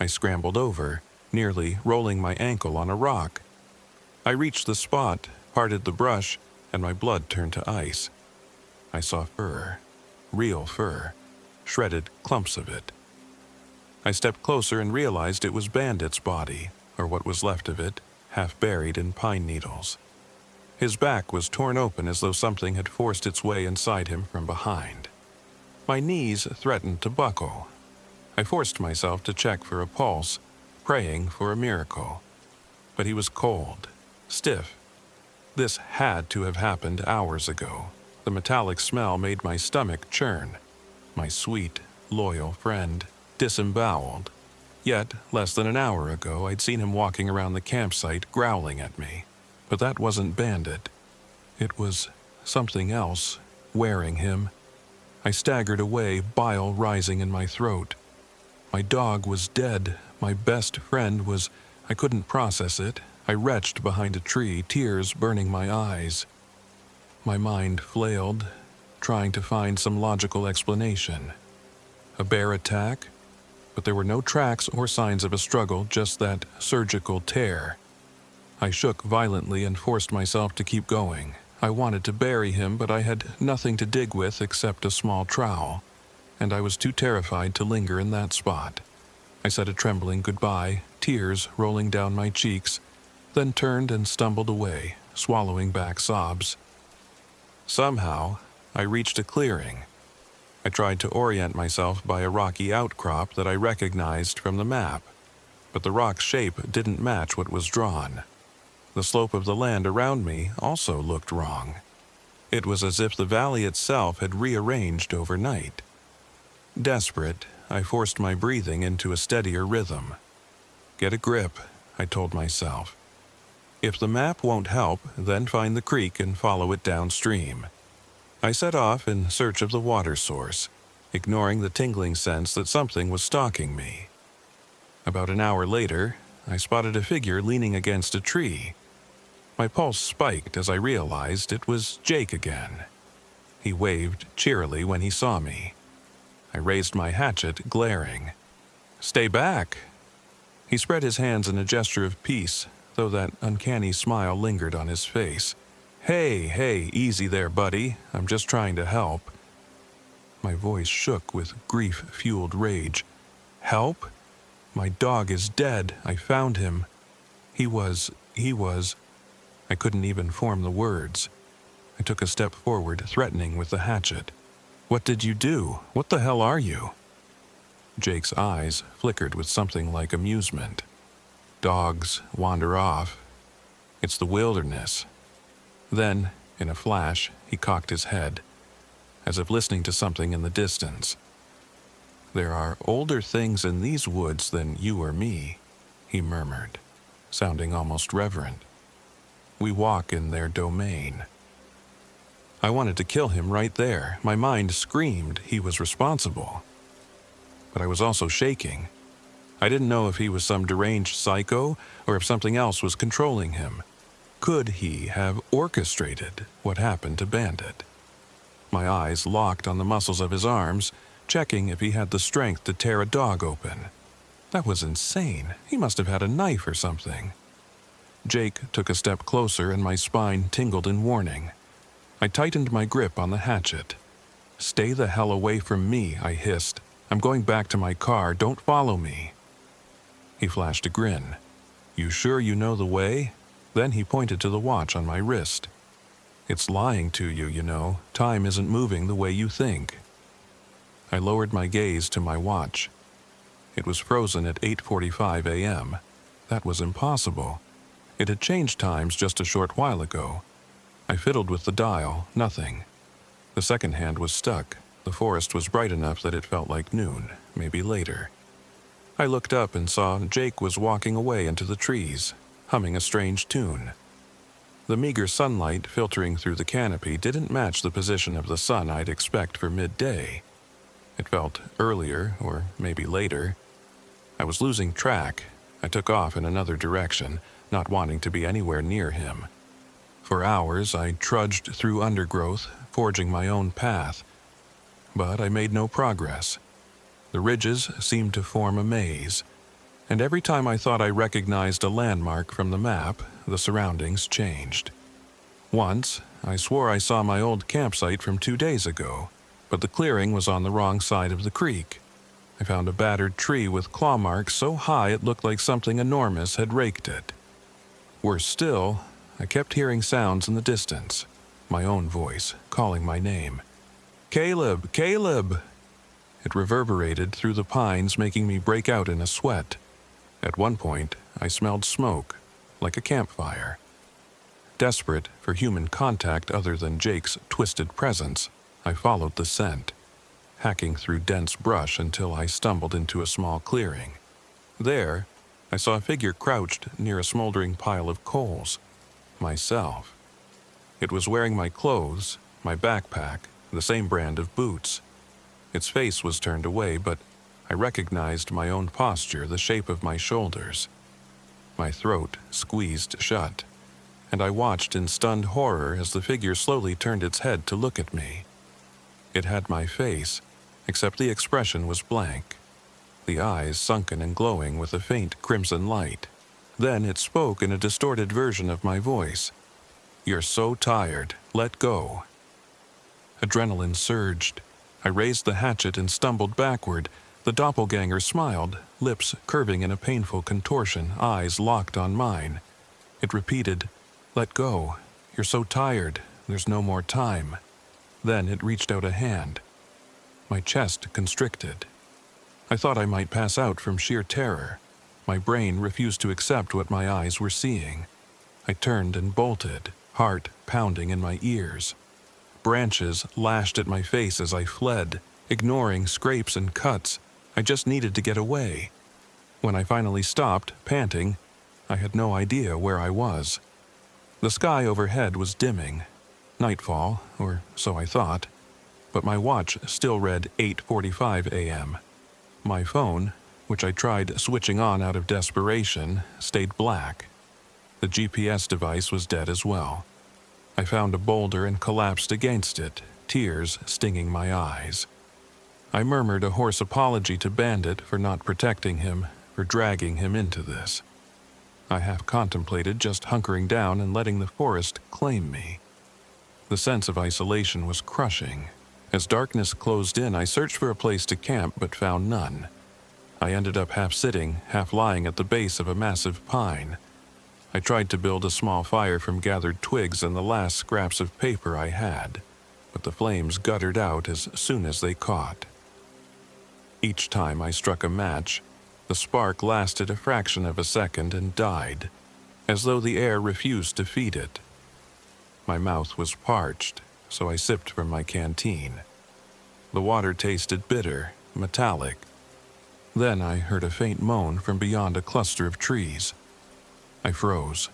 I scrambled over, nearly rolling my ankle on a rock. I reached the spot, parted the brush, and my blood turned to ice. I saw fur. Real fur. Shredded clumps of it. I stepped closer and realized it was Bandit's body, or what was left of it, half buried in pine needles. His back was torn open as though something had forced its way inside him from behind. My knees threatened to buckle. I forced myself to check for a pulse, praying for a miracle. But he was cold, stiff. This had to have happened hours ago. The metallic smell made my stomach churn. My sweet, loyal friend, disemboweled. Yet, less than an hour ago, I'd seen him walking around the campsite growling at me. But that wasn't Bandit. It was something else, wearing him. I staggered away, bile rising in my throat. My dog was dead. My best friend was... I couldn't process it. I retched behind a tree, tears burning my eyes. My mind flailed, trying to find some logical explanation. A bear attack? But there were no tracks or signs of a struggle, just that surgical tear. I shook violently and forced myself to keep going. I wanted to bury him, but I had nothing to dig with except a small trowel, and I was too terrified to linger in that spot. I said a trembling goodbye, tears rolling down my cheeks, then turned and stumbled away, swallowing back sobs. Somehow, I reached a clearing. I tried to orient myself by a rocky outcrop that I recognized from the map, but the rock's shape didn't match what was drawn. The slope of the land around me also looked wrong. It was as if the valley itself had rearranged overnight. Desperate, I forced my breathing into a steadier rhythm. Get a grip, I told myself. If the map won't help, then find the creek and follow it downstream. I set off in search of the water source, ignoring the tingling sense that something was stalking me. About an hour later, I spotted a figure leaning against a tree. My pulse spiked as I realized it was Jake again. He waved cheerily when he saw me. I raised my hatchet, glaring. "Stay back!" He spread his hands in a gesture of peace, though that uncanny smile lingered on his face. Hey, easy there, buddy. I'm just trying to help." My voice shook with grief-fueled rage. "Help? My dog is dead. I found him. He was... I couldn't even form the words. I took a step forward, threatening with the hatchet. "What did you do? What the hell are you?" Jake's eyes flickered with something like amusement. "Dogs wander off. It's the wilderness." Then, in a flash, he cocked his head, as if listening to something in the distance. "There are older things in these woods than you or me," he murmured, sounding almost reverent. "We walk in their domain." I wanted to kill him right there. My mind screamed he was responsible. But I was also shaking. I didn't know if he was some deranged psycho or if something else was controlling him. Could he have orchestrated what happened to Bandit? My eyes locked on the muscles of his arms, checking if he had the strength to tear a dog open. That was insane. He must have had a knife or something. Jake took a step closer and my spine tingled in warning. I tightened my grip on the hatchet. "Stay the hell away from me," I hissed. "I'm going back to my car. Don't follow me." He flashed a grin. "You sure you know the way?" Then he pointed to the watch on my wrist. "It's lying to you, you know. Time isn't moving the way you think." I lowered my gaze to my watch. It was frozen at 8:45 a.m. That was impossible. It had changed times just a short while ago. I fiddled with the dial, nothing. The second hand was stuck. The forest was bright enough that it felt like noon, maybe later. I looked up and saw Jake was walking away into the trees, humming a strange tune. The meager sunlight filtering through the canopy didn't match the position of the sun I'd expect for midday. It felt earlier, or maybe later. I was losing track. I took off in another direction, not wanting to be anywhere near him. For hours I trudged through undergrowth, forging my own path. But I made no progress. The ridges seemed to form a maze, and every time I thought I recognized a landmark from the map, the surroundings changed. Once, I swore I saw my old campsite from 2 days ago, but the clearing was on the wrong side of the creek. I found a battered tree with claw marks so high it looked like something enormous had raked it. Worse still, I kept hearing sounds in the distance, my own voice calling my name. "Caleb! Caleb!" It reverberated through the pines, making me break out in a sweat. At one point, I smelled smoke, like a campfire. Desperate for human contact other than Jake's twisted presence, I followed the scent, hacking through dense brush until I stumbled into a small clearing. There, I saw a figure crouched near a smoldering pile of coals. Myself. It was wearing my clothes, my backpack, the same brand of boots. Its face was turned away, but I recognized my own posture, the shape of my shoulders. My throat squeezed shut, and I watched in stunned horror as the figure slowly turned its head to look at me. It had my face, except the expression was blank, the eyes sunken and glowing with a faint crimson light. Then it spoke in a distorted version of my voice. "You're so tired. Let go." Adrenaline surged. I raised the hatchet and stumbled backward. The doppelganger smiled, lips curving in a painful contortion, eyes locked on mine. It repeated, "Let go. You're so tired. There's no more time." Then it reached out a hand. My chest constricted. I thought I might pass out from sheer terror. My brain refused to accept what my eyes were seeing. I turned and bolted, heart pounding in my ears. Branches lashed at my face as I fled, ignoring scrapes and cuts. I just needed to get away. When I finally stopped, panting, I had no idea where I was. The sky overhead was dimming. Nightfall, or so I thought, but my watch still read 8:45 a.m. My phone, which I tried switching on out of desperation, stayed black. The GPS device was dead as well. I found a boulder and collapsed against it, tears stinging my eyes. I murmured a hoarse apology to Bandit for not protecting him, for dragging him into this. I half contemplated just hunkering down and letting the forest claim me. The sense of isolation was crushing. As darkness closed in, I searched for a place to camp but found none. I ended up half sitting, half lying at the base of a massive pine. I tried to build a small fire from gathered twigs and the last scraps of paper I had, but the flames guttered out as soon as they caught. Each time I struck a match, the spark lasted a fraction of a second and died, as though the air refused to feed it. My mouth was parched, so I sipped from my canteen. The water tasted bitter, metallic. Then I heard a faint moan from beyond a cluster of trees. I froze,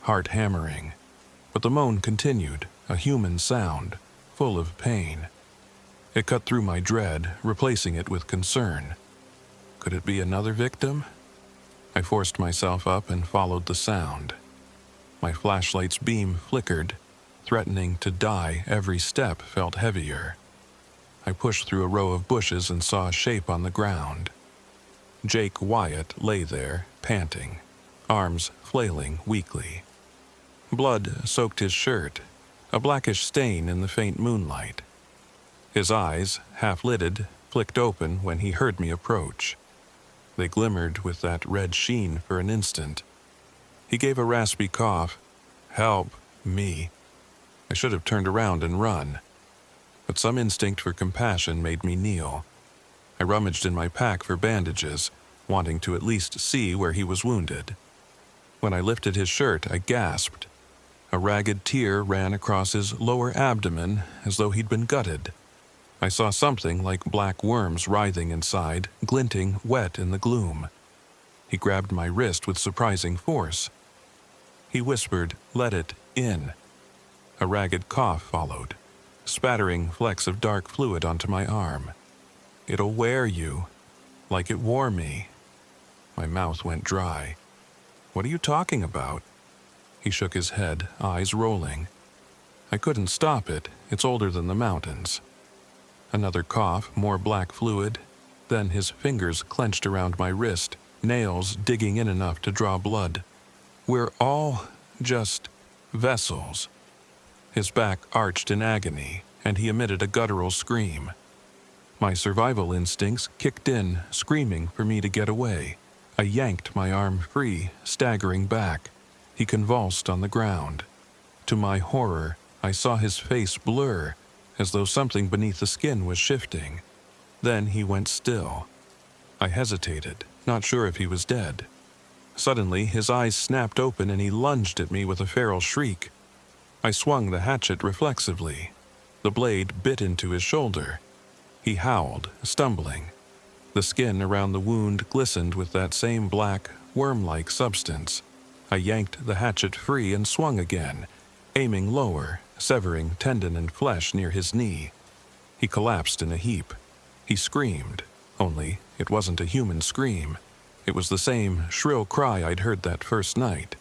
heart hammering, but the moan continued, a human sound, full of pain. It cut through my dread, replacing it with concern. Could it be another victim? I forced myself up and followed the sound. My flashlight's beam flickered, threatening to die. Every step felt heavier. I pushed through a row of bushes and saw a shape on the ground. Jake Wyatt lay there, panting, arms flailing weakly. Blood soaked his shirt, a blackish stain in the faint moonlight. His eyes, half-lidded, flicked open when he heard me approach. They glimmered with that red sheen for an instant. He gave a raspy cough. "Help me." I should have turned around and run, but some instinct for compassion made me kneel. I rummaged in my pack for bandages, wanting to at least see where he was wounded. When I lifted his shirt, I gasped. A ragged tear ran across his lower abdomen as though he'd been gutted. I saw something like black worms writhing inside, glinting wet in the gloom. He grabbed my wrist with surprising force. He whispered, "Let it in." A ragged cough followed, spattering flecks of dark fluid onto my arm. "It'll wear you, like it wore me." My mouth went dry. "What are you talking about?" He shook his head, eyes rolling. "I couldn't stop it. It's older than the mountains." Another cough, more black fluid. Then his fingers clenched around my wrist, nails digging in enough to draw blood. "We're all just vessels." His back arched in agony, and he emitted a guttural scream. My survival instincts kicked in, screaming for me to get away. I yanked my arm free, staggering back. He convulsed on the ground. To my horror, I saw his face blur, as though something beneath the skin was shifting. Then he went still. I hesitated, not sure if he was dead. Suddenly, his eyes snapped open and he lunged at me with a feral shriek. I swung the hatchet reflexively. The blade bit into his shoulder. He howled, stumbling. The skin around the wound glistened with that same black, worm-like substance. I yanked the hatchet free and swung again, aiming lower, severing tendon and flesh near his knee. He collapsed in a heap. He screamed, only it wasn't a human scream. It was the same shrill cry I'd heard that first night.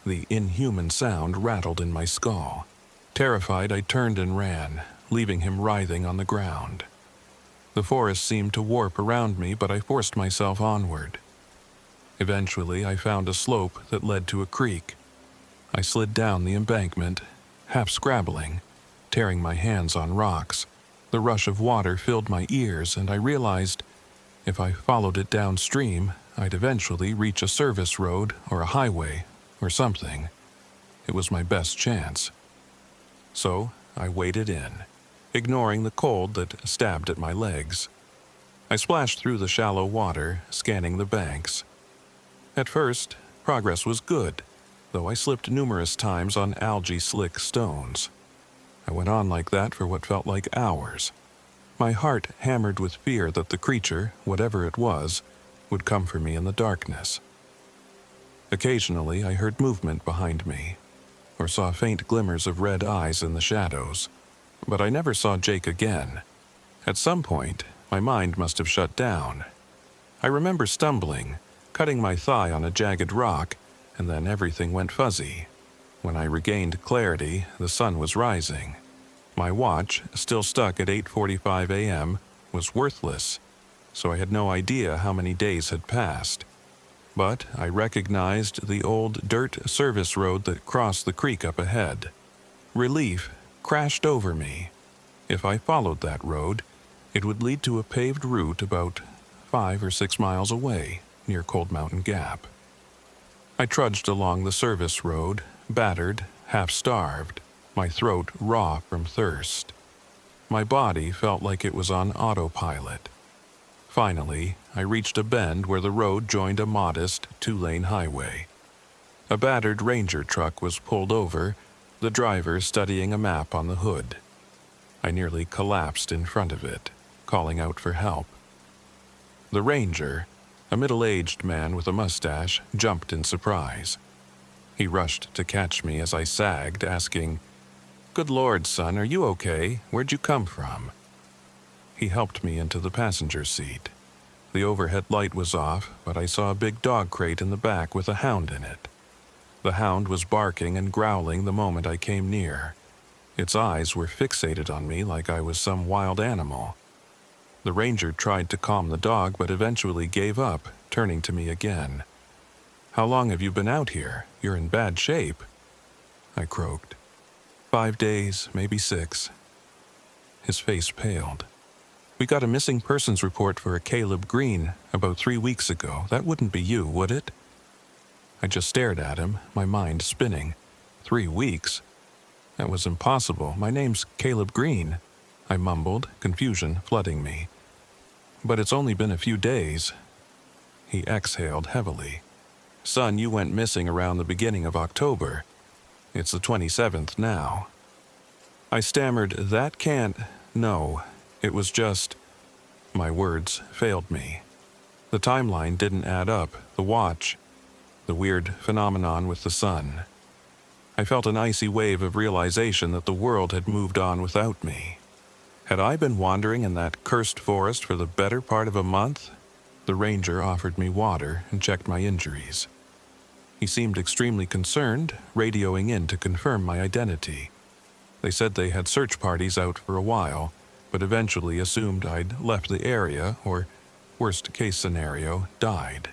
The inhuman sound rattled in my skull. Terrified, I turned and ran, leaving him writhing on the ground. The forest seemed to warp around me, but I forced myself onward. Eventually, I found a slope that led to a creek. I slid down the embankment, half scrabbling, tearing my hands on rocks. The rush of water filled my ears, and I realized if I followed it downstream, I'd eventually reach a service road or a highway or something. It was my best chance. So I waded in, ignoring the cold that stabbed at my legs. I splashed through the shallow water, scanning the banks. At first, progress was good, though I slipped numerous times on algae-slick stones. I went on like that for what felt like hours. My heart hammered with fear that the creature, whatever it was, would come for me in the darkness. Occasionally, I heard movement behind me, or saw faint glimmers of red eyes in the shadows, but I never saw Jake again. At some point, my mind must have shut down. I remember stumbling, cutting my thigh on a jagged rock, and then everything went fuzzy. When I regained clarity, the sun was rising. My watch, still stuck at 8:45 a.m., was worthless, so I had no idea how many days had passed. But I recognized the old dirt service road that crossed the creek up ahead. Relief crashed over me. If I followed that road, it would lead to a paved route about 5 or 6 miles away, near Cold Mountain Gap. I trudged along the service road, battered, half-starved, my throat raw from thirst. My body felt like it was on autopilot. Finally, I reached a bend where the road joined a modest 2-lane highway. A battered ranger truck was pulled over, the driver studying a map on the hood. I nearly collapsed in front of it, calling out for help. The ranger, a middle-aged man with a mustache, jumped in surprise. He rushed to catch me as I sagged, asking, "Good Lord, son, are you okay? Where'd you come from?" He helped me into the passenger seat. The overhead light was off, but I saw a big dog crate in the back with a hound in it. The hound was barking and growling the moment I came near. Its eyes were fixated on me like I was some wild animal. The ranger tried to calm the dog, but eventually gave up, turning to me again. "How long have you been out here? You're in bad shape," I croaked. 5 days, maybe 6. His face paled. "We got a missing persons report for a Caleb Green about 3 weeks ago. That wouldn't be you, would it?" I just stared at him, my mind spinning. 3 weeks? That was impossible. My name's Caleb Green, I mumbled, confusion flooding me. "But it's only been a few days." He exhaled heavily. "Son, you went missing around the beginning of October. It's the 27th now." I stammered, "That can't... No, it was just..." My words failed me. The timeline didn't add up, the watch, the weird phenomenon with the sun. I felt an icy wave of realization that the world had moved on without me. Had I been wandering in that cursed forest for the better part of a month? The ranger offered me water and checked my injuries. He seemed extremely concerned, radioing in to confirm my identity. They said they had search parties out for a while, but eventually assumed I'd left the area or, worst case scenario, died.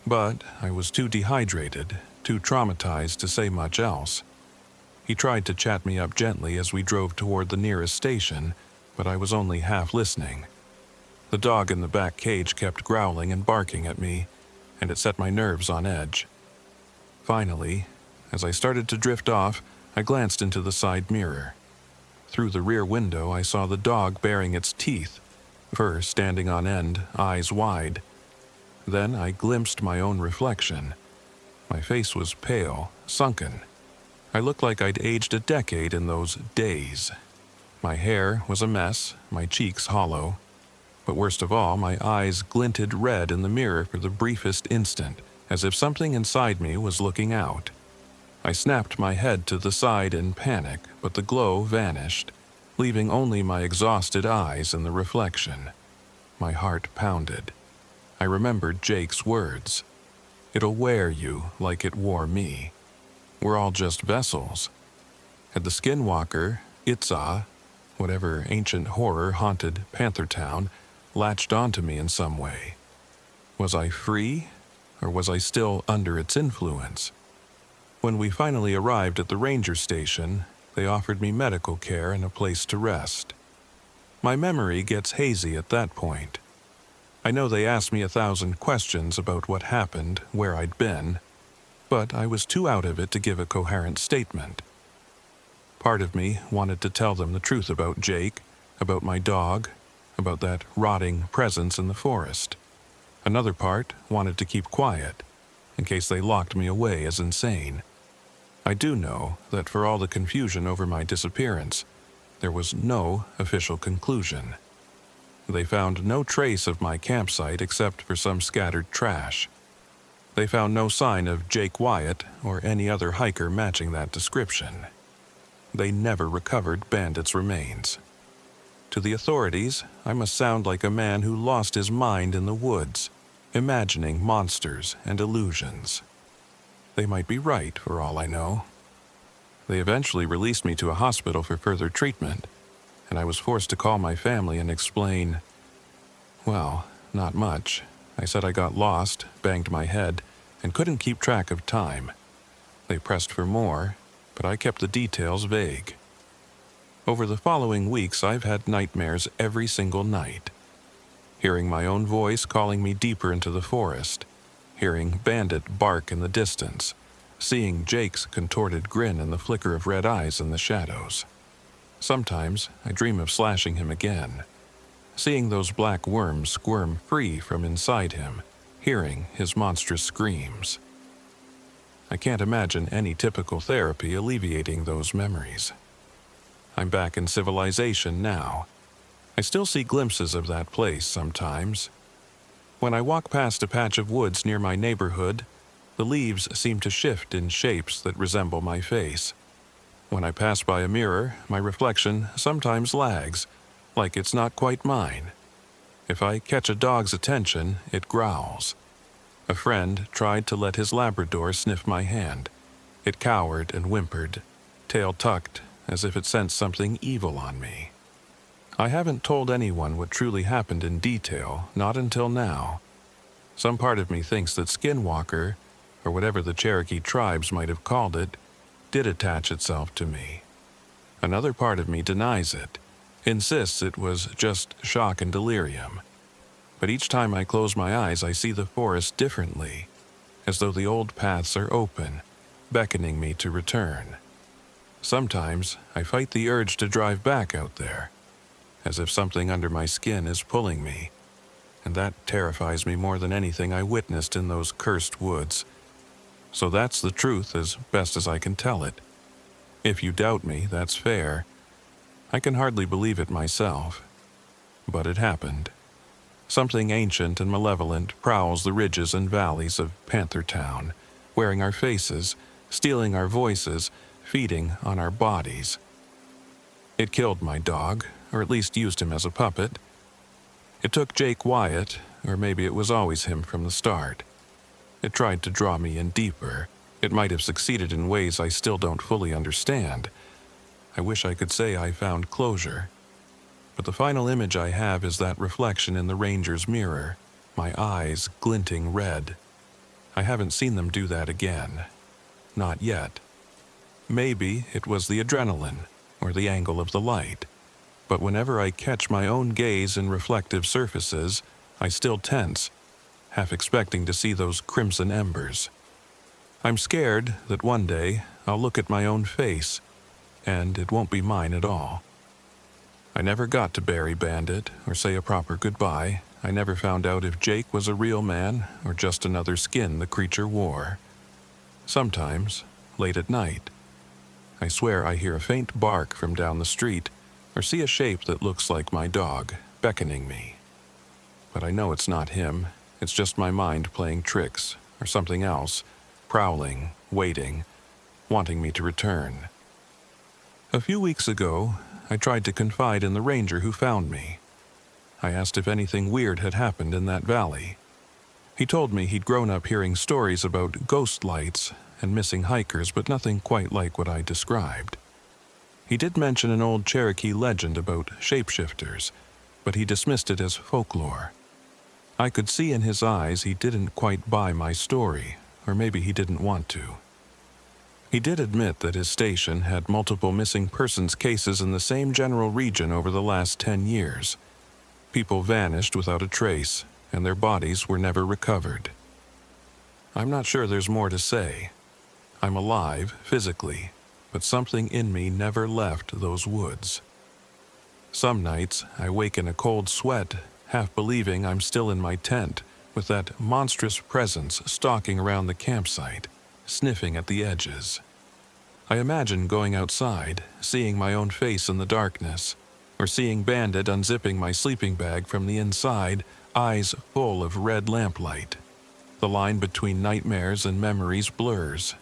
But I was too dehydrated, too traumatized to say much else. He tried to chat me up gently as we drove toward the nearest station, but I was only half listening. The dog in the back cage kept growling and barking at me, and it set my nerves on edge. Finally, as I started to drift off, I glanced into the side mirror. Through the rear window, I saw the dog baring its teeth, fur standing on end, eyes wide. Then I glimpsed my own reflection, My face was pale, sunken. I looked like I'd aged a decade in those days. My hair was a mess, my cheeks hollow. But worst of all, my eyes glinted red in the mirror for the briefest instant, as if something inside me was looking out. I snapped my head to the side in panic, but the glow vanished, leaving only my exhausted eyes in the reflection. My heart pounded. I remembered Jake's words. "It'll wear you like it wore me. We're all just vessels." Had the skinwalker, Itza, whatever ancient horror haunted Panthertown, latched onto me in some way? Was I free, or was I still under its influence? When we finally arrived at the ranger station, they offered me medical care and a place to rest. My memory gets hazy at that point. I know they asked me 1,000 questions about what happened, where I'd been, but I was too out of it to give a coherent statement. Part of me wanted to tell them the truth about Jake, about my dog, about that rotting presence in the forest. Another part wanted to keep quiet, in case they locked me away as insane. I do know that for all the confusion over my disappearance, there was no official conclusion. They found no trace of my campsite except for some scattered trash. They found no sign of Jake Wyatt or any other hiker matching that description. They never recovered Bandit's remains. To the authorities, I must sound like a man who lost his mind in the woods, imagining monsters and illusions. They might be right, for all I know. They eventually released me to a hospital for further treatment, and I was forced to call my family and explain, well, not much. I said I got lost, banged my head, and couldn't keep track of time. They pressed for more, but I kept the details vague. Over the following weeks, I've had nightmares every single night. Hearing my own voice calling me deeper into the forest, hearing Bandit bark in the distance, seeing Jake's contorted grin and the flicker of red eyes in the shadows. Sometimes I dream of slashing him again, seeing those black worms squirm free from inside him, hearing his monstrous screams. I can't imagine any typical therapy alleviating those memories. I'm back in civilization now. I still see glimpses of that place sometimes. When I walk past a patch of woods near my neighborhood, the leaves seem to shift in shapes that resemble my face. When I pass by a mirror, my reflection sometimes lags, like it's not quite mine. If I catch a dog's attention, it growls. A friend tried to let his Labrador sniff my hand. It cowered and whimpered, tail tucked, as if it sensed something evil on me. I haven't told anyone what truly happened in detail, not until now. Some part of me thinks that Skinwalker, or whatever the Cherokee tribes might have called it, did attach itself to me. Another part of me denies it, insists it was just shock and delirium. But each time I close my eyes, I see the forest differently, as though the old paths are open, beckoning me to return. Sometimes I fight the urge to drive back out there, as if something under my skin is pulling me, and that terrifies me more than anything I witnessed in those cursed woods. So that's the truth as best as I can tell it. If you doubt me, that's fair. I can hardly believe it myself. But it happened. Something ancient and malevolent prowls the ridges and valleys of Panthertown, wearing our faces, stealing our voices, feeding on our bodies. It killed my dog, or at least used him as a puppet. It took Jake Wyatt, or maybe it was always him from the start. It tried to draw me in deeper. It might have succeeded in ways I still don't fully understand. I wish I could say I found closure. But the final image I have is that reflection in the ranger's mirror, my eyes glinting red. I haven't seen them do that again. Not yet. Maybe it was the adrenaline, or the angle of the light. But whenever I catch my own gaze in reflective surfaces, I still tense, half expecting to see those crimson embers. I'm scared that one day I'll look at my own face, and it won't be mine at all. I never got to bury Bandit or say a proper goodbye. I never found out if Jake was a real man or just another skin the creature wore. Sometimes, late at night. I swear I hear a faint bark from down the street or see a shape that looks like my dog, beckoning me. But I know it's not him. It's just my mind playing tricks, or something else, prowling, waiting, wanting me to return. A few weeks ago, I tried to confide in the ranger who found me. I asked if anything weird had happened in that valley. He told me he'd grown up hearing stories about ghost lights and missing hikers, but nothing quite like what I described. He did mention an old Cherokee legend about shapeshifters, but he dismissed it as folklore. I could see in his eyes he didn't quite buy my story, or maybe he didn't want to. He did admit that his station had multiple missing persons cases in the same general region over the last 10 years. People vanished without a trace, and their bodies were never recovered. I'm not sure there's more to say. I'm alive, physically, but something in me never left those woods. Some nights, I wake in a cold sweat, half believing I'm still in my tent, with that monstrous presence stalking around the campsite, sniffing at the edges. I imagine going outside, seeing my own face in the darkness, or seeing Bandit unzipping my sleeping bag from the inside, eyes full of red lamplight. The line between nightmares and memories blurs.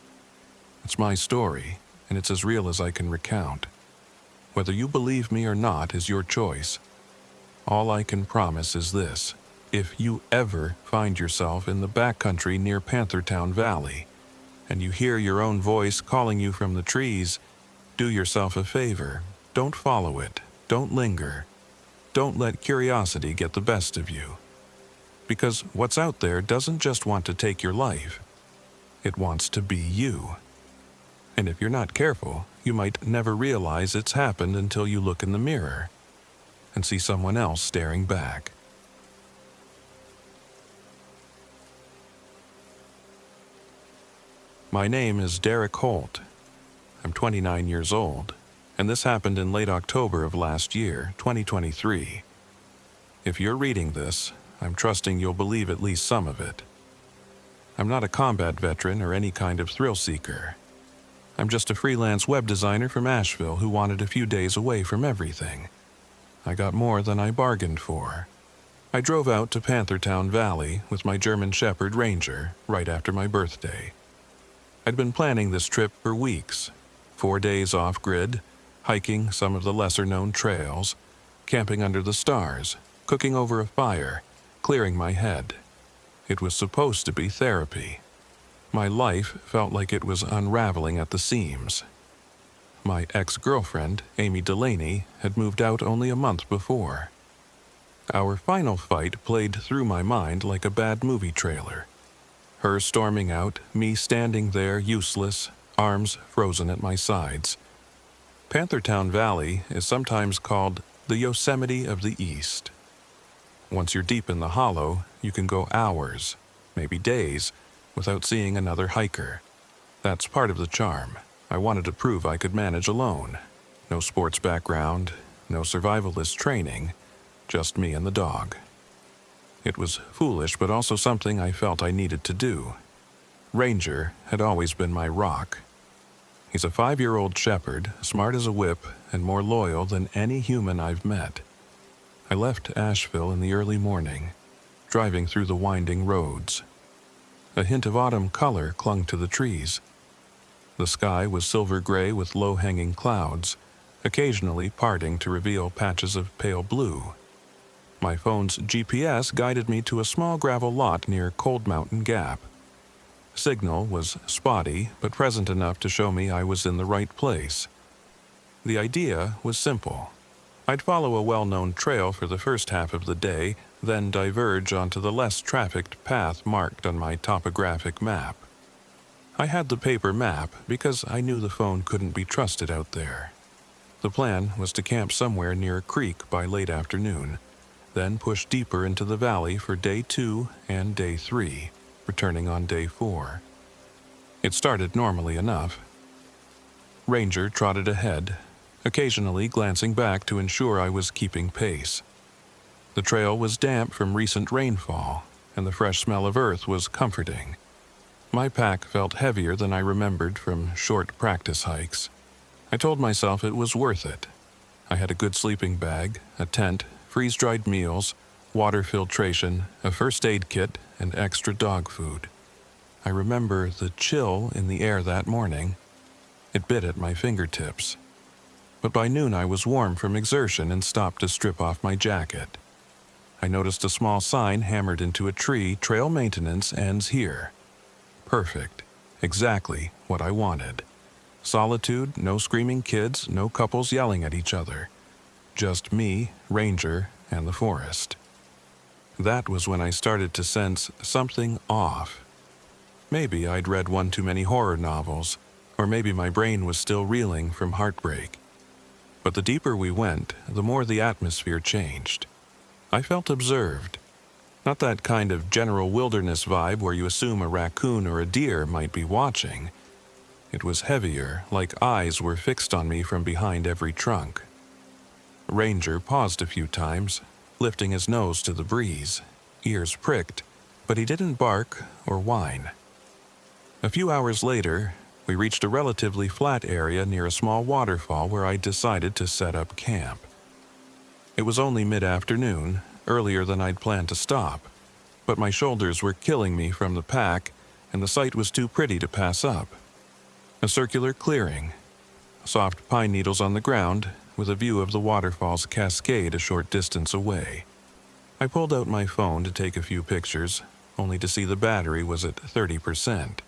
It's my story, and it's as real as I can recount. Whether you believe me or not is your choice. All I can promise is this: if you ever find yourself in the backcountry near Panthertown Valley, and you hear your own voice calling you from the trees, do yourself a favor. Don't follow it. Don't linger. Don't let curiosity get the best of you. Because what's out there doesn't just want to take your life. It wants to be you. And if you're not careful, you might never realize it's happened until you look in the mirror and see someone else staring back. My name is Derek Holt. I'm 29 years old, and this happened in late October of last year, 2023. If you're reading this, I'm trusting you'll believe at least some of it. I'm not a combat veteran or any kind of thrill seeker. I'm just a freelance web designer from Asheville who wanted a few days away from everything. I got more than I bargained for. I drove out to Panthertown Valley with my German Shepherd Ranger right after my birthday. I'd been planning this trip for weeks. 4 days off-grid, hiking some of the lesser-known trails, camping under the stars, cooking over a fire, clearing my head. It was supposed to be therapy. My life felt like it was unraveling at the seams. My ex-girlfriend, Amy Delaney, had moved out only a month before. Our final fight played through my mind like a bad movie trailer. Her storming out, me standing there useless, arms frozen at my sides. Panthertown Valley is sometimes called the Yosemite of the East. Once you're deep in the hollow, you can go hours, maybe days, without seeing another hiker. That's part of the charm. I wanted to prove I could manage alone. No sports background, no survivalist training, just me and the dog. It was foolish, but also something I felt I needed to do. Ranger had always been my rock. He's a 5-year-old shepherd, smart as a whip, and more loyal than any human I've met. I left Asheville in the early morning, driving through the winding roads. A hint of autumn color clung to the trees. The sky was silver gray with low-hanging clouds, occasionally parting to reveal patches of pale blue. My phone's GPS guided me to a small gravel lot near Cold Mountain Gap. Signal was spotty, but present enough to show me I was in the right place. The idea was simple. I'd follow a well-known trail for the first half of the day, then diverge onto the less trafficked path marked on my topographic map. I had the paper map because I knew the phone couldn't be trusted out there. The plan was to camp somewhere near a creek by late afternoon, then push deeper into the valley for day 2 and day 3, returning on day 4. It started normally enough. Ranger trotted ahead, occasionally glancing back to ensure I was keeping pace. The trail was damp from recent rainfall, and the fresh smell of earth was comforting. My pack felt heavier than I remembered from short practice hikes. I told myself it was worth it. I had a good sleeping bag, a tent, freeze-dried meals, water filtration, a first aid kit, and extra dog food. I remember the chill in the air that morning. It bit at my fingertips. But by noon I was warm from exertion and stopped to strip off my jacket. I noticed a small sign hammered into a tree, "Trail maintenance ends here." Perfect. Exactly what I wanted. Solitude, no screaming kids, no couples yelling at each other. Just me, Ranger, and the forest. That was when I started to sense something off. Maybe I'd read one too many horror novels, or maybe my brain was still reeling from heartbreak. But the deeper we went, the more the atmosphere changed. I felt observed. Not that kind of general wilderness vibe where you assume a raccoon or a deer might be watching. It was heavier, like eyes were fixed on me from behind every trunk. Ranger paused a few times, lifting his nose to the breeze, ears pricked, but he didn't bark or whine. A few hours later, we reached a relatively flat area near a small waterfall where I decided to set up camp. It was only mid-afternoon, earlier than I'd planned to stop, but my shoulders were killing me from the pack, and the sight was too pretty to pass up. A circular clearing, soft pine needles on the ground, with a view of the waterfall's cascade a short distance away. I pulled out my phone to take a few pictures, only to see the battery was at 30%.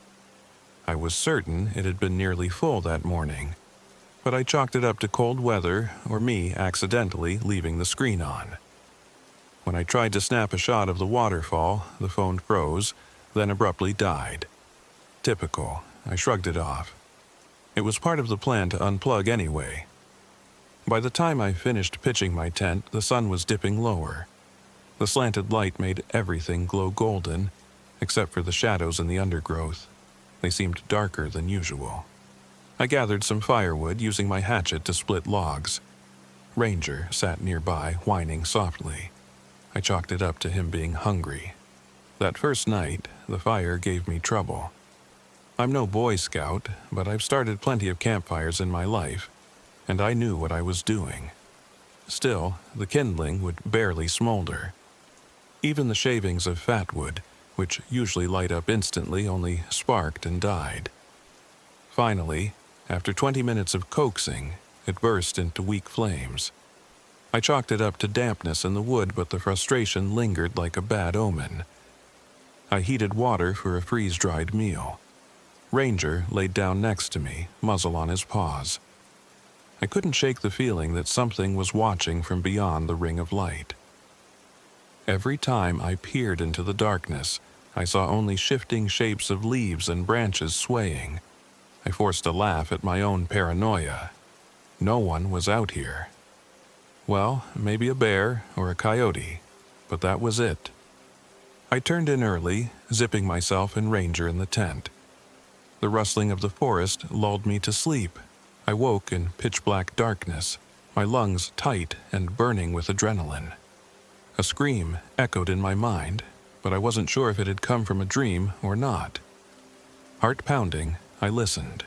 I was certain it had been nearly full that morning, but I chalked it up to cold weather or me accidentally leaving the screen on. When I tried to snap a shot of the waterfall, the phone froze, then abruptly died. Typical. I shrugged it off. It was part of the plan to unplug anyway. By the time I finished pitching my tent, the sun was dipping lower. The slanted light made everything glow golden, except for the shadows in the undergrowth. They seemed darker than usual. I gathered some firewood using my hatchet to split logs. Ranger sat nearby, whining softly. I chalked it up to him being hungry. That first night, the fire gave me trouble. I'm no Boy Scout, but I've started plenty of campfires in my life, and I knew what I was doing. Still, the kindling would barely smolder. Even the shavings of fat wood, which usually light up instantly, only sparked and died. Finally, after 20 minutes of coaxing, it burst into weak flames. I chalked it up to dampness in the wood, but the frustration lingered like a bad omen. I heated water for a freeze-dried meal. Ranger laid down next to me, muzzle on his paws. I couldn't shake the feeling that something was watching from beyond the ring of light. Every time I peered into the darkness, I saw only shifting shapes of leaves and branches swaying. I forced a laugh at my own paranoia. No one was out here. Well, maybe a bear or a coyote, but that was it. I turned in early, zipping myself and Ranger in the tent. The rustling of the forest lulled me to sleep. I woke in pitch-black darkness, my lungs tight and burning with adrenaline. A scream echoed in my mind, but I wasn't sure if it had come from a dream or not. Heart pounding, I listened.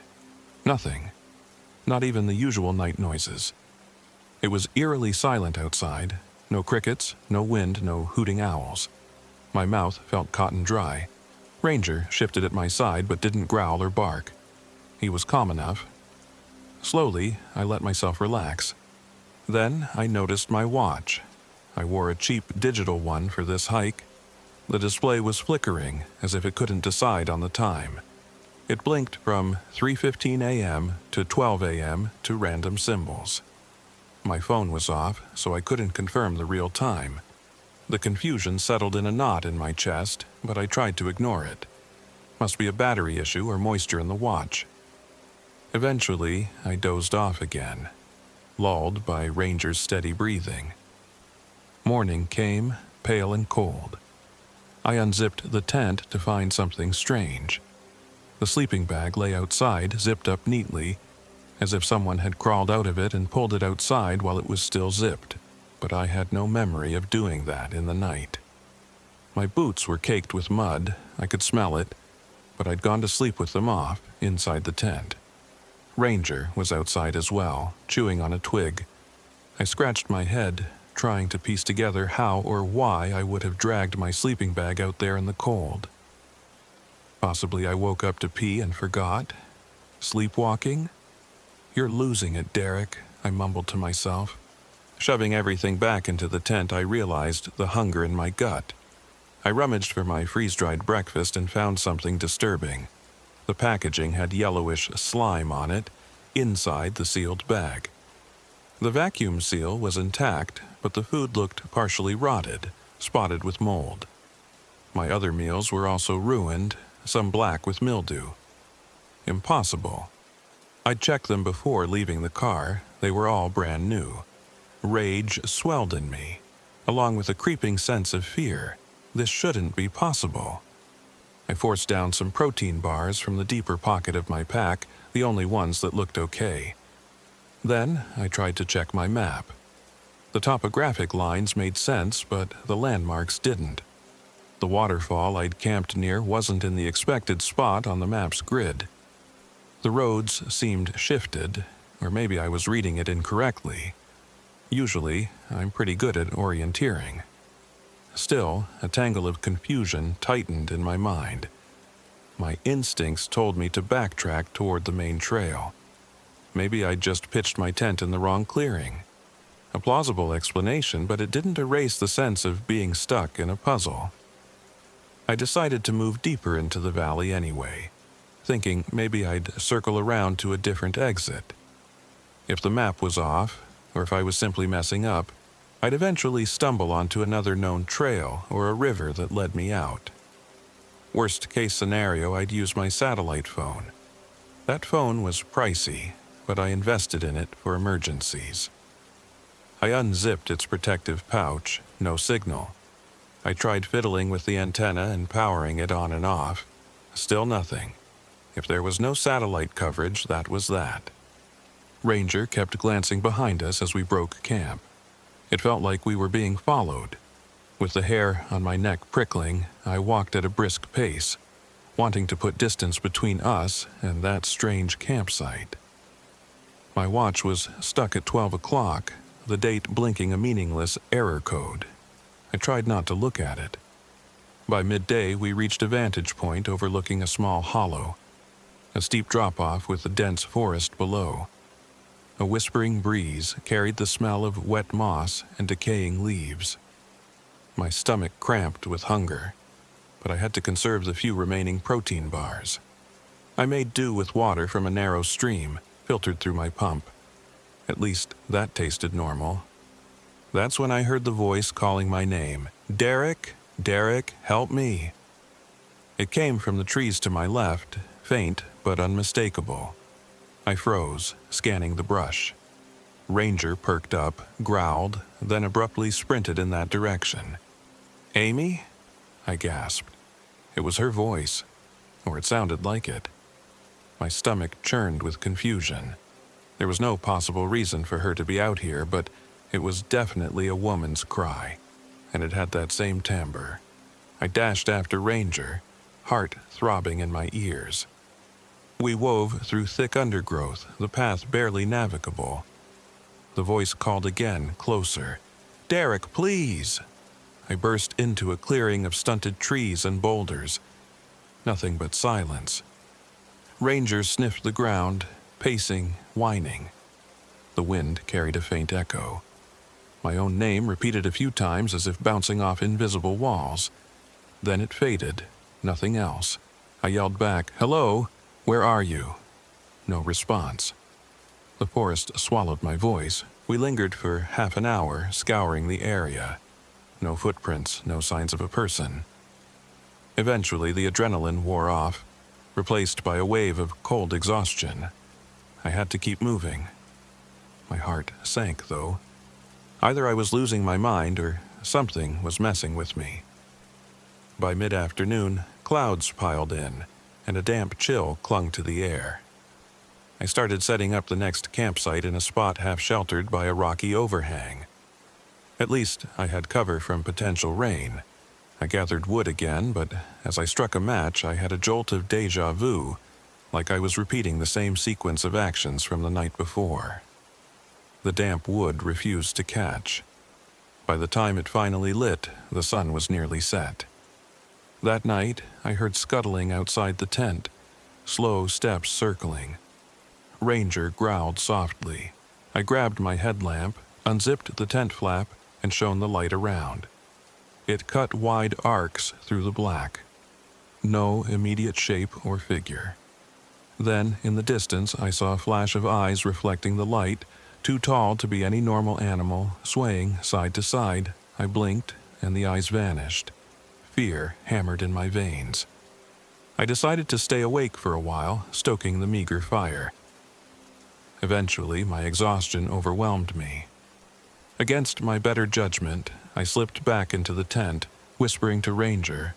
Nothing. Not even the usual night noises. It was eerily silent outside. No crickets, no wind, no hooting owls. My mouth felt cotton dry. Ranger shifted at my side but didn't growl or bark. He was calm enough. Slowly, I let myself relax. Then I noticed my watch. I wore a cheap digital one for this hike. The display was flickering, as if it couldn't decide on the time. It blinked from 3:15 a.m. to 12 a.m. to random symbols. My phone was off, so I couldn't confirm the real time. The confusion settled in a knot in my chest, but I tried to ignore it. Must be a battery issue or moisture in the watch. Eventually, I dozed off again, lulled by Ranger's steady breathing. Morning came, pale and cold. I unzipped the tent to find something strange. The sleeping bag lay outside, zipped up neatly, as if someone had crawled out of it and pulled it outside while it was still zipped, but I had no memory of doing that in the night. My boots were caked with mud, I could smell it. but I'd gone to sleep with them off inside the tent. Ranger was outside as well, chewing on a twig. I scratched my head, trying to piece together how or why I would have dragged my sleeping bag out there in the cold. Possibly I woke up to pee and forgot. Sleepwalking? "You're losing it, Derek," I mumbled to myself. Shoving everything back into the tent, I realized the hunger in my gut. I rummaged for my freeze-dried breakfast and found something disturbing. The packaging had yellowish slime on it, inside the sealed bag. The vacuum seal was intact, but the food looked partially rotted, spotted with mold. My other meals were also ruined, some black with mildew. Impossible. I'd checked them before leaving the car. They were all brand new. Rage swelled in me, along with a creeping sense of fear. This shouldn't be possible. I forced down some protein bars from the deeper pocket of my pack, the only ones that looked okay. Then I tried to check my map. The topographic lines made sense, but the landmarks didn't. The waterfall I'd camped near wasn't in the expected spot on the map's grid. The roads seemed shifted, or maybe I was reading it incorrectly. Usually, I'm pretty good at orienteering. Still, a tangle of confusion tightened in my mind. My instincts told me to backtrack toward the main trail. Maybe I'd just pitched my tent in the wrong clearing. A plausible explanation, but it didn't erase the sense of being stuck in a puzzle. I decided to move deeper into the valley anyway, thinking maybe I'd circle around to a different exit. If the map was off, or if I was simply messing up, I'd eventually stumble onto another known trail or a river that led me out. Worst case scenario, I'd use my satellite phone. That phone was pricey, but I invested in it for emergencies. I unzipped its protective pouch, no signal. I tried fiddling with the antenna and powering it on and off. Still nothing. If there was no satellite coverage, that was that. Ranger kept glancing behind us as we broke camp. It felt like we were being followed. With the hair on my neck prickling, I walked at a brisk pace, wanting to put distance between us and that strange campsite. My watch was stuck at 12 o'clock, the date blinking a meaningless error code. I tried not to look at it. By midday, we reached a vantage point overlooking a small hollow, a steep drop-off with a dense forest below. A whispering breeze carried the smell of wet moss and decaying leaves. My stomach cramped with hunger, but I had to conserve the few remaining protein bars. I made do with water from a narrow stream, filtered through my pump. At least that tasted normal. That's when I heard the voice calling my name. "Derek, Derek, help me." It came from the trees to my left, faint but unmistakable. I froze, scanning the brush. Ranger perked up, growled, then abruptly sprinted in that direction. "Amy?" I gasped. It was her voice, or it sounded like it. My stomach churned with confusion. There was no possible reason for her to be out here, but it was definitely a woman's cry, and it had that same timbre. I dashed after Ranger, heart throbbing in my ears. We wove through thick undergrowth, the path barely navigable. The voice called again, closer. "Derek, please!" I burst into a clearing of stunted trees and boulders. Nothing but silence. Ranger sniffed the ground, pacing, whining. The wind carried a faint echo. My own name repeated a few times as if bouncing off invisible walls. Then it faded, nothing else. I yelled back, "Hello, where are you?" No response. The forest swallowed my voice. We lingered for half an hour, scouring the area. No footprints, no signs of a person. Eventually, the adrenaline wore off, replaced by a wave of cold exhaustion. I had to keep moving. My heart sank, though. Either I was losing my mind or something was messing with me. By mid-afternoon, clouds piled in, and a damp chill clung to the air. I started setting up the next campsite in a spot half sheltered by a rocky overhang. At least I had cover from potential rain. I gathered wood again, but as I struck a match, I had a jolt of déjà vu, like I was repeating the same sequence of actions from the night before. The damp wood refused to catch. By the time it finally lit, the sun was nearly set. That night, I heard scuttling outside the tent, slow steps circling. Ranger growled softly. I grabbed my headlamp, unzipped the tent flap, and shone the light around. It cut wide arcs through the black. No immediate shape or figure. Then, in the distance, I saw a flash of eyes reflecting the light, too tall to be any normal animal, swaying side to side. I blinked, and the eyes vanished. Fear hammered in my veins. I decided to stay awake for a while, stoking the meager fire. Eventually, my exhaustion overwhelmed me. Against my better judgment, I slipped back into the tent, whispering to Ranger,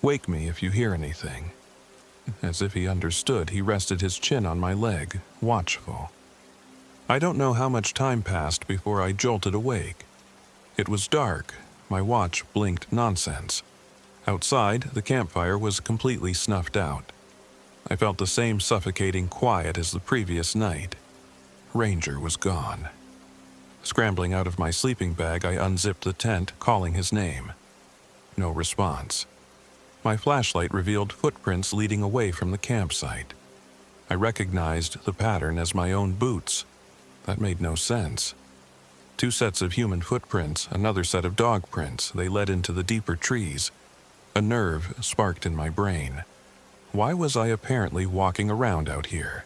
"Wake me if you hear anything." As if he understood, he rested his chin on my leg, watchful. I don't know how much time passed before I jolted awake. It was dark. My watch blinked nonsense. Outside, the campfire was completely snuffed out. I felt the same suffocating quiet as the previous night. Ranger was gone. Scrambling out of my sleeping bag, I unzipped the tent, calling his name. No response. My flashlight revealed footprints leading away from the campsite. I recognized the pattern as my own boots. That made no sense. 2 sets of human footprints, another set of dog prints. They led into the deeper trees. A nerve sparked in my brain. Why was I apparently walking around out here?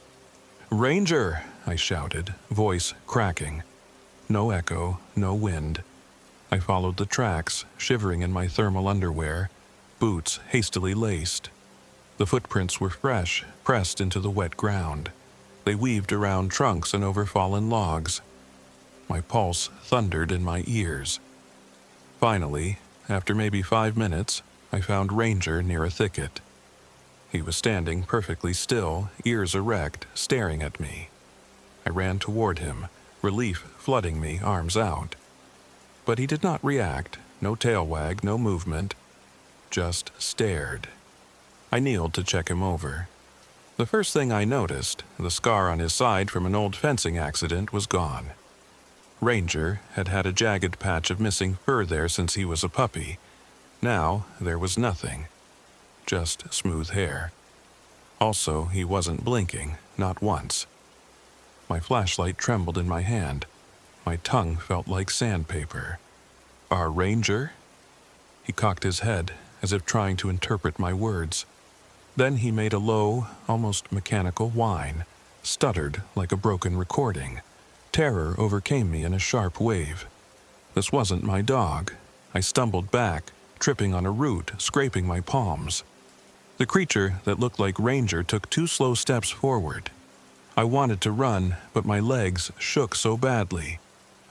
"Ranger!" I shouted, voice cracking. No echo, no wind. I followed the tracks, shivering in my thermal underwear, boots hastily laced. The footprints were fresh, pressed into the wet ground. They weaved around trunks and over fallen logs. My pulse thundered in my ears. Finally, after maybe 5 minutes, I found Ranger near a thicket. He was standing perfectly still, ears erect, staring at me. I ran toward him, relief flooding me, arms out. But he did not react, no tail wag, no movement, just stared. I kneeled to check him over. The first thing I noticed, the scar on his side from an old fencing accident, was gone. Ranger had had a jagged patch of missing fur there since he was a puppy. Now there was nothing, just smooth hair. Also, he wasn't blinking, not once. My flashlight trembled in my hand. My tongue felt like sandpaper. "Our Ranger?" He cocked his head, as if trying to interpret my words. Then he made a low, almost mechanical whine, stuttered like a broken recording. Terror overcame me in a sharp wave. This wasn't my dog. I stumbled back, tripping on a root, scraping my palms. The creature that looked like Ranger took 2 slow steps forward. I wanted to run, but my legs shook so badly.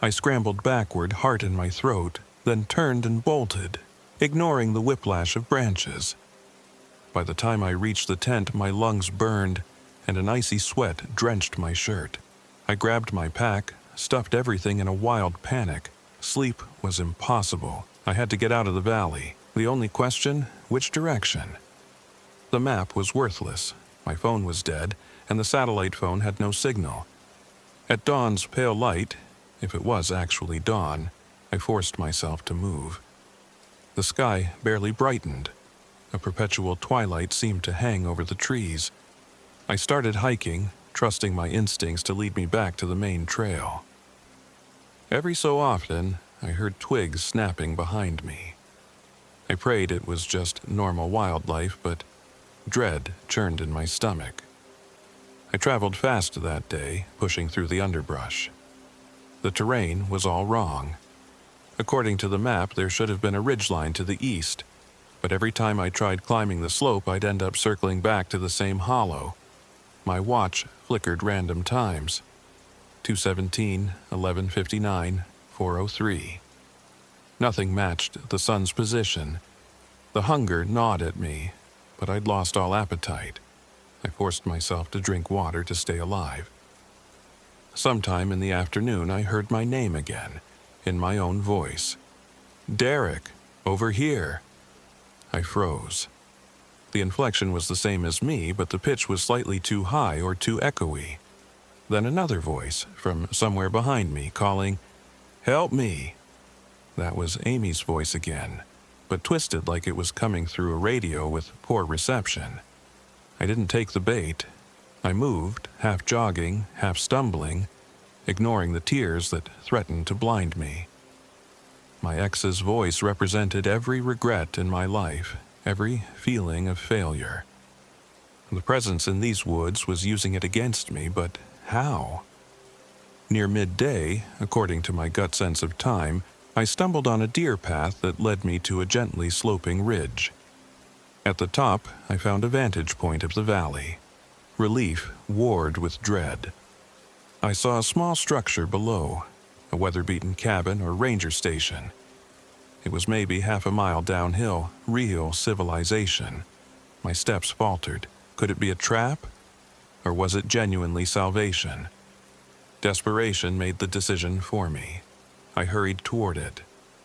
I scrambled backward, heart in my throat, then turned and bolted, ignoring the whiplash of branches. By the time I reached the tent, my lungs burned, and an icy sweat drenched my shirt. I grabbed my pack, stuffed everything in a wild panic. Sleep was impossible. I had to get out of the valley. The only question, which direction? The map was worthless. My phone was dead, and the satellite phone had no signal. At dawn's pale light, if it was actually dawn, I forced myself to move. The sky barely brightened. A perpetual twilight seemed to hang over the trees. I started hiking, trusting my instincts to lead me back to the main trail. Every so often, I heard twigs snapping behind me. I prayed it was just normal wildlife, but dread churned in my stomach. I traveled fast that day, pushing through the underbrush. The terrain was all wrong. According to the map, there should have been a ridgeline to the east, but every time I tried climbing the slope, I'd end up circling back to the same hollow. My watch flickered random times. 2:17, 11:59, 4:03. Nothing matched the sun's position. The hunger gnawed at me, but I'd lost all appetite. I forced myself to drink water to stay alive. Sometime in the afternoon, I heard my name again, in my own voice. "Derek, over here." I froze. The inflection was the same as me, but the pitch was slightly too high or too echoey. Then another voice from somewhere behind me calling, "Help me!" That was Amy's voice again, but twisted like it was coming through a radio with poor reception. I didn't take the bait. I moved, half jogging, half stumbling, ignoring the tears that threatened to blind me. My ex's voice represented every regret in my life, every feeling of failure. The presence in these woods was using it against me, but how? Near midday, according to my gut sense of time, I stumbled on a deer path that led me to a gently sloping ridge. At the top, I found a vantage point of the valley. Relief warred with dread. I saw a small structure below, a weather-beaten cabin or ranger station. It was maybe half a mile downhill, real civilization. My steps faltered. Could it be a trap? Or was it genuinely salvation? Desperation made the decision for me. I hurried toward it.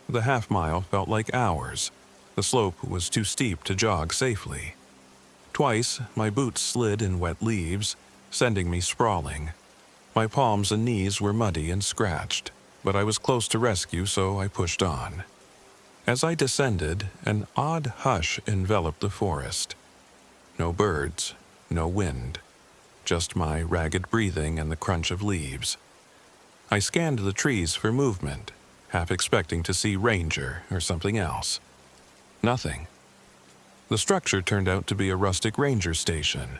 The half-mile felt like hours. The slope was too steep to jog safely. Twice, my boots slid in wet leaves, sending me sprawling. My palms and knees were muddy and scratched, but I was close to rescue, so I pushed on. As I descended, an odd hush enveloped the forest. No birds, no wind, just my ragged breathing and the crunch of leaves. I scanned the trees for movement, half expecting to see ranger or something else. Nothing. The structure turned out to be a rustic ranger station.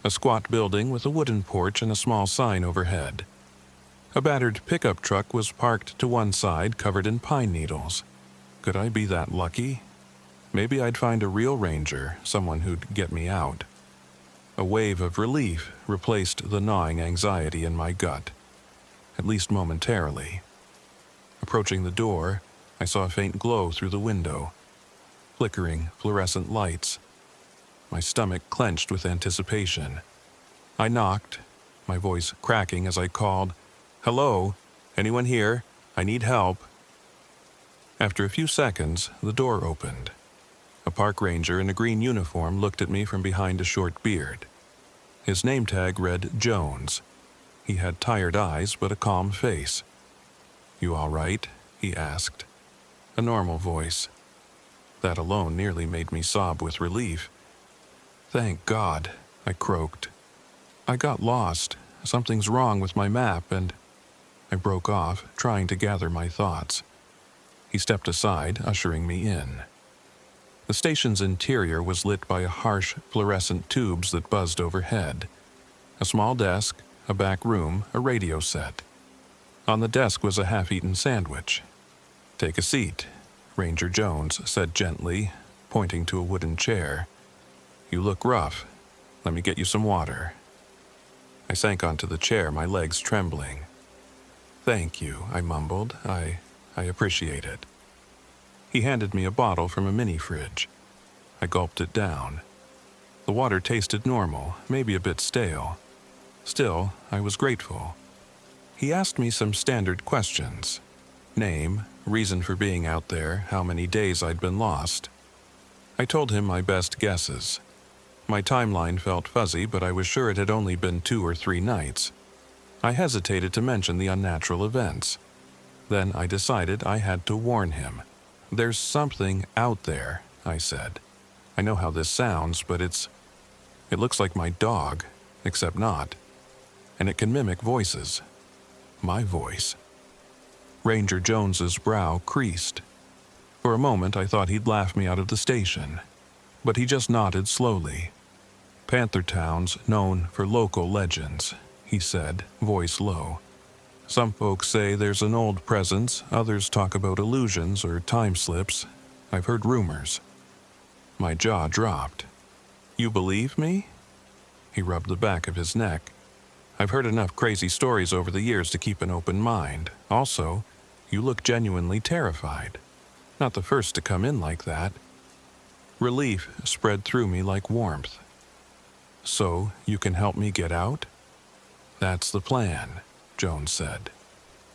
A squat building with a wooden porch and a small sign overhead. A battered pickup truck was parked to one side, covered in pine needles. Could I be that lucky? Maybe I'd find a real ranger, someone who'd get me out. A wave of relief replaced the gnawing anxiety in my gut, at least momentarily. Approaching the door, I saw a faint glow through the window. Flickering fluorescent lights. My stomach clenched with anticipation. I knocked, my voice cracking as I called, "Hello? Anyone here? I need help." After a few seconds, the door opened. A park ranger in a green uniform looked at me from behind a short beard. His name tag read Jones. He had tired eyes but a calm face. "You all right?" he asked. A normal voice. That alone nearly made me sob with relief. "Thank God," I croaked. "I got lost. Something's wrong with my map and—" I broke off, trying to gather my thoughts. He stepped aside, ushering me in. The station's interior was lit by harsh fluorescent tubes that buzzed overhead. A small desk, a back room, a radio set. On the desk was a half-eaten sandwich. "Take a seat," Ranger Jones said gently, pointing to a wooden chair. "You look rough. Let me get you some water." I sank onto the chair, my legs trembling. "Thank you," I mumbled. I appreciate it." He handed me a bottle from a mini-fridge. I gulped it down. The water tasted normal, maybe a bit stale. Still, I was grateful. He asked me some standard questions. Name, reason for being out there, how many days I'd been lost. I told him my best guesses. My timeline felt fuzzy, but I was sure it had only been 2 or 3 nights. I hesitated to mention the unnatural events. Then I decided I had to warn him. "There's something out there," I said. "I know how this sounds, but it looks like my dog, except not. And it can mimic voices. My voice." Ranger Jones's brow creased. For a moment I thought he'd laugh me out of the station, but he just nodded slowly. "Panthertown's known for local legends," he said, voice low. "Some folks say there's an old presence, others talk about illusions or time slips. I've heard rumors." My jaw dropped. "You believe me?" He rubbed the back of his neck. "I've heard enough crazy stories over the years to keep an open mind. Also, you look genuinely terrified. Not the first to come in like that." Relief spread through me like warmth. "So, you can help me get out?" "That's the plan," Jones said.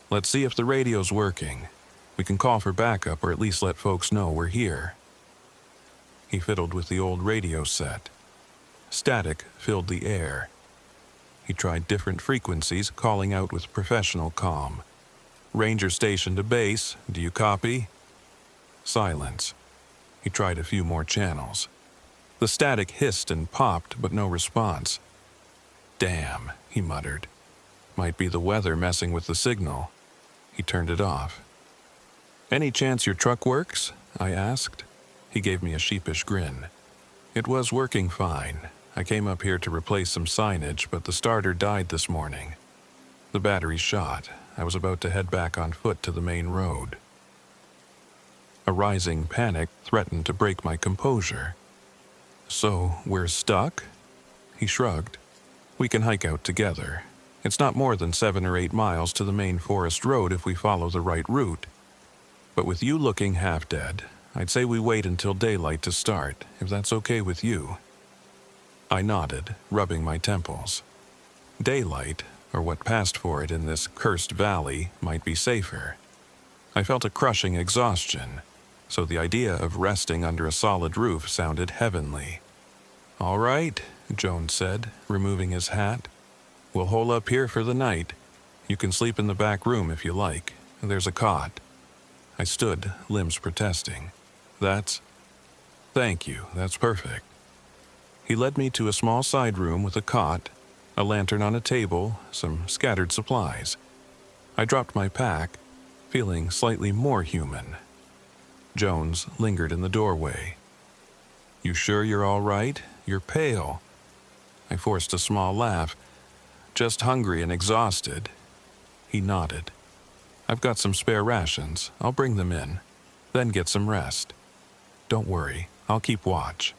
"Let's see if the radio's working. We can call for backup or at least let folks know we're here." He fiddled with the old radio set. Static filled the air. He tried different frequencies, calling out with professional calm. "Ranger station to base, do you copy?" Silence. He tried a few more channels. The static hissed and popped, but no response. "Damn," he muttered. "Might be the weather messing with the signal." He turned it off. "Any chance your truck works?" I asked. He gave me a sheepish grin. "It was working fine. I came up here to replace some signage, but the starter died this morning. The battery's shot. I was about to head back on foot to the main road." A rising panic threatened to break my composure. "So, we're stuck?" He shrugged. "We can hike out together. It's not more than 7 or 8 miles to the main forest road if we follow the right route. But with you looking half dead, I'd say we wait until daylight to start, if that's okay with you." I nodded, rubbing my temples. Daylight, or what passed for it in this cursed valley, might be safer. I felt a crushing exhaustion, so the idea of resting under a solid roof sounded heavenly. "All right," Jones said, removing his hat. "We'll hole up here for the night. You can sleep in the back room if you like. There's a cot." I stood, limbs protesting. "Thank you, that's perfect." He led me to a small side room with a cot, a lantern on a table, some scattered supplies. I dropped my pack, feeling slightly more human. Jones lingered in the doorway. "You sure you're all right? You're pale." I forced a small laugh. "Just hungry and exhausted." He nodded. "I've got some spare rations. I'll bring them in. Then get some rest. Don't worry, I'll keep watch."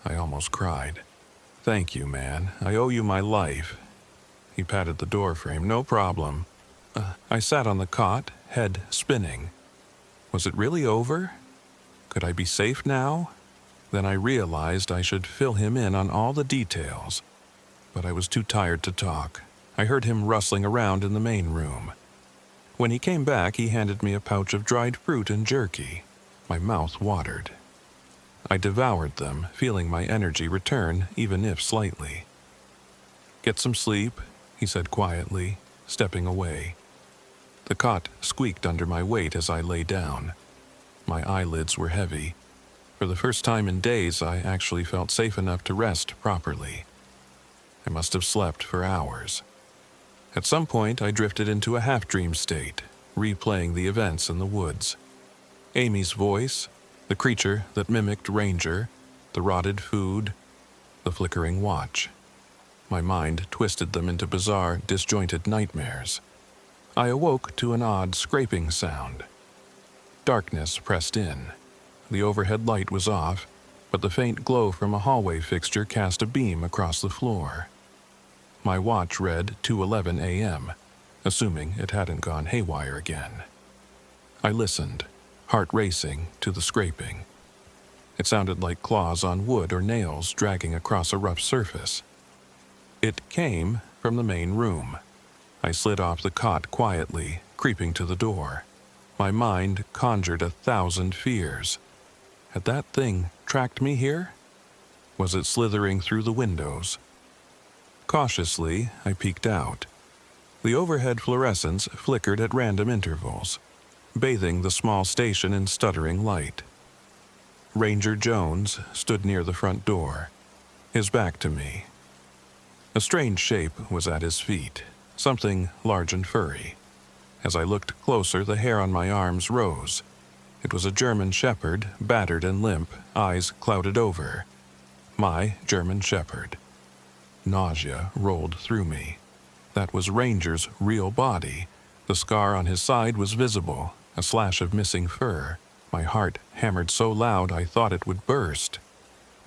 I almost cried. "Thank you, man. I owe you my life." He patted the door frame. "No problem." I sat on the cot, head spinning. Was it really over? Could I be safe now? Then I realized I should fill him in on all the details. But I was too tired to talk. I heard him rustling around in the main room. When he came back, he handed me a pouch of dried fruit and jerky. My mouth watered. I devoured them, feeling my energy return, even if slightly. "Get some sleep," he said quietly, stepping away. The cot squeaked under my weight as I lay down. My eyelids were heavy. For the first time in days, I actually felt safe enough to rest properly. I must have slept for hours. At some point, I drifted into a half-dream state, replaying the events in the woods. Amy's voice, the creature that mimicked Ranger, the rotted food, the flickering watch. My mind twisted them into bizarre, disjointed nightmares. I awoke to an odd scraping sound. Darkness pressed in. The overhead light was off, but the faint glow from a hallway fixture cast a beam across the floor. My watch read 2:11 a.m., assuming it hadn't gone haywire again. I listened, heart racing, to the scraping. It sounded like claws on wood or nails dragging across a rough surface. It came from the main room. I slid off the cot quietly, creeping to the door. My mind conjured 1,000 fears. Had that thing tracked me here? Was it slithering through the windows? Cautiously, I peeked out. The overhead fluorescents flickered at random intervals, bathing the small station in stuttering light. Ranger Jones stood near the front door, his back to me. A strange shape was at his feet, something large and furry. As I looked closer, the hair on my arms rose. It was a German shepherd, battered and limp, eyes clouded over. My German shepherd. Nausea rolled through me. That was Ranger's real body. The scar on his side was visible, a slash of missing fur. My heart hammered so loud I thought it would burst.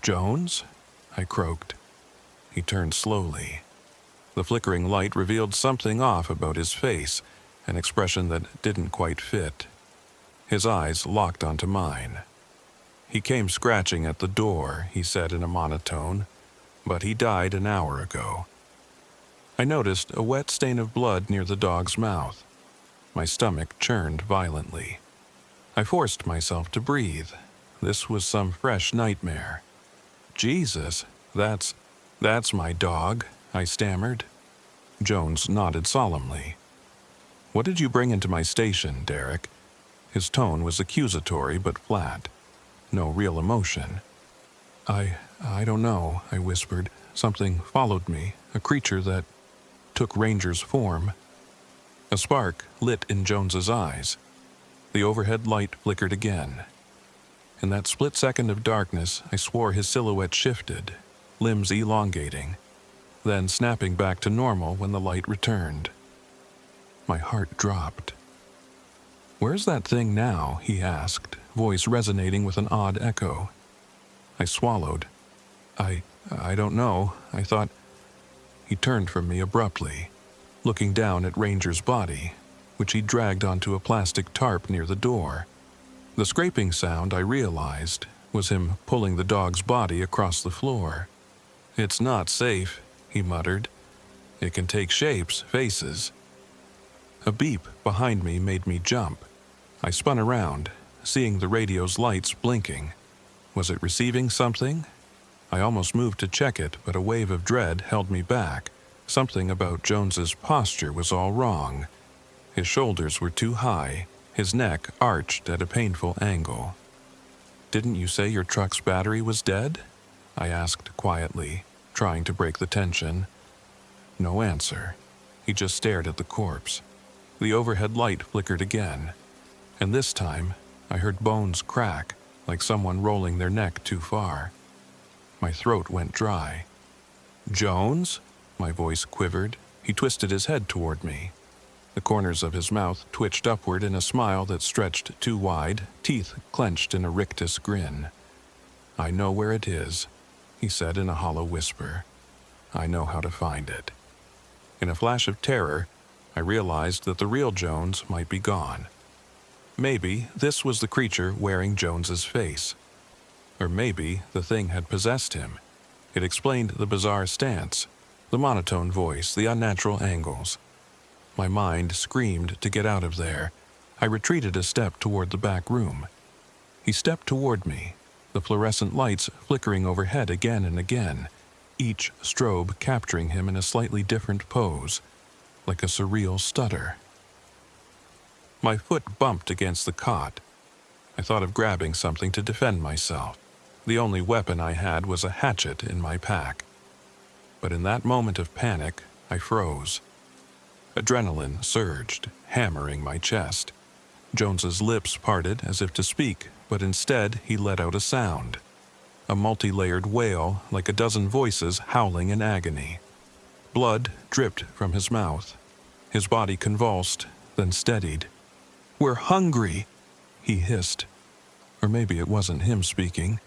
"Jones?" I croaked. He turned slowly. The flickering light revealed something off about his face, an expression that didn't quite fit. His eyes locked onto mine. "He came scratching at the door," he said in a monotone, "but he died an hour ago." I noticed a wet stain of blood near the dog's mouth. My stomach churned violently. I forced myself to breathe. This was some fresh nightmare. Jesus, that's my dog, I stammered. Jones nodded solemnly. What did you bring into my station, Derek? His tone was accusatory but flat. No real emotion. I don't know, I whispered. Something followed me, a creature that took Ranger's form. A spark lit in Jones's eyes. The overhead light flickered again. In that split second of darkness, I swore his silhouette shifted, limbs elongating, then snapping back to normal when the light returned. My heart dropped. "Where's that thing now?" he asked, voice resonating with an odd echo. I swallowed. I don't know. I thought... He turned from me abruptly, looking down at Ranger's body, which he dragged onto a plastic tarp near the door. The scraping sound, I realized, was him pulling the dog's body across the floor. "It's not safe," he muttered. "It can take shapes, faces." A beep behind me made me jump. I spun around, seeing the radio's lights blinking. Was it receiving something? I almost moved to check it, but a wave of dread held me back. Something about Jones's posture was all wrong. His shoulders were too high, his neck arched at a painful angle. "Didn't you say your truck's battery was dead?" I asked quietly, trying to break the tension. No answer. He just stared at the corpse. The overhead light flickered again, and this time I heard bones crack, like someone rolling their neck too far. My throat went dry. "Jones?" My voice quivered. He twisted his head toward me. The corners of his mouth twitched upward in a smile that stretched too wide, teeth clenched in a rictus grin. "I know where it is," he said in a hollow whisper. "I know how to find it." In a flash of terror, I realized that the real Jones might be gone. Maybe this was the creature wearing Jones's face. Or maybe the thing had possessed him. It explained the bizarre stance, the monotone voice, the unnatural angles. My mind screamed to get out of there. I retreated a step toward the back room. He stepped toward me, the fluorescent lights flickering overhead again and again, each strobe capturing him in a slightly different pose, like a surreal stutter. My foot bumped against the cot. I thought of grabbing something to defend myself. The only weapon I had was a hatchet in my pack. But in that moment of panic, I froze. Adrenaline surged, hammering my chest. Jones's lips parted as if to speak, but instead he let out a sound. A multi-layered wail, like a dozen voices howling in agony. Blood dripped from his mouth. His body convulsed, then steadied. "We're hungry," he hissed. Or maybe it wasn't him speaking.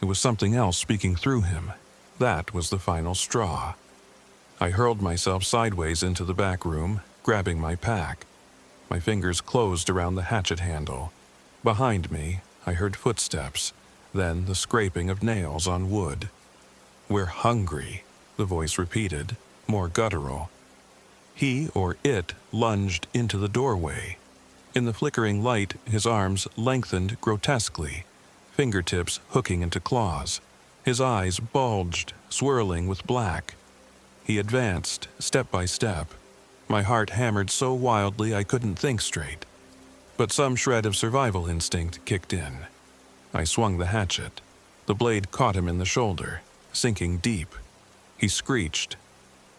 It was something else speaking through him. That was the final straw. I hurled myself sideways into the back room, grabbing my pack. My fingers closed around the hatchet handle. Behind me, I heard footsteps, then the scraping of nails on wood. "We're hungry," the voice repeated, more guttural. He or it lunged into the doorway. In the flickering light, his arms lengthened grotesquely, fingertips hooking into claws. His eyes bulged, swirling with black. He advanced, step by step. My heart hammered so wildly I couldn't think straight. But some shred of survival instinct kicked in. I swung the hatchet. The blade caught him in the shoulder, sinking deep. He screeched,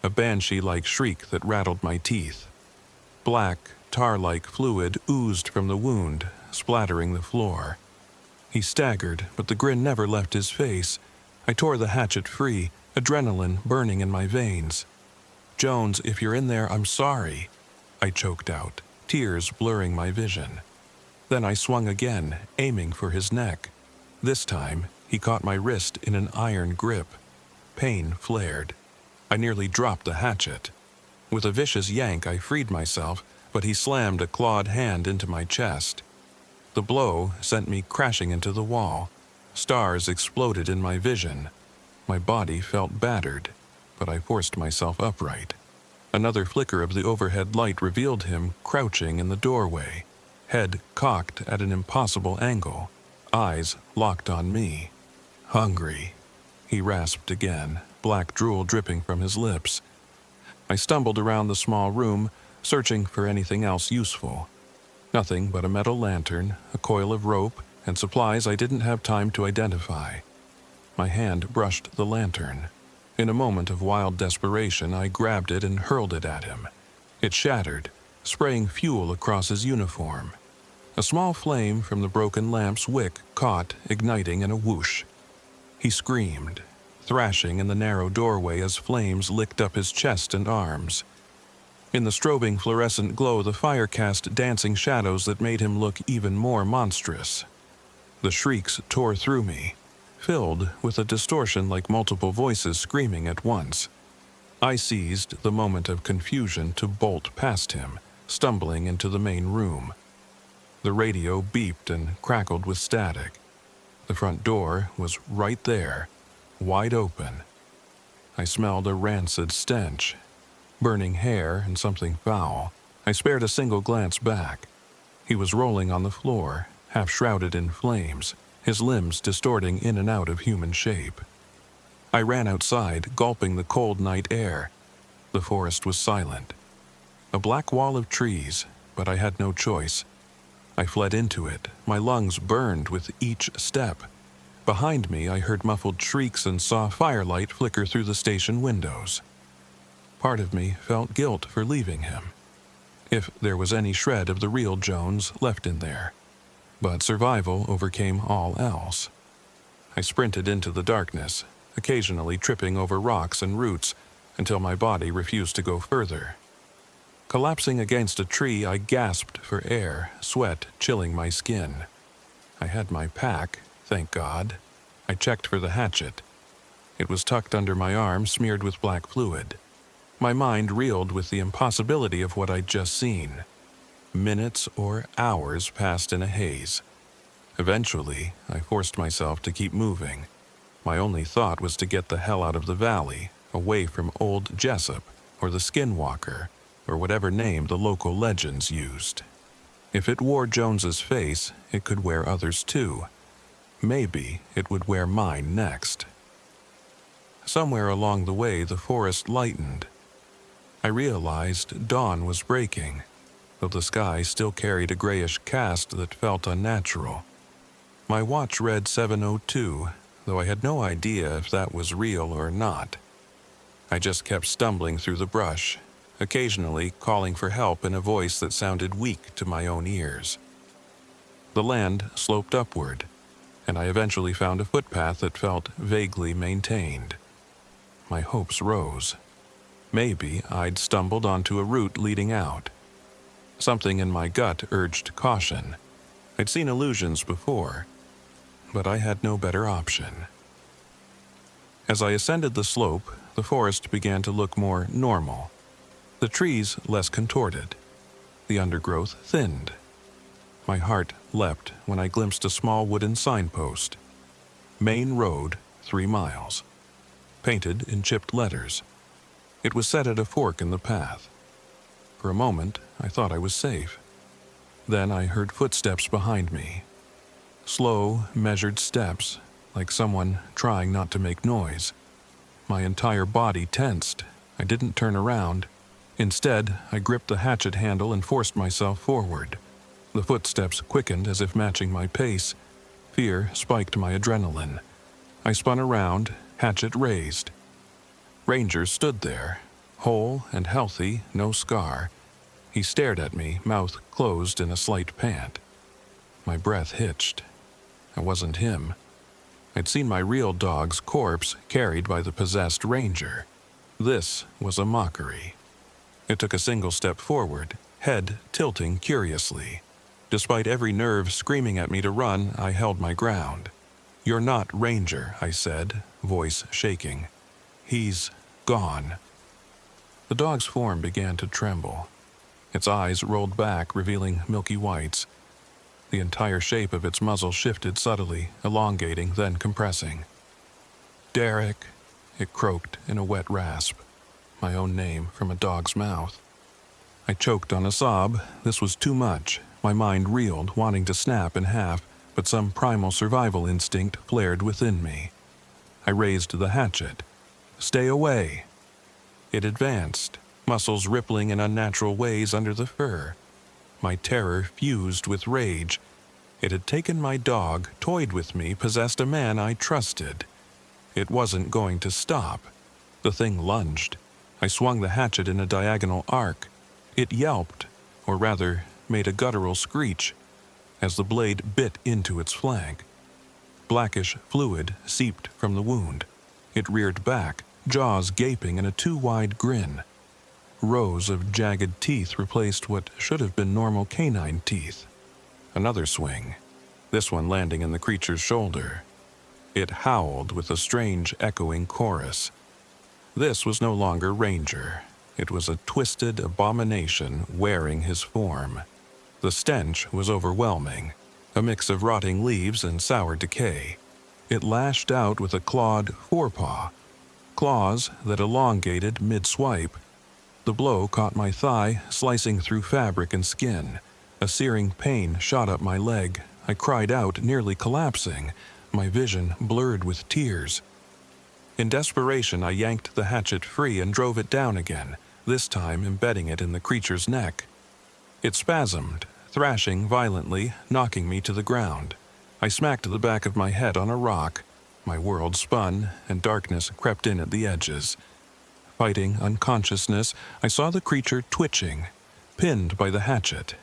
a banshee-like shriek that rattled my teeth. Black, tar-like fluid oozed from the wound, splattering the floor. He staggered, but the grin never left his face. I tore the hatchet free, adrenaline burning in my veins. "Jones, if you're in there, I'm sorry," I choked out, tears blurring my vision. Then I swung again, aiming for his neck. This time, he caught my wrist in an iron grip. Pain flared. I nearly dropped the hatchet. With a vicious yank, I freed myself, but he slammed a clawed hand into my chest. The blow sent me crashing into the wall. Stars exploded in my vision. My body felt battered, but I forced myself upright. Another flicker of the overhead light revealed him crouching in the doorway, head cocked at an impossible angle, eyes locked on me. "Hungry," he rasped again, black drool dripping from his lips. I stumbled around the small room, searching for anything else useful. Nothing but a metal lantern, a coil of rope, and supplies I didn't have time to identify. My hand brushed the lantern. In a moment of wild desperation, I grabbed it and hurled it at him. It shattered, spraying fuel across his uniform. A small flame from the broken lamp's wick caught, igniting in a whoosh. He screamed, thrashing in the narrow doorway as flames licked up his chest and arms. In the strobing fluorescent glow, the fire cast dancing shadows that made him look even more monstrous. The shrieks tore through me, filled with a distortion like multiple voices screaming at once. I seized the moment of confusion to bolt past him, stumbling into the main room. The radio beeped and crackled with static. The front door was right there, wide open. I smelled a rancid stench, burning hair and something foul. I spared a single glance back. He was rolling on the floor, half shrouded in flames, his limbs distorting in and out of human shape. I ran outside, gulping the cold night air. The forest was silent. A black wall of trees, but I had no choice. I fled into it, my lungs burned with each step. Behind me, I heard muffled shrieks and saw firelight flicker through the station windows. Part of me felt guilt for leaving him, if there was any shred of the real Jones left in there. But survival overcame all else. I sprinted into the darkness, occasionally tripping over rocks and roots until my body refused to go further. Collapsing against a tree, I gasped for air, sweat chilling my skin. I had my pack, thank God. I checked for the hatchet. It was tucked under my arm, smeared with black fluid. My mind reeled with the impossibility of what I'd just seen. Minutes or hours passed in a haze. Eventually, I forced myself to keep moving. My only thought was to get the hell out of the valley, away from old Jessup, or the Skinwalker, or whatever name the local legends used. If it wore Jones's face, it could wear others too. Maybe it would wear mine next. Somewhere along the way, the forest lightened. I realized dawn was breaking, though the sky still carried a grayish cast that felt unnatural. My watch read 7:02, though I had no idea if that was real or not. I just kept stumbling through the brush, occasionally calling for help in a voice that sounded weak to my own ears. The land sloped upward, and I eventually found a footpath that felt vaguely maintained. My hopes rose. Maybe I'd stumbled onto a route leading out. Something in my gut urged caution. I'd seen illusions before, but I had no better option. As I ascended the slope, the forest began to look more normal. The trees less contorted. The undergrowth thinned. My heart leapt when I glimpsed a small wooden signpost. Main Road, 3 miles. Painted in chipped letters. It was set at a fork in the path. For a moment, I thought I was safe. Then I heard footsteps behind me. Slow, measured steps, like someone trying not to make noise. My entire body tensed. I didn't turn around. Instead, I gripped the hatchet handle and forced myself forward. The footsteps quickened as if matching my pace. Fear spiked my adrenaline. I spun around, hatchet raised. Ranger stood there, whole and healthy, no scar. He stared at me, mouth closed in a slight pant. My breath hitched. I wasn't him. I'd seen my real dog's corpse carried by the possessed ranger. This was a mockery. It took a single step forward, head tilting curiously. Despite every nerve screaming at me to run, I held my ground. "You're not Ranger," I said, voice shaking. "He's gone." The dog's form began to tremble. Its eyes rolled back, revealing milky whites. The entire shape of its muzzle shifted subtly, elongating, then compressing. "Derek," it croaked in a wet rasp. My own name from a dog's mouth. I choked on a sob. This was too much. My mind reeled, wanting to snap in half, but some primal survival instinct flared within me. I raised the hatchet. "Stay away!" It advanced, muscles rippling in unnatural ways under the fur. My terror fused with rage. It had taken my dog, toyed with me, possessed a man I trusted. It wasn't going to stop. The thing lunged. I swung the hatchet in a diagonal arc. It yelped, or rather, made a guttural screech, as the blade bit into its flank. Blackish fluid seeped from the wound. It reared back, jaws gaping in a too-wide grin. Rows of jagged teeth replaced what should have been normal canine teeth. Another swing, this one landing in the creature's shoulder. It howled with a strange echoing chorus. This was no longer Ranger. It was a twisted abomination wearing his form. The stench was overwhelming, a mix of rotting leaves and sour decay. It lashed out with a clawed forepaw, claws that elongated mid-swipe. The blow caught my thigh, slicing through fabric and skin. A searing pain shot up my leg. I cried out, nearly collapsing, my vision blurred with tears. In desperation, I yanked the hatchet free and drove it down again, this time embedding it in the creature's neck. It spasmed, thrashing violently, knocking me to the ground. I smacked the back of my head on a rock. My world spun, and darkness crept in at the edges. Fighting unconsciousness, I saw the creature twitching, pinned by the hatchet.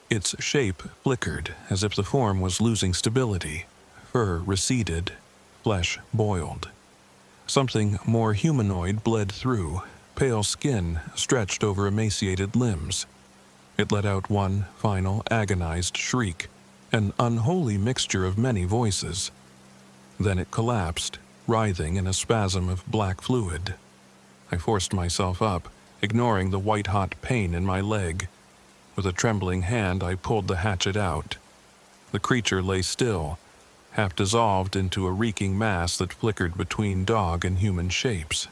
Its shape flickered, as if the form was losing stability. Fur receded, flesh boiled. Something more humanoid bled through, pale skin stretched over emaciated limbs. It let out one final agonized shriek, an unholy mixture of many voices. Then it collapsed, writhing in a spasm of black fluid. I forced myself up, ignoring the white-hot pain in my leg. With a trembling hand, I pulled the hatchet out. The creature lay still, half dissolved into a reeking mass that flickered between dog and human shapes.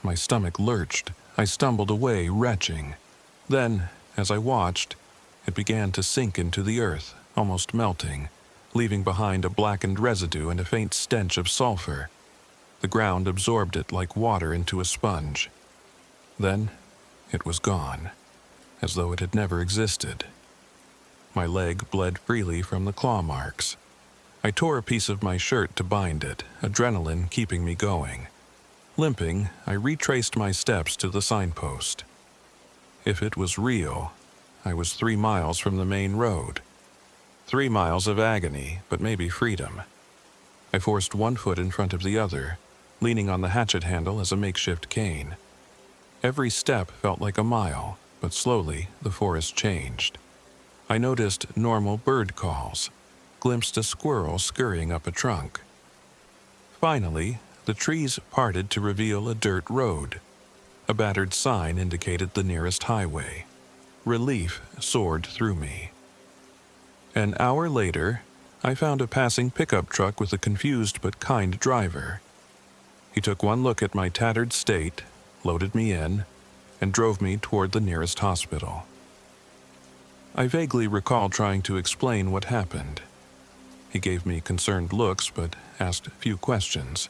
My stomach lurched. I stumbled away, retching. Then, as I watched, it began to sink into the earth, almost melting, leaving behind a blackened residue and a faint stench of sulfur. The ground absorbed it like water into a sponge. Then, it was gone, as though it had never existed. My leg bled freely from the claw marks. I tore a piece of my shirt to bind it, adrenaline keeping me going. Limping, I retraced my steps to the signpost. If it was real, I was 3 miles from the main road. 3 miles of agony, but maybe freedom. I forced one foot in front of the other, leaning on the hatchet handle as a makeshift cane. Every step felt like a mile, but slowly the forest changed. I noticed normal bird calls, glimpsed a squirrel scurrying up a trunk. Finally, the trees parted to reveal a dirt road. A battered sign indicated the nearest highway. Relief soared through me. An hour later, I found a passing pickup truck with a confused but kind driver. He took one look at my tattered state, loaded me in, and drove me toward the nearest hospital. I vaguely recall trying to explain what happened. He gave me concerned looks but asked few questions,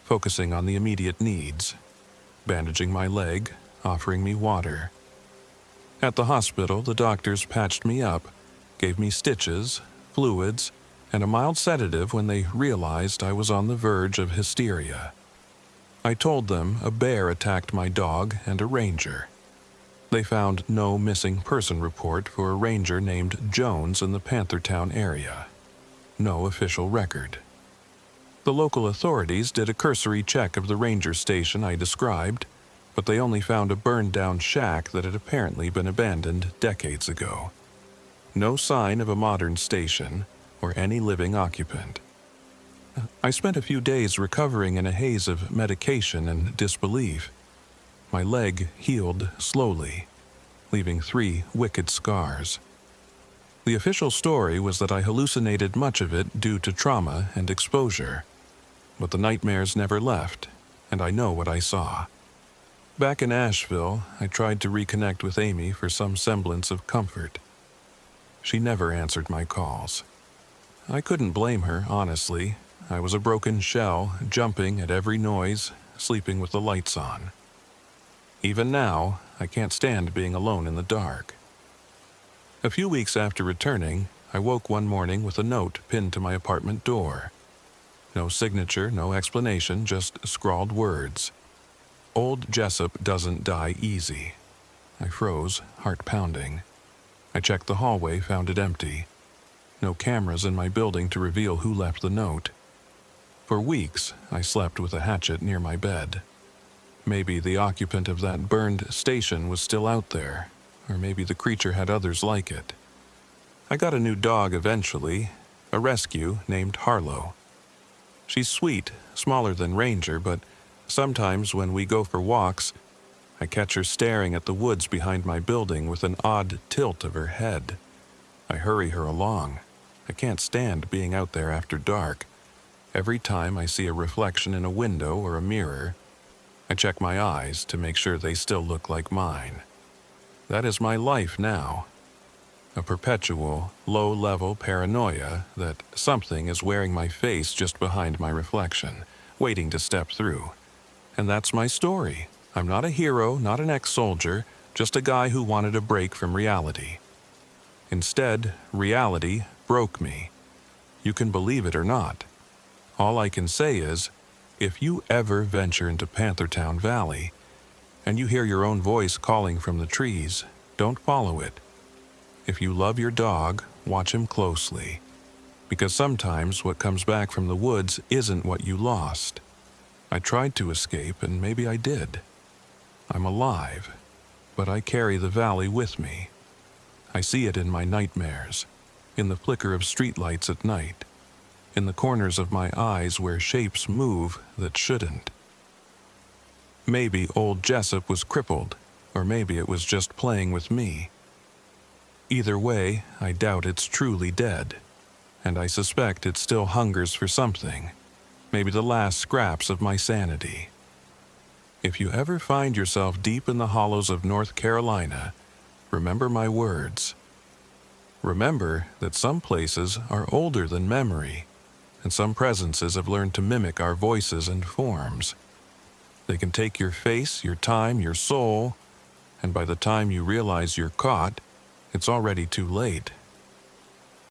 focusing on the immediate needs, bandaging my leg, offering me water. At the hospital, the doctors patched me up, gave me stitches, fluids, and a mild sedative when they realized I was on the verge of hysteria. I told them a bear attacked my dog and a ranger. They found no missing person report for a ranger named Jones in the Panthertown area. No official record. The local authorities did a cursory check of the ranger station I described, but they only found a burned-down shack that had apparently been abandoned decades ago. No sign of a modern station or any living occupant. I spent a few days recovering in a haze of medication and disbelief. My leg healed slowly, leaving 3 wicked scars. The official story was that I hallucinated much of it due to trauma and exposure, but the nightmares never left, and I know what I saw. Back in Asheville, I tried to reconnect with Amy for some semblance of comfort. She never answered my calls. I couldn't blame her, honestly. I was a broken shell, jumping at every noise, sleeping with the lights on. Even now, I can't stand being alone in the dark. A few weeks after returning, I woke one morning with a note pinned to my apartment door. No signature, no explanation, just scrawled words. Old Jessup doesn't die easy. I froze, heart pounding. I checked the hallway, found it empty. No cameras in my building to reveal who left the note. For weeks, I slept with a hatchet near my bed. Maybe the occupant of that burned station was still out there, or maybe the creature had others like it. I got a new dog eventually, a rescue named Harlow. She's sweet, smaller than Ranger, but sometimes when we go for walks, I catch her staring at the woods behind my building with an odd tilt of her head. I hurry her along. I can't stand being out there after dark. Every time I see a reflection in a window or a mirror, I check my eyes to make sure they still look like mine. That is my life now. A perpetual, low-level paranoia that something is wearing my face just behind my reflection, waiting to step through. And that's my story. I'm not a hero, not an ex-soldier, just a guy who wanted a break from reality. Instead, reality broke me. You can believe it or not. All I can say is, if you ever venture into Panthertown Valley, and you hear your own voice calling from the trees, don't follow it. If you love your dog, watch him closely, because sometimes what comes back from the woods isn't what you lost. I tried to escape, and maybe I did. I'm alive, but I carry the valley with me. I see it in my nightmares, in the flicker of streetlights at night, in the corners of my eyes where shapes move that shouldn't. Maybe old Jessup was crippled, or maybe it was just playing with me. Either way, I doubt it's truly dead, and I suspect it still hungers for something, maybe the last scraps of my sanity. If you ever find yourself deep in the hollows of North Carolina, remember my words. Remember that some places are older than memory, and some presences have learned to mimic our voices and forms. They can take your face, your time, your soul, and by the time you realize you're caught, it's already too late.